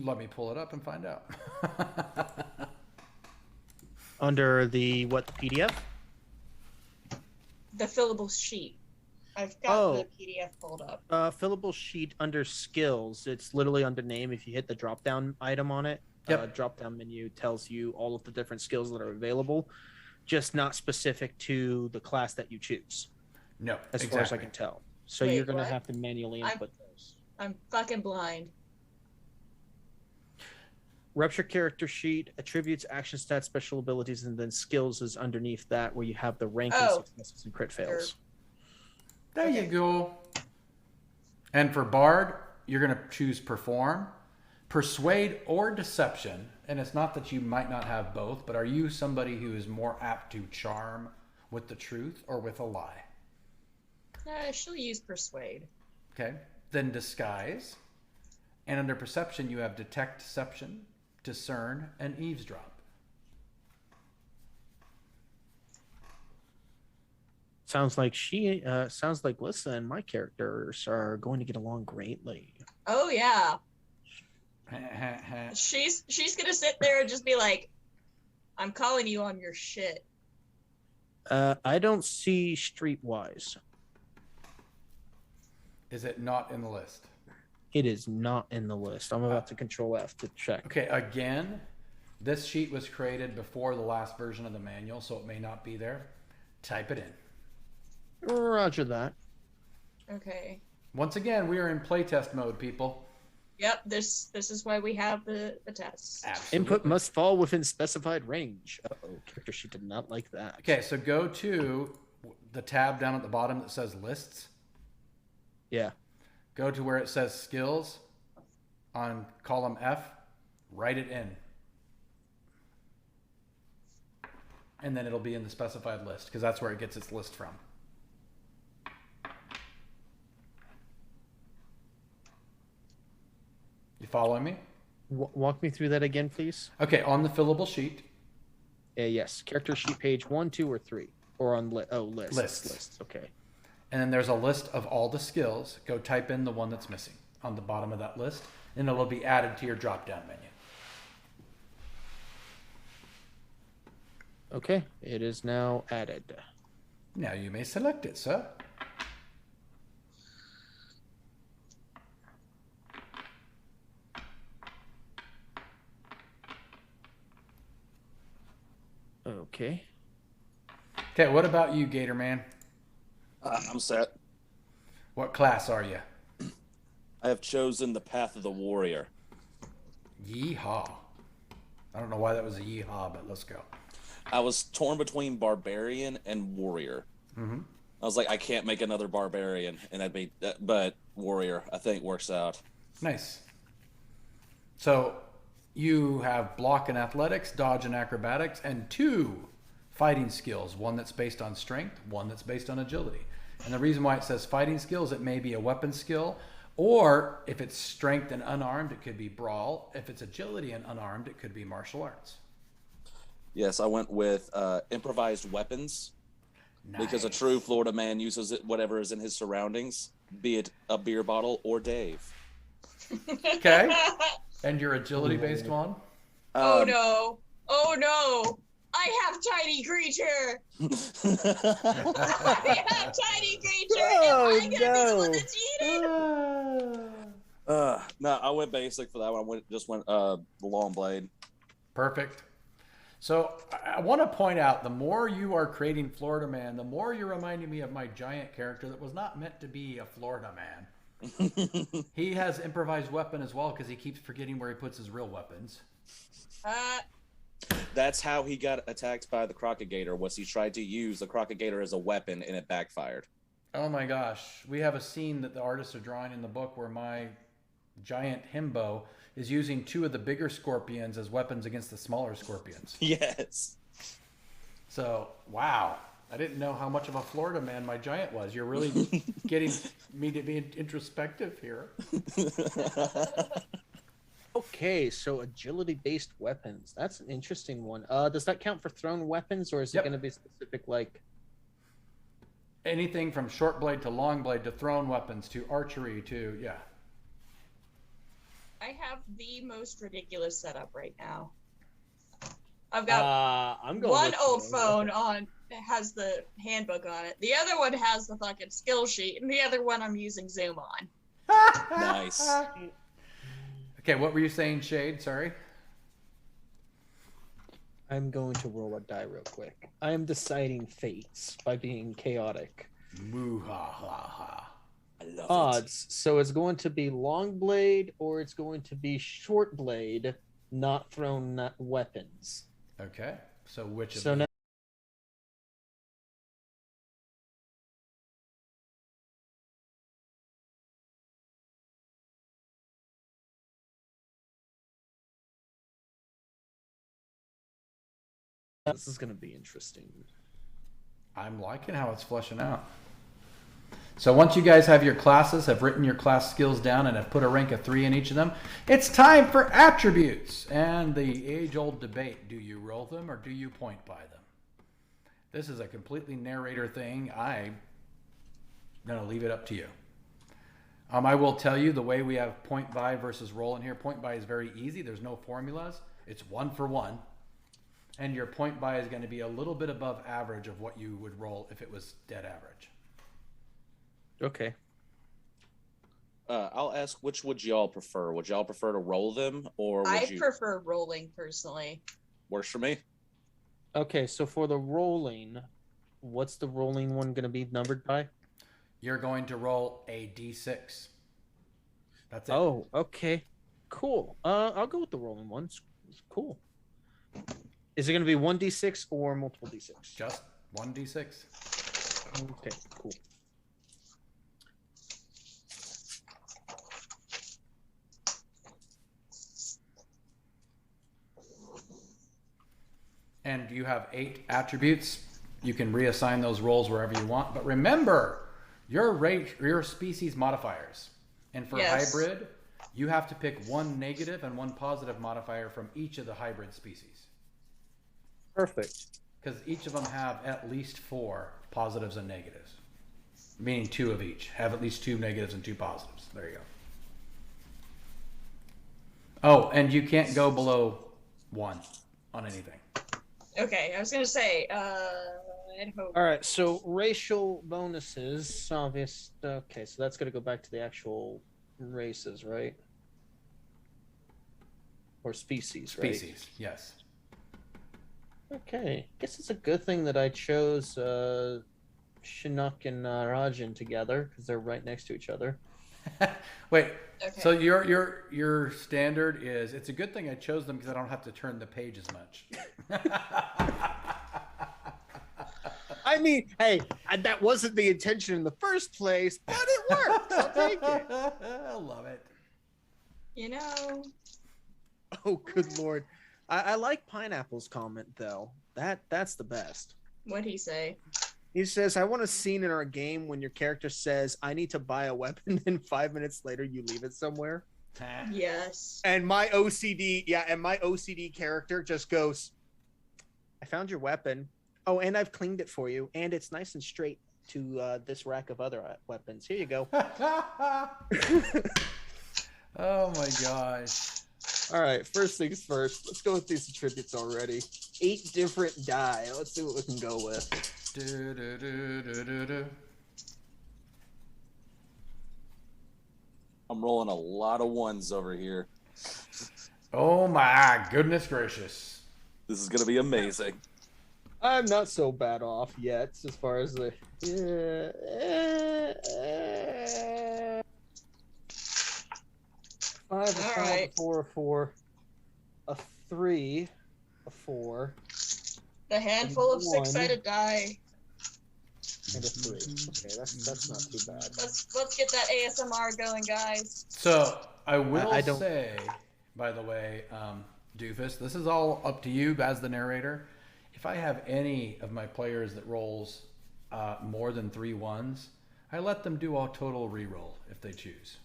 Let me pull it up and find out. Under the what, the PDF? The fillable sheet. I've got the PDF pulled up. Fillable sheet under skills. It's literally under name. If you hit the drop-down item on it, drop-down menu tells you all of the different skills that are available, just not specific to the class that you choose. No, as far as I can tell. So you're going to have to manually input those. I'm fucking blind. Rupture character sheet, attributes, action stats, special abilities, and then skills is underneath that where you have the rank and successes and crit fails. There you go. And for Bard, you're going to choose Perform, Persuade, or Deception. And it's not that you might not have both, but are you somebody who is more apt to charm with the truth or with a lie? She'll use Persuade. Okay. Then Disguise. And under Perception, you have Detect, Deception, Discern, and Eavesdrop. Sounds like Lissa and my characters are going to get along greatly. Oh yeah. She's gonna sit there and just be like, I'm calling you on your shit. I don't see Streetwise. Is it not in the list? It is not in the list. I'm about to Control F to check. Okay, again, this sheet was created before the last version of the manual, so it may not be there. Type it in. Roger that. Okay. Once again, we are in playtest mode, people. Yep, this is why we have the tests. Absolutely. Input must fall within specified range. Uh-oh, character sheet did not like that. Okay, so go to the tab down at the bottom that says lists. Yeah. Go to where it says skills on column F, write it in. And then it'll be in the specified list because that's where it gets its list from. You following me? Walk me through that again, please. Okay, on the fillable sheet. Yes, character sheet page 1, 2, or 3, or on lists. Lists. Okay. And then there's a list of all the skills. Go type in the one that's missing on the bottom of that list, and it'll be added to your drop-down menu. Okay, it is now added. Now you may select it, sir. Okay. Okay, what about you, Gator Man? I'm set. What class are you? I have chosen the path of the warrior. Yeehaw. I don't know why that was a yeehaw, but let's go. I was torn between barbarian and warrior. Mm-hmm. I was like, I can't make another barbarian, and but warrior I think works out. Nice. So you have block and athletics, dodge and acrobatics, and 2 fighting skills. One that's based on strength, one that's based on agility. And the reason why it says fighting skills, it may be a weapon skill, or if it's strength and unarmed, it could be brawl. If it's agility and unarmed, it could be martial arts. Yes, I went with improvised weapons. Nice. Because a true Florida man uses it, whatever is in his surroundings, be it a beer bottle or Dave. Okay. And your agility-based one? Oh no! Oh no! I have tiny creature. I have tiny creature. Oh, Am I gonna be the one that's eaten? No, I went basic for that one. I went the long blade. Perfect. So I want to point out, the more you are creating Florida Man, the more you're reminding me of my giant character that was not meant to be a Florida Man. He has improvised weapon as well because he keeps forgetting where he puts his real weapons. That's how he got attacked by the Crocagator. Was he tried to use the Crocagator as a weapon and it backfired? Oh my gosh. We have a scene that the artists are drawing in the book where my giant himbo is using 2 of the bigger scorpions as weapons against the smaller scorpions. Yes. So, wow. I didn't know how much of a Florida man my giant was. You're really getting me to be introspective here. Okay, so agility-based weapons. That's an interesting one. Does that count for thrown weapons, or is it Yep. going to be specific, like... Anything from short blade to long blade to thrown weapons to archery to, yeah. I have the most ridiculous setup right now. I've got I'm going one with old thrown phone weapons. has the handbook on it. The other one has the fucking skill sheet, and the other one I'm using Zoom on. Nice. Okay, what were you saying, Shade? Sorry. I'm going to roll a die real quick. I am deciding fates by being chaotic. Moo-ha-ha-ha. I love it. Odds. So it's going to be long blade or it's going to be short blade, not thrown weapons. Okay, so which of So them? now this is going to be interesting. I'm liking how it's fleshing out. So once you guys have your classes, have written your class skills down, and have put a rank of 3 in each of them, it's time for attributes and the age-old debate. Do you roll them or do you point by them? This is a completely narrator thing. I'm going to leave it up to you. I will tell you the way we have point by versus roll in here. Point by is very easy. There's no formulas. It's 1 for 1. And your point by is going to be a little bit above average of what you would roll if it was dead average. Okay. I'll ask, which would y'all prefer? Would y'all prefer to roll them, or would I you? prefer rolling personally. Works for me. Okay, so for the rolling, what's the rolling one going to be numbered by? You're going to roll a d6. That's it. Oh, okay. Cool. I'll go with the rolling one. It's cool. Is it going to be 1d6 or multiple d6? Just 1d6. Okay, cool. And you have 8 attributes. You can reassign those roles wherever you want. But remember, your species modifiers. And for Yes. hybrid, you have to pick 1 negative and 1 positive modifier from each of the hybrid species. Perfect. Because each of them have at least 4 positives and negatives. Meaning 2 of each. Have at least 2 negatives and 2 positives. There you go. Oh, and you can't go below 1 on anything. Okay, I was gonna say, I'd hope. All right, so racial bonuses, obvious. Okay, so that's going to go back to the actual races, right? Or species, right? Species, yes. Okay, guess it's a good thing that I chose Chinook and Rajan together because they're right next to each other. Wait, Okay. so your standard is, it's a good thing I chose them because I don't have to turn the page as much. I mean, hey, that wasn't the intention in the first place, but it worked. I'll take it. I love it. You know, Oh, good lord. I like Pineapple's comment though. That's the best. what'd he say? He says, I want a scene in our game when your character says, I need to buy a weapon, and 5 minutes later you leave it somewhere. Yes. And my OCD character just goes, I found your weapon. Oh, and I've cleaned it for you, and it's nice and straight to this rack of other weapons. Here you go. Oh my gosh. All right, first things first. Let's go with these attributes already. 8 different die. Let's see what we can go with. I'm rolling a lot of ones over here. Oh my goodness gracious. This is going to be amazing. I'm not so bad off yet, as far as the... 5, a 5, a 4, a 4, a 3, a 4. The handful of 6-sided die. And a 3. Okay, that's not too bad. Let's get that ASMR going, guys. So I will say, by the way, Doofus, this is all up to you as the narrator. If I have any of my players that rolls more than 3 ones, I let them do a total reroll if they choose.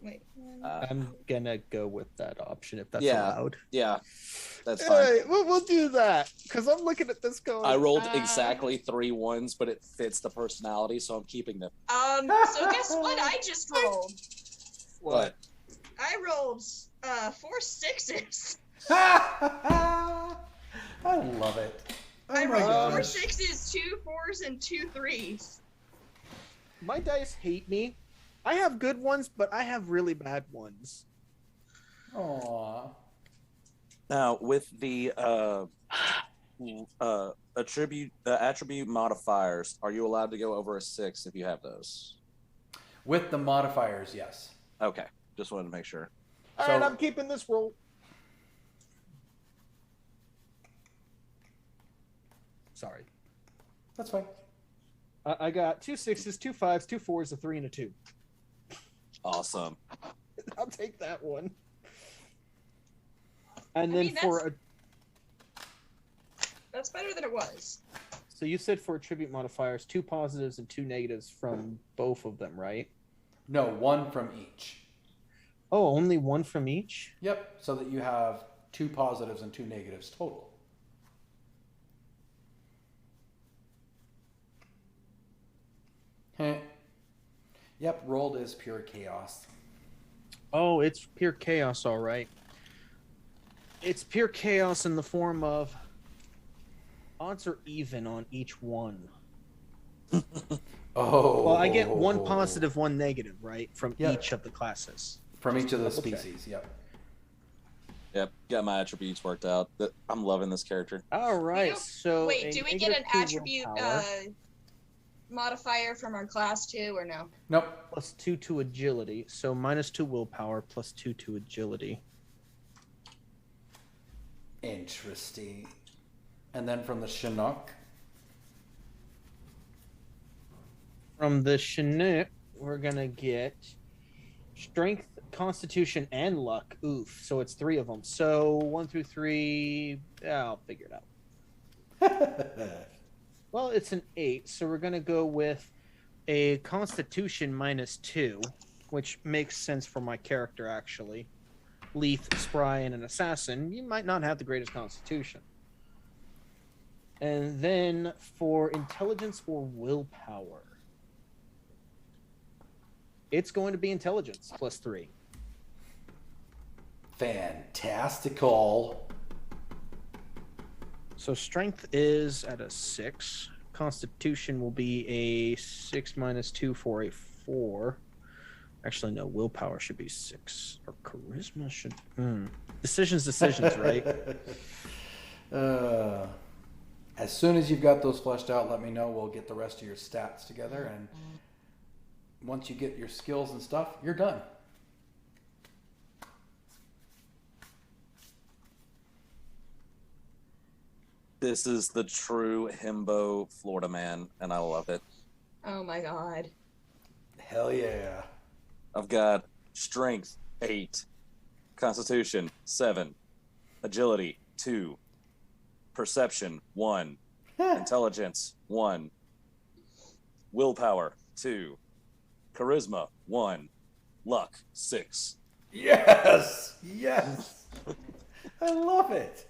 Wait. I'm gonna go with that option if that's allowed. Yeah, that's fine. Hey, we'll do that because I'm looking at this going. I rolled exactly 3 ones, but it fits the personality, so I'm keeping them. So guess what I just rolled? What? I rolled 4 6s. I love it. I rolled 4 6s, 2 4s, and 2 3s. My dice hate me. I have good ones, but I have really bad ones. Aww. Now, with the attribute modifiers, are you allowed to go over a 6 if you have those? With the modifiers, yes. Okay, just wanted to make sure. All right, I'm keeping this roll. Sorry. That's fine. I got 2 6s, 2 5s, 2 4s, a 3, and a 2. Awesome. I'll take that one. And then for a... That's better than it was. So you said for attribute modifiers, 2 positives and 2 negatives from both of them, right? No, 1 from each. Oh, only 1 from each? Yep, so that you have 2 positives and 2 negatives total. Yep, rolled is pure chaos. Oh, it's pure chaos, all right. It's pure chaos in the form of odds are even on each one. Oh. Well, I get 1 positive, 1 negative, right? From each of the classes. From each of the species, yep. Yep, got my attributes worked out. I'm loving this character. All right, so... Wait, do we get an attribute modifier from our class too, or no? Nope. Plus 2 to agility, so minus 2 willpower, plus 2 to agility. Interesting. And then from the Chinook? From the Chinook, we're going to get strength, constitution, and luck. Oof, so it's 3 of them. So 1 through 3, I'll figure it out. Well, it's an 8, so we're going to go with a constitution minus 2, which makes sense for my character, actually. Leith, spry, and an assassin, you might not have the greatest constitution. And then for intelligence or willpower, it's going to be intelligence plus 3. Fantastical. So strength is at a 6. Constitution will be a 6 minus 2 for a 4. Actually, no. Willpower should be 6. Or charisma should... Decisions, right? As soon as you've got those fleshed out, let me know. We'll get the rest of your stats together. And once you get your skills and stuff, you're done. This is the true himbo Florida man, and I love it. Oh my god. Hell yeah. I've got strength 8, constitution 7, agility 2, perception 1, intelligence 1, willpower 2, charisma 1, luck 6. Yes! Yes! I love it.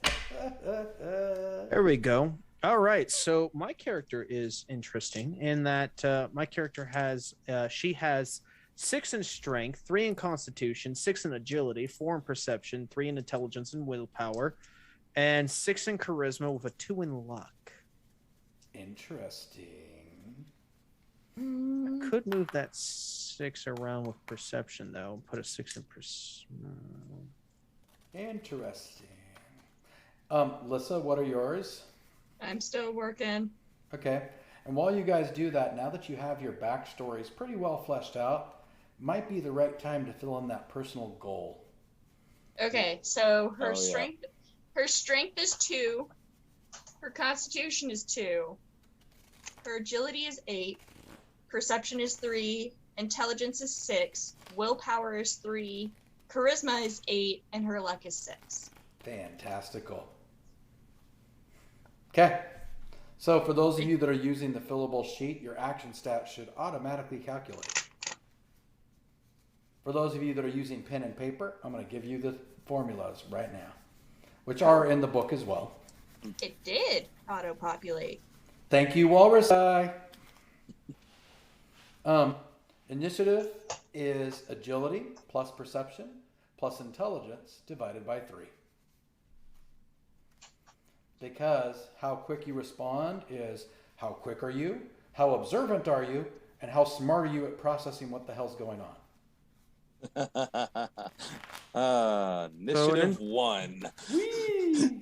There we go. All right, so my character is interesting in that my character has she has 6 in strength, 3 in constitution, 6 in agility, 4 in perception, 3 in intelligence and willpower, and 6 in charisma with a 2 in luck. Interesting. I could move that 6 around with perception, though, and put a 6 in Interesting. Lissa, what are yours? I'm still working. Okay. And while you guys do that, now that you have your backstories pretty well fleshed out, might be the right time to fill in that personal goal. Okay, so her strength is 2, her constitution is 2, her agility is 8, perception is 3, intelligence is 6, willpower is 3, charisma is 8, and her luck is 6. Fantastical. Okay. So for those of you that are using the fillable sheet, your action stats should automatically calculate. For those of you that are using pen and paper, I'm going to give you the formulas right now, which are in the book as well. It did auto-populate. Thank you, Walrus. Initiative is agility plus perception plus intelligence divided by 3. Because how quick you respond is how quick are you, how observant are you, and how smart are you at processing what the hell's going on. Initiative 1. Whee!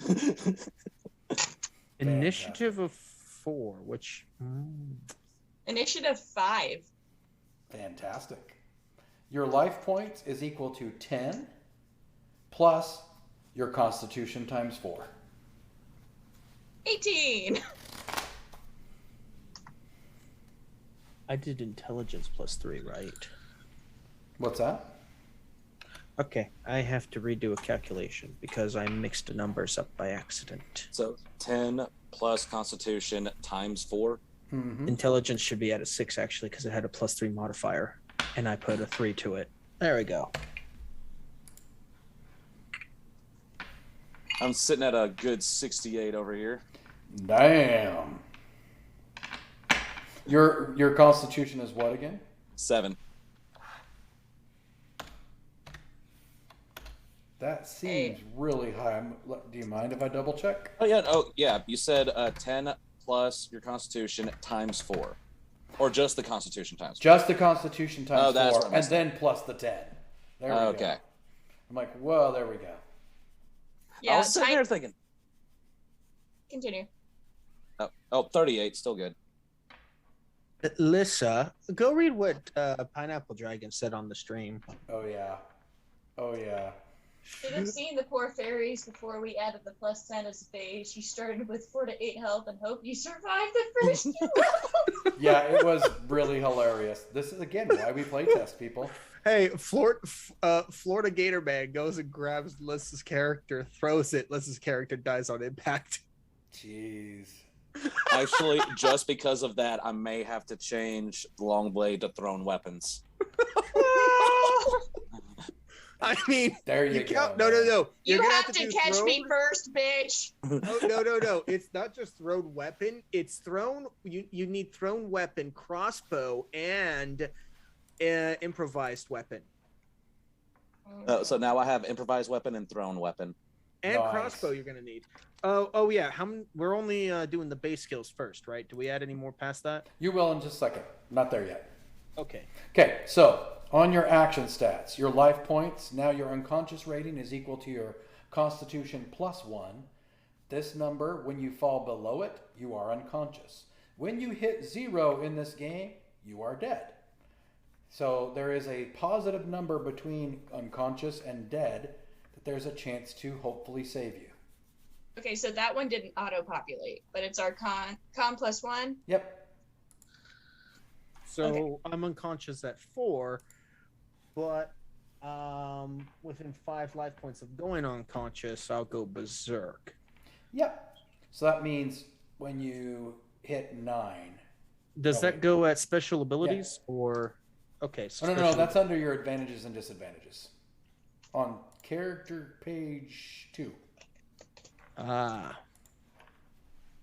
Initiative of 4, which... Initiative 5. Fantastic. Your life points is equal to 10 plus your constitution times 4. 18. I did intelligence plus 3, right? What's that? Okay, I have to redo a calculation because I mixed the numbers up by accident. So 10 plus constitution times 4. Mm-hmm. Intelligence should be at a 6, actually, because it had a plus 3 modifier, and I put a 3 to it. There we go. I'm sitting at a good 68 over here. Damn. Your constitution is what again? 7. That seems really high. Do you mind if I double check? Oh yeah. You said 10 plus your constitution times 4, or just the constitution times 4? Just the constitution times 4, and what then plus the 10. There we okay. go. I'm like, whoa, there we go. Yeah, I was sitting there thinking. Continue. 38, still good. Lissa, go read what Pineapple Dragon said on the stream. Oh yeah. Should have seen the poor fairies before we added the plus 10 as a base. You started with 4 to 8 health and hope you survived the first few levels. Yeah, it was really hilarious. This is again why we playtest people. Hey, Florida Gator Man goes and grabs Lissa's character, throws it. Lissa's character dies on impact. Jeez. Actually, just because of that, I may have to change Longblade to thrown weapons. I mean, there you go. No. You have to catch me first, bitch. No. It's not just thrown weapon. It's thrown. You need thrown weapon, crossbow, and improvised weapon. So now I have improvised weapon and thrown weapon. And crossbow you're gonna need. Oh yeah. We're only doing the base skills first, right? Do we add any more past that? You will in just a second. Not there yet. Okay. Okay, so on your action stats, your life points, now your unconscious rating is equal to your constitution plus 1. This number, when you fall below it, you are unconscious. When you hit 0 in this game, you are dead. So there is a positive number between unconscious and dead that there's a chance to hopefully save you. Okay, so that one didn't auto-populate, but it's our con plus 1? Yep. So Okay. I'm unconscious at 4, but within 5 life points of going unconscious, I'll go berserk. Yep. So that means when you hit 9. Does that go at special abilities or? Okay. So No. That's under your advantages and disadvantages. On character page 2.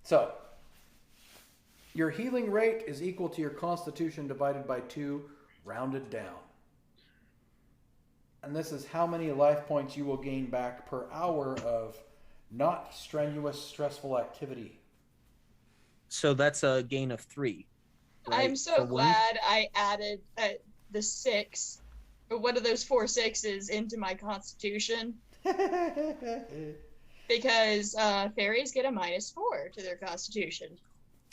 So, your healing rate is equal to your constitution divided by 2, rounded down. And this is how many life points you will gain back per hour of not strenuous, stressful activity. So that's a gain of 3. Right? I'm so glad I added the 6, or one of those 4 6s into my constitution. Because fairies get a -4 to their constitution.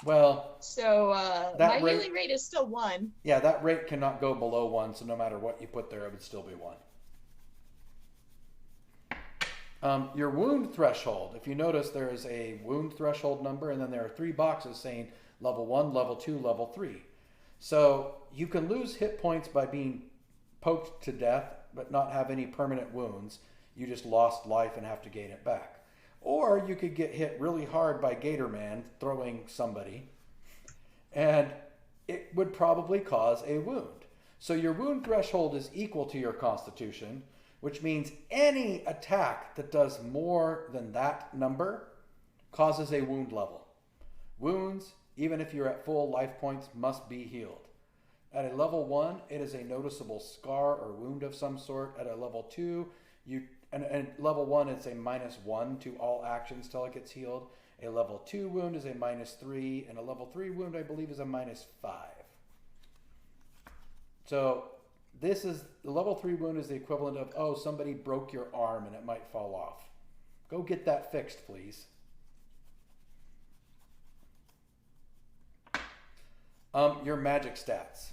Well, so my healing rate is still 1. Yeah, that rate cannot go below 1, so no matter what you put there, it would still be 1. Your wound threshold. If you notice, there is a wound threshold number, and then there are 3 boxes saying level 1, level 2, level 3. So you can lose hit points by being poked to death, but not have any permanent wounds. You just lost life and have to gain it back. Or you could get hit really hard by Gator Man throwing somebody, and it would probably cause a wound. So your wound threshold is equal to your constitution, which means any attack that does more than that number causes a wound level. Wounds, even if you're at full life points, must be healed. At a level 1, it is a noticeable scar or wound of some sort. At a level 2, and level 1, it's a -1 to all actions till it gets healed. A level 2 wound is a -3, and a level 3 wound, I believe, is a -5. So this is, the level 3 wound is the equivalent of, oh, somebody broke your arm and it might fall off. Go get that fixed, please. Your magic stats.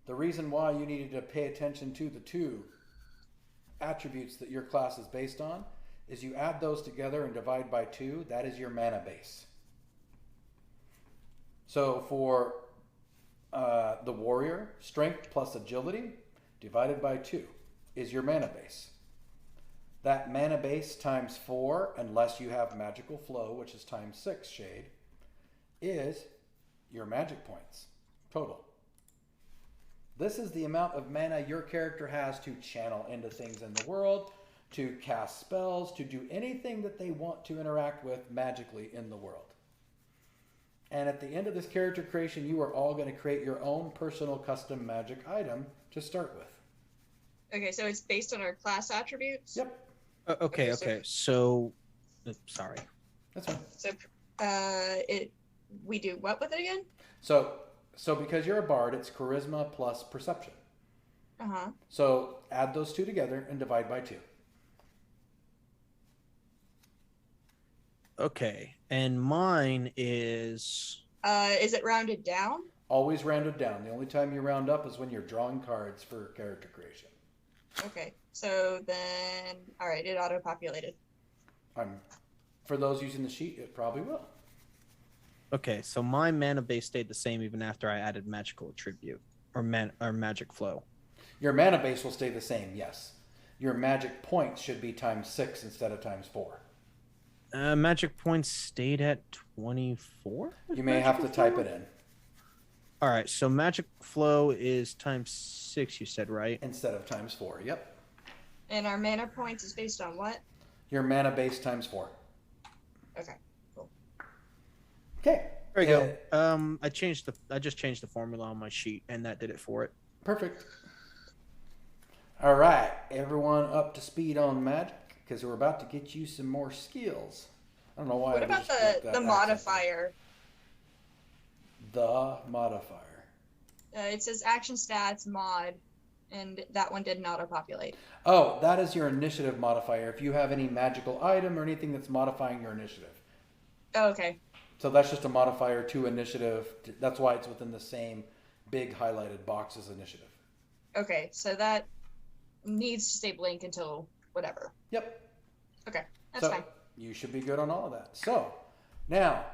The reason why you needed to pay attention to the 2 attributes that your class is based on is you add those together and divide by 2. That is your mana base. So for the warrior, strength plus agility divided by 2 is your mana base. That mana base times 4, unless you have magical flow, which is times 6 shade, is your magic points total. This is the amount of mana your character has to channel into things in the world, to cast spells, to do anything that they want to interact with magically in the world. And at the end of this character creation, you are all going to create your own personal custom magic item to start with. Okay, so it's based on our class attributes? Yep. Okay. So, sorry. That's fine. So, we do what with it again? So because you're a bard, it's charisma plus perception. Uh-huh. So add those 2 together and divide by 2. Okay, and mine is it rounded down? Always rounded down. The only time you round up is when you're drawing cards for character creation. Okay, so then, all right, it auto-populated. For those using the sheet, it probably will. Okay, so my mana base stayed the same even after I added magical attribute or magic flow. Your mana base will stay the same, yes. Your magic points should be times 6 instead of times 4. Magic points stayed at 24? You may have to type it in. All right, so magic flow is times 6, you said, right? Instead of times 4, yep. And our mana points is based on what? Your mana base times 4. Okay, cool. Okay. There you go. I just changed the formula on my sheet, and that did it for it. Perfect. All right, everyone up to speed on magic, because we're about to get you some more skills. I don't know why. What about the modifier? The modifier. It says action stats mod, and that one didn't auto-populate. Oh, that is your initiative modifier. If you have any magical item or anything that's modifying your initiative. Oh, okay. So that's just a modifier to initiative. That's why it's within the same big highlighted box as initiative. Okay, so that needs to stay blank until whatever. Yep. Okay, that's fine. You should be good on all of that. So, now,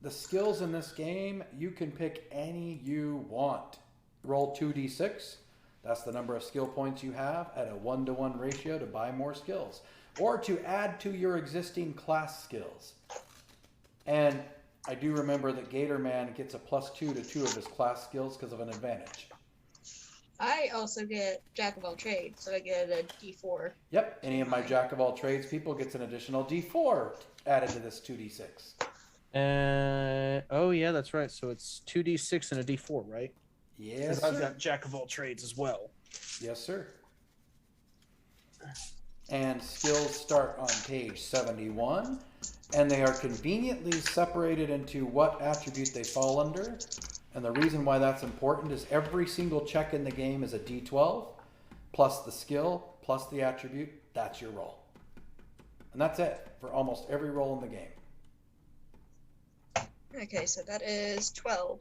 the skills in this game, you can pick any you want. Roll 2d6. That's the number of skill points you have at a 1-to-1 ratio to buy more skills. Or to add to your existing class skills. And I do remember that Gator Man gets a +2 to 2 of his class skills because of an advantage. I also get Jack of all trades, so I get a D4. Yep, any of my Jack of all trades people gets an additional D4 added to this 2d6. Oh yeah, that's right. So it's 2d6 and a d4, right? Yes, I've got Jack of all trades as well. Yes, sir. And skills start on page 71, and they are conveniently separated into what attribute they fall under. And the reason why that's important is every single check in the game is a D12, plus the skill, plus the attribute. That's your roll. And that's it for almost every roll in the game. Okay, so that is 12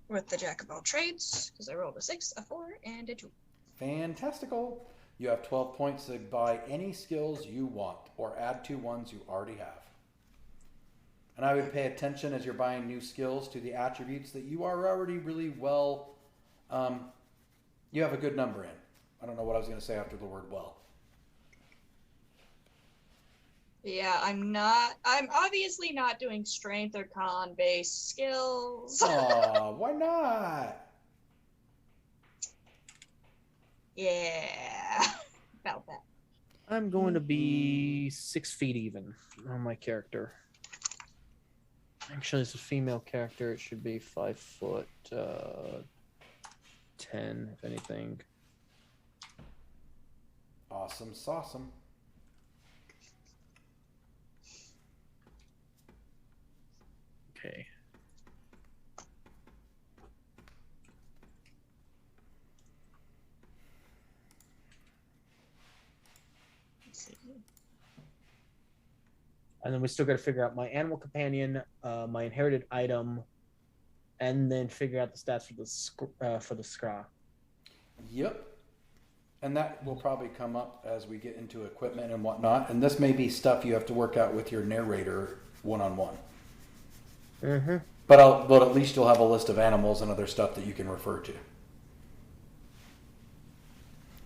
with the Jack of all trades, because I rolled a 6, a 4, and a 2. Fantastical. You have 12 points to buy any skills you want, or add to ones you already have. And I would pay attention as you're buying new skills to the attributes that you are already really well, you have a good number in. I don't know what I was going to say after the word well. Yeah, I'm obviously not doing strength or con-based skills. Aw, why not? Yeah, about that. I'm going to be 6 feet even on my character. Actually, it's a female character. It should be 5 foot 10, if anything. Awesome sauceum. Okay. Let's see. And then we still got to figure out my animal companion, my inherited item, and then figure out the stats for the scra. Yep. And that will probably come up as we get into equipment and whatnot. And this may be stuff you have to work out with your narrator one-on-one. Mm-hmm. But at least you'll have a list of animals and other stuff that you can refer to.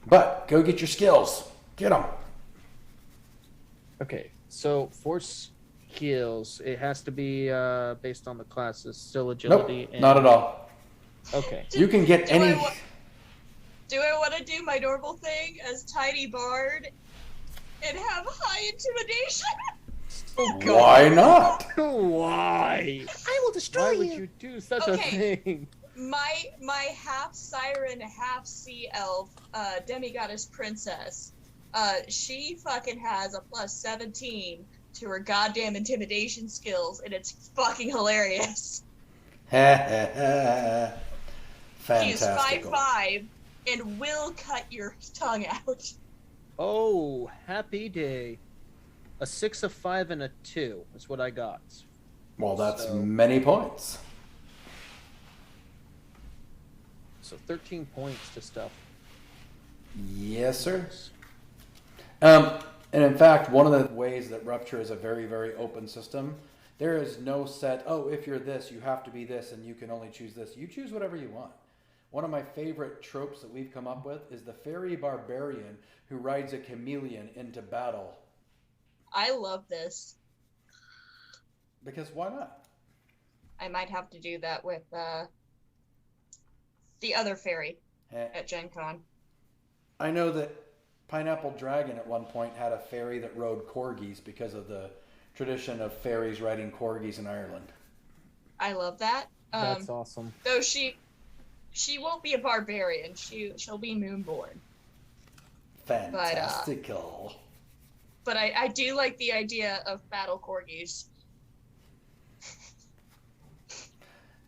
But go get your skills. Get them. Okay, so for skills, it has to be based on the classes. Still agility. Nope, and... not at all. Okay. You can get any... Do I want to do my normal thing as Tiny Bard and have high intimidation? Oh, Why not? Why? I will destroy Why would you. you do such a Okay. thing? My half siren, half sea elf, demigoddess princess, she fucking has a plus 17 to her goddamn intimidation skills, and it's fucking hilarious. She's Fantastic. 5'5" and will cut your tongue out. Oh, happy day. A 6, a 5, and a 2 is what I got. Well, that's So- many points. So 13 points to stuff. Yes, sir. And in fact, one of the ways that Rupture is a very, very open system, there is no set, oh, if you're this, you have to be this, and you can only choose this. You choose whatever you want. One of my favorite tropes that we've come up with is the fairy barbarian who rides a chameleon into battle. I love this. Because why not? I might have to do that with the other fairy Eh, at Gen Con. I know that Pineapple Dragon at one point had a fairy that rode corgis because of the tradition of fairies riding corgis in Ireland. I love that. That's awesome. Though she won't be a barbarian. She'll be Moonborn. Fantastical. But I do like the idea of battle corgis.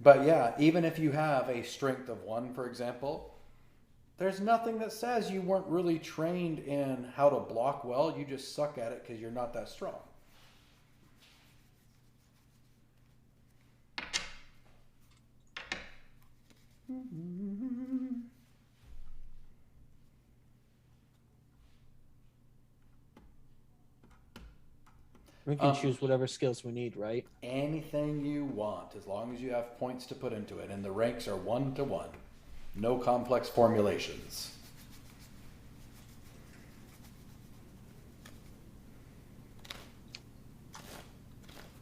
But yeah, even if you have a strength of 1, for example, there's nothing that says you weren't really trained in how to block well. You just suck at it because you're not that strong. We can choose whatever skills we need, right? Anything you want, as long as you have points to put into it. And the ranks are 1-to-1. No complex formulations.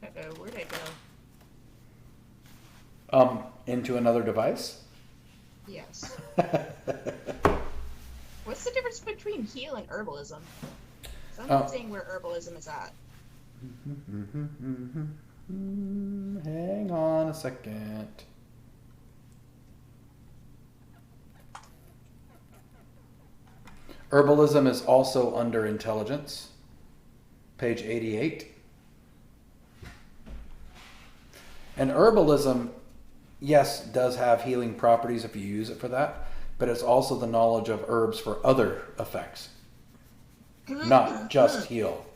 Uh-oh, where'd I go? Into another device? Yes. What's the difference between heal and herbalism? I'm not saying where herbalism is at. Hang on a second. Herbalism is also under intelligence, page 88. And herbalism, yes, does have healing properties if you use it for that, but it's also the knowledge of herbs for other effects, not just heal.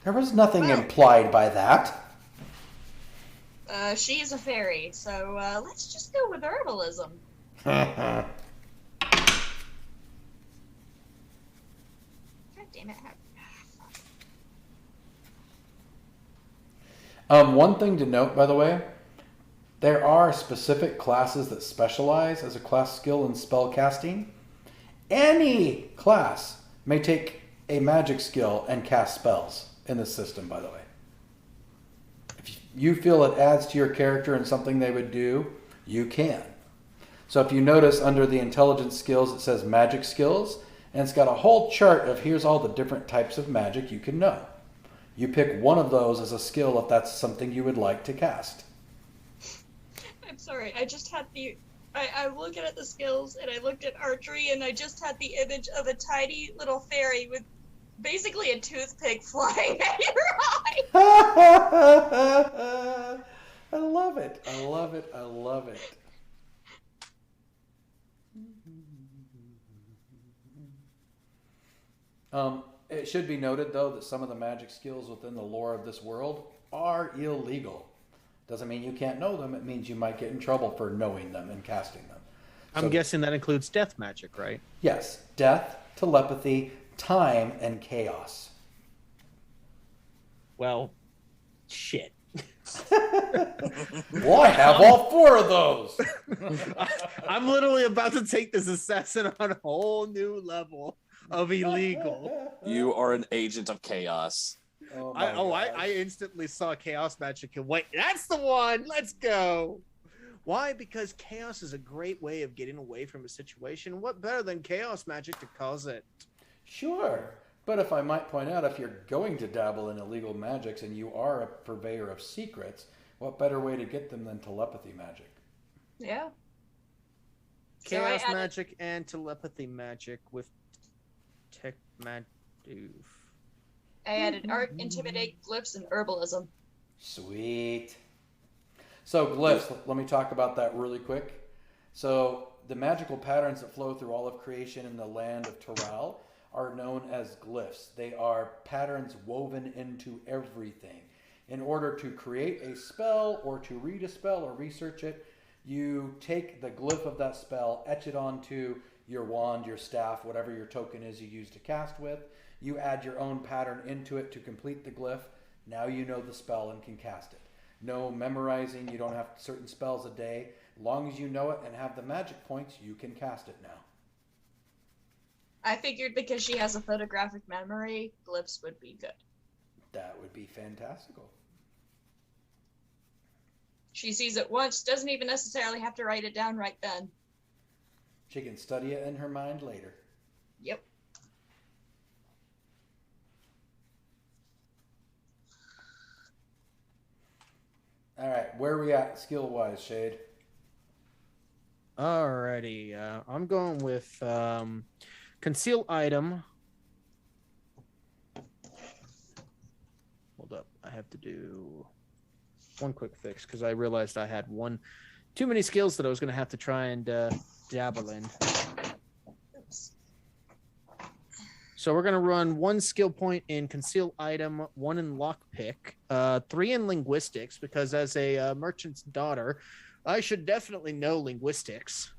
There was nothing implied by that. She is a fairy, so let's just go with herbalism. God damn it. One thing to note, by the way, there are specific classes that specialize as a class skill in spell casting. Any class may take a magic skill and cast spells in this system, by the way. If you feel it adds to your character and something they would do, you can. So if you notice under the intelligence skills, it says magic skills, and it's got a whole chart of here's all the different types of magic you can know. You pick one of those as a skill if that's something you would like to cast. I'm sorry, I just had the... I'm looking at the skills, and I looked at archery, and I just had the image of a tiny little fairy with basically a toothpick flying at your eye. I love it. I love it. I love it. It should be noted, though, that some of the magic skills within the lore of this world are illegal. Doesn't mean you can't know them. It means you might get in trouble for knowing them and casting them. I'm guessing that includes death magic, right? Yes. Death, telepathy, time, and chaos. Well, shit. Well, I have all four of those. I'm literally about to take this assassin on a whole new level of illegal. You are an agent of chaos. I instantly saw chaos magic and wait, that's the one. Let's go. Why? Because chaos is a great way of getting away from a situation. What better than chaos magic to cause it? Sure. But if I might point out, if you're going to dabble in illegal magics and you are a purveyor of secrets, what better way to get them than telepathy magic? Yeah. Chaos magic and telepathy magic with tech magic. I added art, intimidate, glyphs, and herbalism. Sweet. So glyphs, let me talk about that really quick. So the magical patterns that flow through all of creation in the land of Toral are known as glyphs. They are patterns woven into everything. In order to create a spell or to read a spell or research it, you take the glyph of that spell, etch it onto your wand, your staff, whatever your token is you use to cast with. You add your own pattern into it to complete the glyph. Now you know the spell and can cast it. No memorizing, you don't have certain spells a day. As long as you know it and have the magic points, you can cast it now. I figured because she has a photographic memory, glyphs would be good. That would be fantastical. She sees it once, doesn't even necessarily have to write it down right then. She can study it in her mind later. Yep. All right, where are we at skill-wise, Shade? Alrighty, I'm going with conceal item. Hold up, I have to do one quick fix because I realized I had too many skills that I was going to have to try and dabble in. Oops. So we're going to run 1 skill point in conceal item, 1 in lockpick, 3 in linguistics, because as a merchant's daughter, I should definitely know linguistics.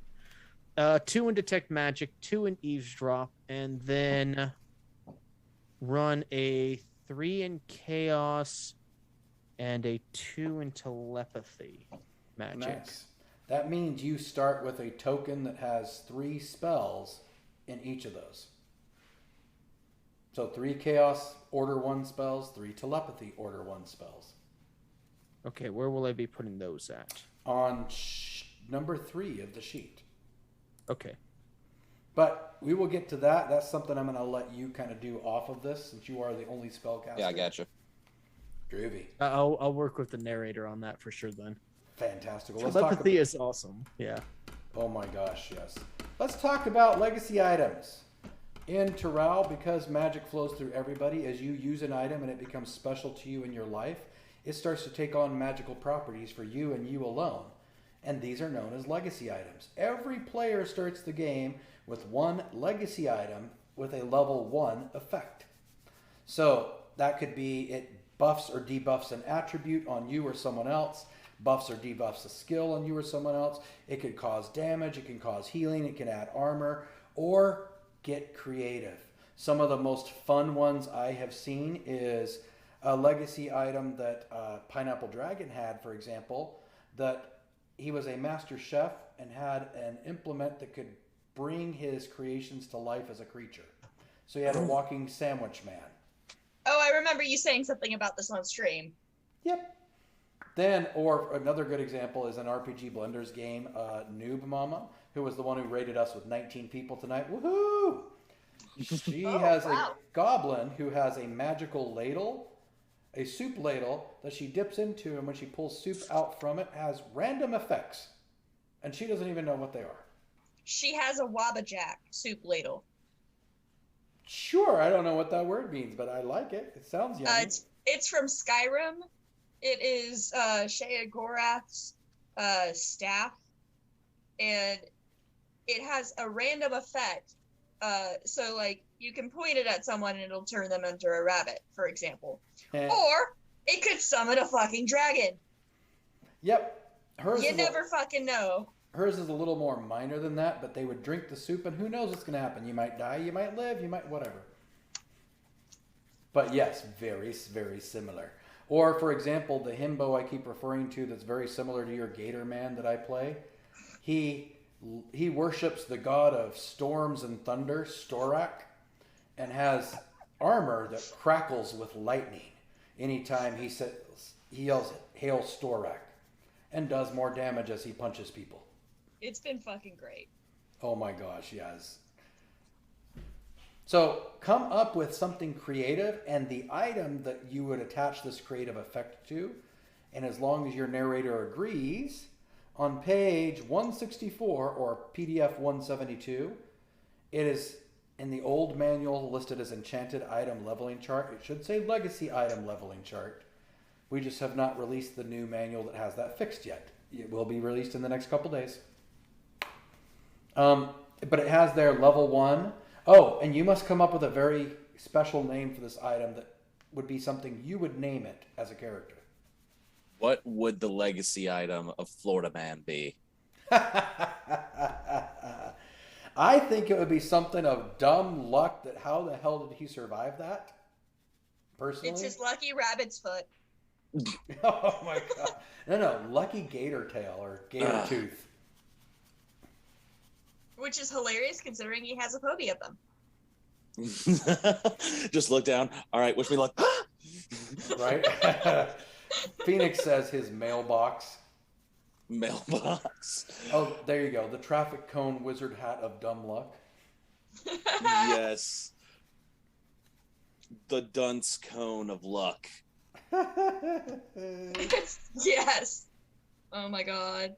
2 in detect magic, 2 in eavesdrop, and then run a 3 in chaos and a 2 in telepathy magic. Nice. That means you start with a token that has 3 spells in each of those. So 3 chaos, order 1 spells, 3 telepathy, order 1 spells. Okay, where will I be putting those at? On number 3 of the sheet. Okay. But we will get to that. That's something I'm going to let you kind of do off of this, since you are the only spellcaster. Yeah, I gotcha. Groovy. I'll work with the narrator on that for sure then. Fantastic. Telepathy is awesome. Yeah. Oh my gosh, yes. Let's talk about legacy items. In Terral, because magic flows through everybody, as you use an item and it becomes special to you in your life, it starts to take on magical properties for you and you alone. And these are known as legacy items. Every player starts the game with one legacy item with a level 1 effect. So that could be it buffs or debuffs an attribute on you or someone else, buffs or debuffs a skill on you or someone else. It could cause damage, it can cause healing, it can add armor, or get creative. Some of the most fun ones I have seen is a legacy item that Pineapple Dragon had, for example, that he was a master chef and had an implement that could bring his creations to life as a creature. So he had a walking sandwich man. Oh, I remember you saying something about this on stream. Yep. Then, or another good example is an RPG Blenders game, Noob Mama, who was the one who rated us with 19 people tonight. Woohoo! She has a goblin who has a magical ladle, a soup ladle that she dips into, and when she pulls soup out from it, has random effects. And she doesn't even know what they are. She has a Wabajack soup ladle. Sure, I don't know what that word means, but I like it. It sounds yummy. It's from Skyrim. It is Shea Gorath's staff, and it has a random effect. So, like, you can point it at someone and it'll turn them into a rabbit, for example. Or it could summon a fucking dragon. Yep. You never fucking know. Hers is a little more minor than that, but they would drink the soup, and who knows what's going to happen. You might die, you might live, you might whatever. But yes, very, very similar. Or, for example, the himbo I keep referring to that's very similar to your Gator Man that I play, he worships the god of storms and thunder, Storak, and has armor that crackles with lightning anytime he yells, "Hail Storak," and does more damage as he punches people. It's been fucking great. Oh my gosh, yes. So come up with something creative and the item that you would attach this creative effect to. And as long as your narrator agrees, on page 164 or PDF 172, it is in the old manual listed as enchanted item leveling chart. It should say legacy item leveling chart. We just have not released the new manual that has that fixed yet. It will be released in the next couple days. But it has their level 1. Oh, and you must come up with a very special name for this item that would be something you would name it as a character. What would the legacy item of Florida Man be? I think it would be something of dumb luck that how the hell did he survive that? Personally? It's his lucky rabbit's foot. Oh my god. No, lucky gator tail or gator tooth. Which is hilarious considering he has a phobia of them. Just look down. All right, wish me luck. Right? Phoenix says his mailbox. Mailbox. Oh, there you go. The traffic cone wizard hat of dumb luck. Yes. The dunce cone of luck. Yes. Oh my god.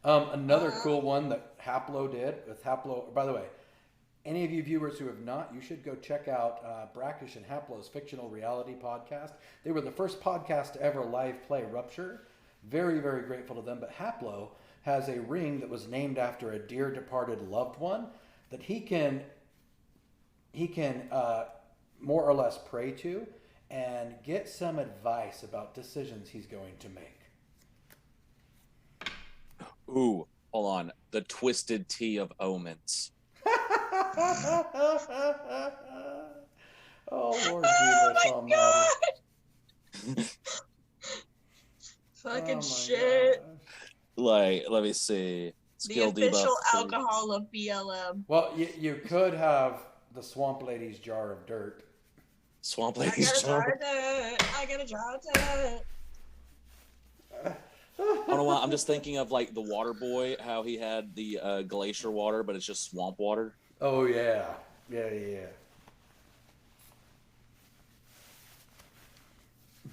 Another cool one that Haplo did with Haplo. By the way, any of you viewers who have not, you should go check out Brackish and Haplo's fictional reality podcast. They were the first podcast to ever live play Rupture. Very, very grateful to them. But Haplo has a ring that was named after a dear departed loved one that he can more or less pray to and get some advice about decisions he's going to make. Ooh, hold on. The Twisted Tea of Omens. Oh, Lord Jesus Almighty. Fucking shit. Gosh. Like, let me see. Skill The official debuff. alcohol of BLM. Well, you could have the Swamp Lady's jar of dirt. Swamp I Lady's got a jar jar. of dirt. I got a jar of dirt. I don't know why. I'm just thinking of like the Water Boy, how he had the glacier water, but it's just swamp water. Oh, yeah. Yeah.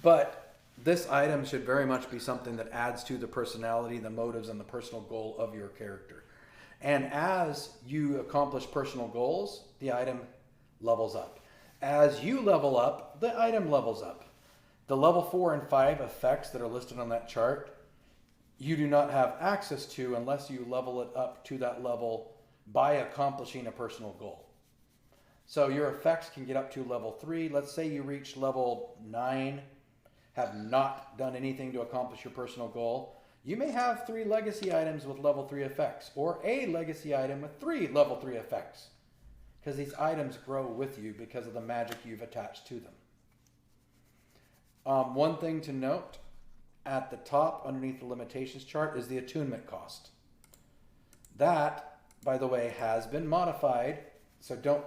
But this item should very much be something that adds to the personality, the motives, and the personal goal of your character. And as you accomplish personal goals, the item levels up. As you level up, the item levels up. The level 4 and 5 effects that are listed on that chart, you do not have access to unless you level it up to that level by accomplishing a personal goal. So your effects can get up to level 3. Let's say you reach level 9, have not done anything to accomplish your personal goal. You may have 3 legacy items with level 3 effects, or a legacy item with 3 level 3 effects, because these items grow with you because of the magic you've attached to them. One thing to note, at the top underneath the limitations chart is the attunement cost. That, by the way, has been modified. So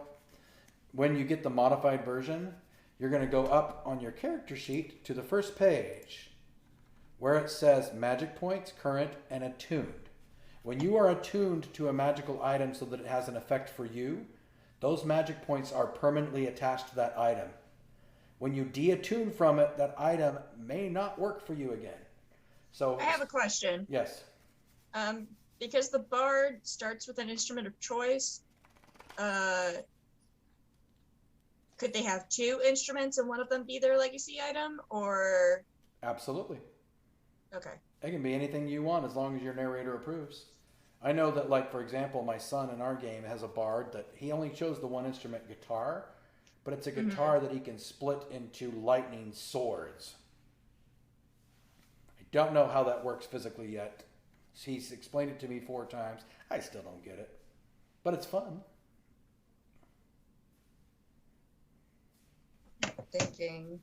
when you get the modified version, you're going to go up on your character sheet to the first page where it says magic points, current, and attuned. When you are attuned to a magical item so that it has an effect for you, those magic points are permanently attached to that item. When you de-attune from it, that item may not work for you again. So I have a question. Yes. Because the bard starts with an instrument of choice, could they have 2 instruments and one of them be their legacy item, or? Absolutely. Okay. It can be anything you want as long as your narrator approves. I know that, like, for example, my son in our game has a bard that he only chose the one instrument guitar, but it's a guitar that he can split into lightning swords. I don't know how that works physically yet. He's explained it to me 4 times. I still don't get it, but it's fun. Thinking.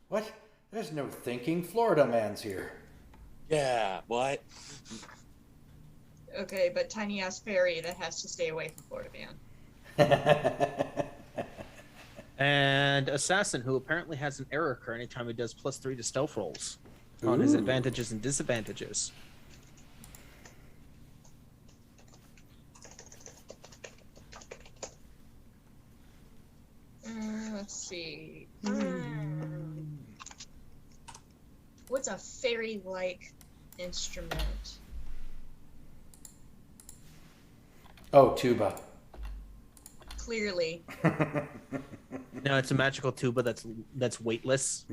What? There's no thinking. Florida man's here. Yeah, what? Okay, but tiny ass fairy that has to stay away from Florida Man. And Assassin, who apparently has an error occur anytime he does +3 to stealth rolls on his advantages and disadvantages. Let's see. What's a fairy-like instrument? Oh, tuba. Clearly. No, it's a magical tuba that's weightless,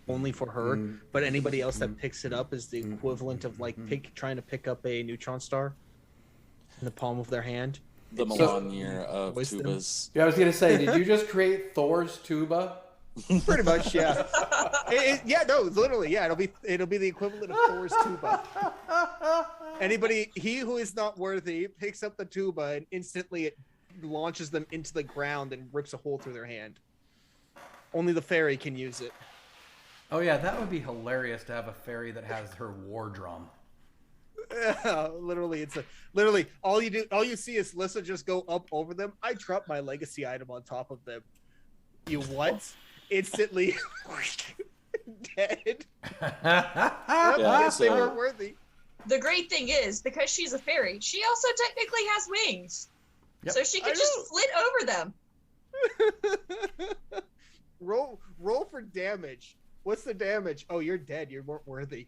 only for her. But anybody else that picks it up is the equivalent of like trying to pick up a neutron star in the palm of their hand. The Melania of tubas. Yeah, I was gonna say, did you just create Thor's tuba? Pretty much, yeah. Yeah, no, literally, yeah. It'll be the equivalent of Thor's tuba. He who is not worthy picks up the tuba and instantly it launches them into the ground and rips a hole through their hand. Only the fairy can use it. Oh yeah, that would be hilarious to have a fairy that has her war drum. Literally, all you see is Lissa just go up over them. I drop my legacy item on top of them. You what? Instantly dead. Yes, they weren't worthy. The great thing is, because she's a fairy, she also technically has wings. Yep. So she can just flit over them. Roll for damage. What's the damage? Oh, you're dead. You weren't worthy.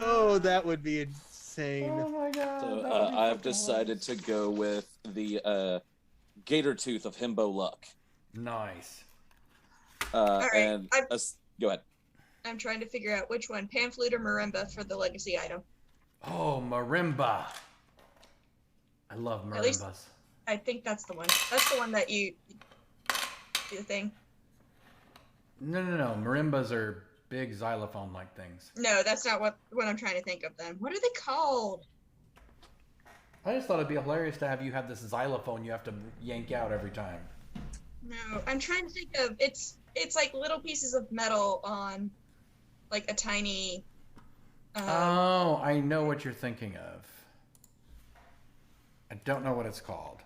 Oh, that would be insane. Oh my god. So I've decided to go with the Gator Tooth of Himbo Luck. Nice. right, And go ahead. I'm trying to figure out which one, pan flute or marimba for the legacy item. Oh, marimba. I love At least- marimbas. I think that's the one. That's the one that you do the thing. No. Marimbas are big xylophone-like things. No, that's not what I'm trying to think of then. What are they called? I just thought it'd be hilarious to have you have this xylophone you have to yank out every time. No, I'm trying to think of it's like little pieces of metal on like a tiny Oh, I know what you're thinking of. I don't know what it's called.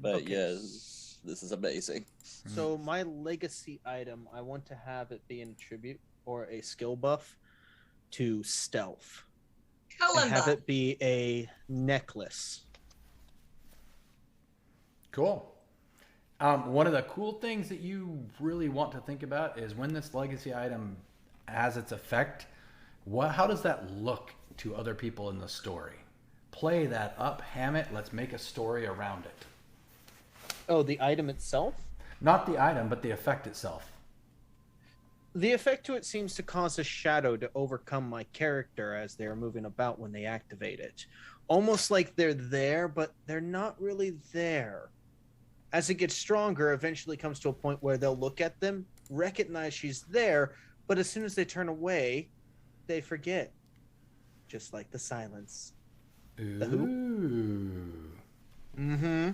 But Okay. yes, this is amazing. So my legacy item, I want to have it be in tribute or a skill buff to stealth. And have it be a necklace. Cool. One of the cool things that you really want to think about is when this legacy item has its effect, how does that look to other people in the story? Play that up, ham it, let's make a story around it. Oh, the item itself? Not the item, but the effect itself. The effect to it seems to cause a shadow to overcome my character as they are moving about when they activate it. Almost like they're there, but they're not really there. As it gets stronger, eventually comes to a point where they'll look at them, recognize she's there, but as soon as they turn away, they forget. Just like the silence. Ooh. The who? Mm-hmm.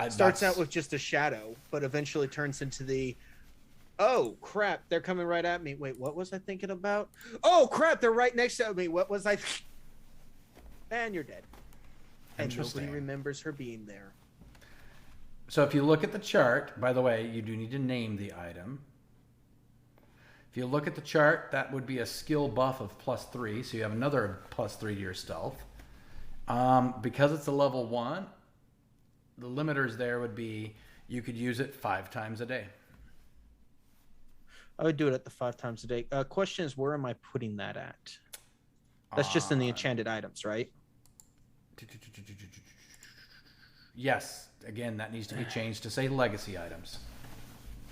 Starts out with just a shadow, but eventually turns into the, oh, crap, they're coming right at me. Wait, what was I thinking about? Oh, crap, they're right next to me. What was I? And you're dead. And nobody remembers her being there. So if you look at the chart, by the way, you do need to name the item. If you look at the chart, that would be a skill buff of +3, so you have another +3 to your stealth. Because it's a level 1, the limiters there would be you could use it 5 times a day. I would do it at the 5 times a day. Question is, where am I putting that at? That's just in the enchanted items, right? Yes. Again, that needs to be changed to say legacy items.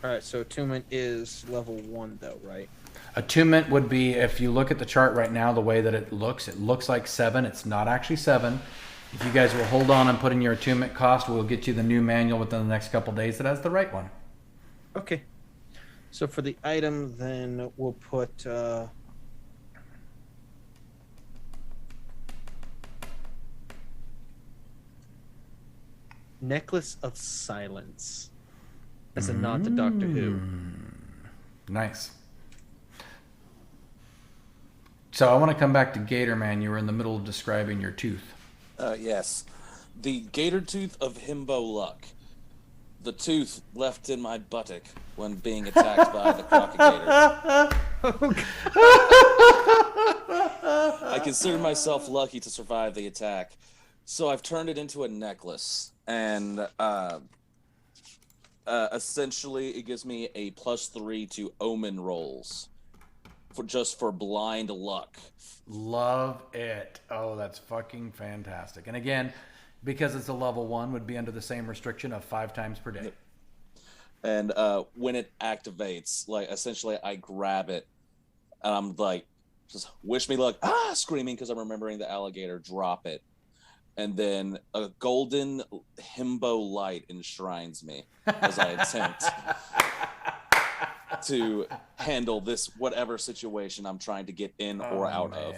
All right, so attunement is level 1 though, right? Attunement would be, if you look at the chart right now, the way that it looks like 7. It's not actually 7. If you guys will hold on and put in your attunement cost, we'll get you the new manual within the next couple days that has the right one. Okay. So for the item, then we'll put Necklace of Silence as a nod to Doctor Who. Nice. So I want to come back to Gator Man. You were in the middle of describing your tooth. Yes. The gator tooth of Himbo Luck. The tooth left in my buttock when being attacked by the crocodile. I consider myself lucky to survive the attack. So I've turned it into a necklace. And essentially it gives me a +3 to omen rolls. For blind luck. Love it. Oh, that's fucking fantastic. And again, because it's a level 1, would be under the same restriction of 5 times per day. And when it activates, like essentially I grab it and I'm like, just wish me luck, screaming because I'm remembering the alligator, drop it. And then a golden himbo light enshrines me as I attempt to handle this whatever situation I'm trying to get in or out of.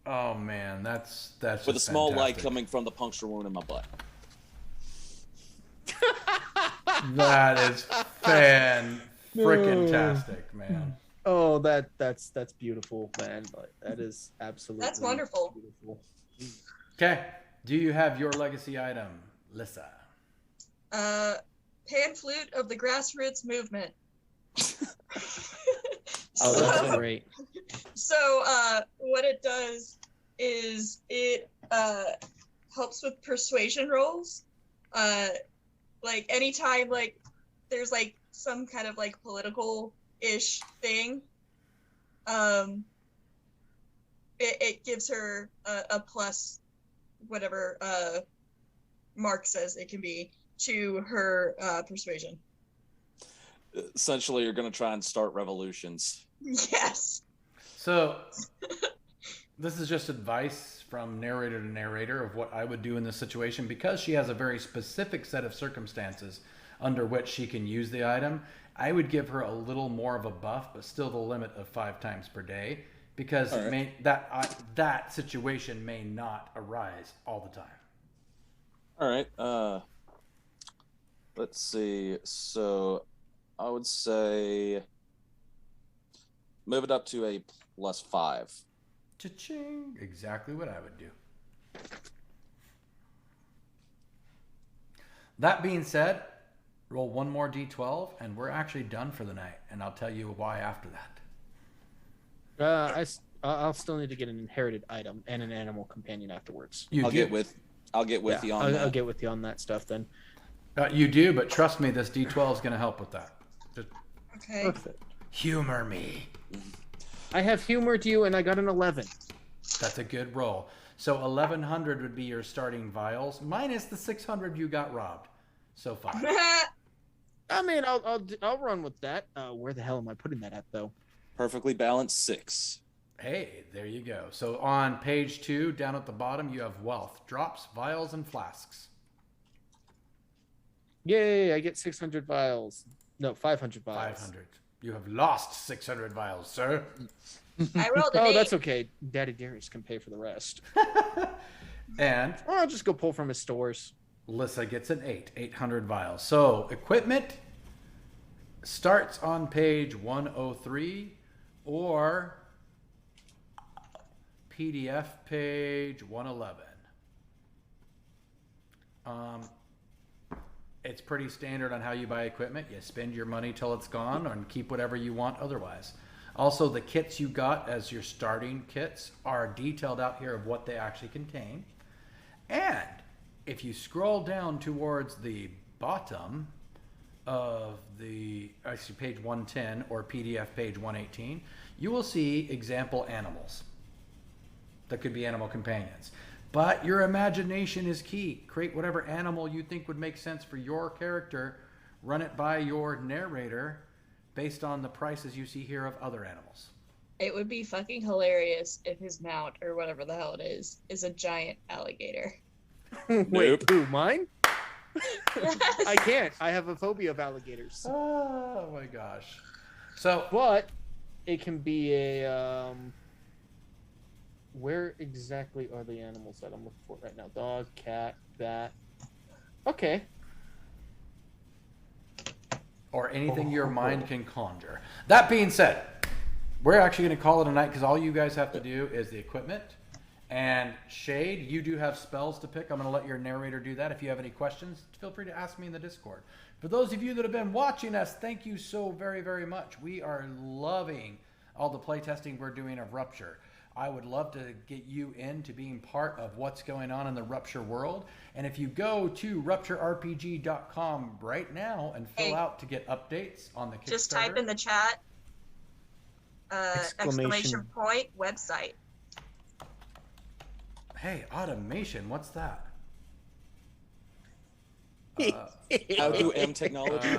Oh man, that's with a small light coming from the puncture wound in my butt. That is freaking-tastic, man. Oh, that's beautiful, man. That is absolutely That's wonderful. Beautiful. Okay, do you have your legacy item, Lissa? Pan flute of the grassroots movement. Oh, that's great. So, what it does is it helps with persuasion rolls. Like anytime like there's like some kind of like political-ish thing, it gives her a plus whatever Mark says it can be to her persuasion. Essentially, you're going to try and start revolutions. Yes. So, this is just advice from narrator to narrator of what I would do in this situation, because she has a very specific set of circumstances under which she can use the item. I would give her a little more of a buff, but still the limit of 5 times per day, because that situation may not arise all the time. All right. Let's see. So I would say move it up to a +5. Cha-ching! Exactly what I would do. That being said, Roll one more d12, and we're actually done for the night. And I'll tell you why after that. I'll still need to get an inherited item and an animal companion afterwards. I'll get with you on that. I'll get with you on that stuff then. You do, but trust me, this d12 is going to help with that. Just Okay. Perfect. humor me. I have humored you, and I got an 11. That's a good roll. So 1,100 would be your starting vials, minus the 600 you got robbed. So 5. I mean, I'll run with that. Where the hell am I putting that at, though? Perfectly balanced 6. Hey, there you go. So on page 2, down at the bottom, you have wealth, drops, vials, and flasks. Yay! I get 600 vials. No, 500 vials. 500. You have lost 600 vials, sir. I rolled an Oh, 8. that's okay. Daddy Darius can pay for the rest. And Or I'll just go pull from his stores. Lissa gets an 8, 800 vials. So equipment starts on page 103 or PDF page 111. It's pretty standard on how you buy equipment. You spend your money till it's gone and keep whatever you want otherwise. Also, the kits you got as your starting kits are detailed out here of what they actually contain. And if you scroll down towards the bottom of the actually page 110 or PDF page 118, you will see example animals that could be animal companions. But your imagination is key. Create whatever animal you think would make sense for your character. Run it by your narrator based on the prices you see here of other animals. It would be fucking hilarious if his mount, or whatever the hell it is a giant alligator. Wait, who, mine? Yes. I can't. I have a phobia of alligators. Oh my gosh. So, But it can be a where exactly are the animals that I'm looking for right now? Dog, cat, bat. Okay. or anything your mind can conjure. That being said, we're actually going to call it a night because all you guys have to do is the equipment. And Shade, you do have spells to pick. I'm going to let your narrator do that. If you have any questions, feel free to ask me in the Discord. For those of you that have been watching us, thank you so very, very much. We are loving all the playtesting we're doing of Rupture. I would love to get you into being part of what's going on in the Rupture world. And if you go to rupturerpg.com right now and fill out to get updates on the Kickstarter. Just type in the chat, exclamation point, website. Hey, automation, what's that? How do M technology?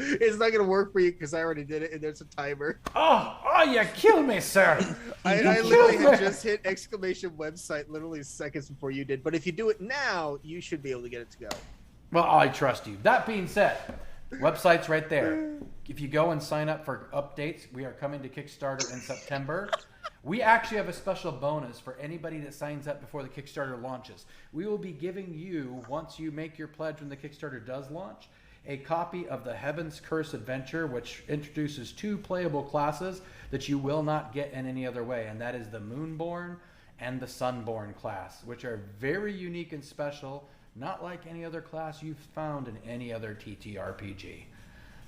It's not gonna work for you because I already did it and there's a timer. Oh, you kill me, sir. I literally had just hit exclamation website literally seconds before you did. But if you do it now, you should be able to get it to go. Well, I trust you. That being said, website's right there. If you go and sign up for updates, we are coming to Kickstarter in September. We actually have a special bonus for anybody that signs up before the Kickstarter launches. We will be giving you, once you make your pledge when the Kickstarter does launch, a copy of the Heaven's Curse Adventure, which introduces 2 playable classes that you will not get in any other way, and that is the Moonborn and the Sunborn class, which are very unique and special, not like any other class you've found in any other TTRPG.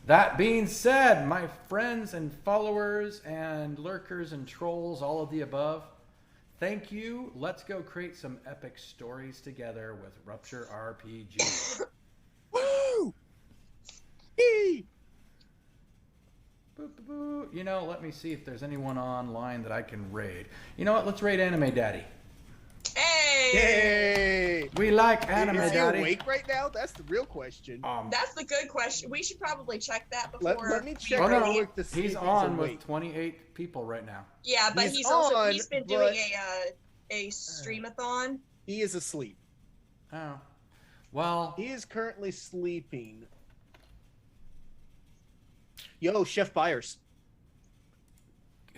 That being said, my friends and followers and lurkers and trolls, all of the above, thank you. Let's go create some epic stories together with Rupture RPG. Woo! Yee! Boop, boop, boop. You know, let me see if there's anyone online that I can raid. You know what? Let's raid Anime Daddy. Hey! Yay! We like Anime Is he Daddy. awake right now? That's the real question. That's the good question. We should probably check that before. Let me check Oh, no, real quick to see he's if on awake. with 28 people right now. Yeah, but He's he's been doing but- a streamathon. He is asleep. Oh. Well, He is currently sleeping. Yo, Chef Byers.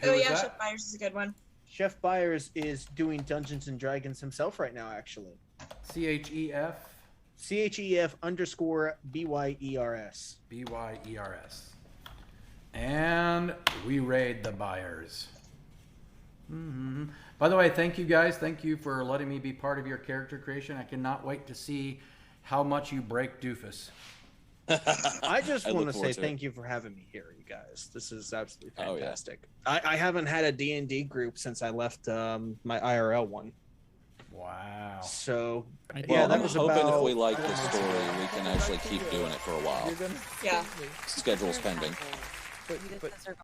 who Oh is yeah, that? Chef Myers is a good one. Chef Byers is doing Dungeons and Dragons himself right now, actually. CHEF CHEF_BYERS. BYERS. And we raid the buyers. By the way, thank you guys. Thank you for letting me be part of your character creation. I cannot wait to see how much you break Doofus. I just want look to forward say to thank you for having me here, you guys. This is absolutely Oh, yeah. fantastic. I haven't had a D&D group since I left my IRL one. Wow. So Well, yeah, that I'm was hoping about. if we like the story, we can actually keep doing it for a while. Yeah. Schedule's pending. But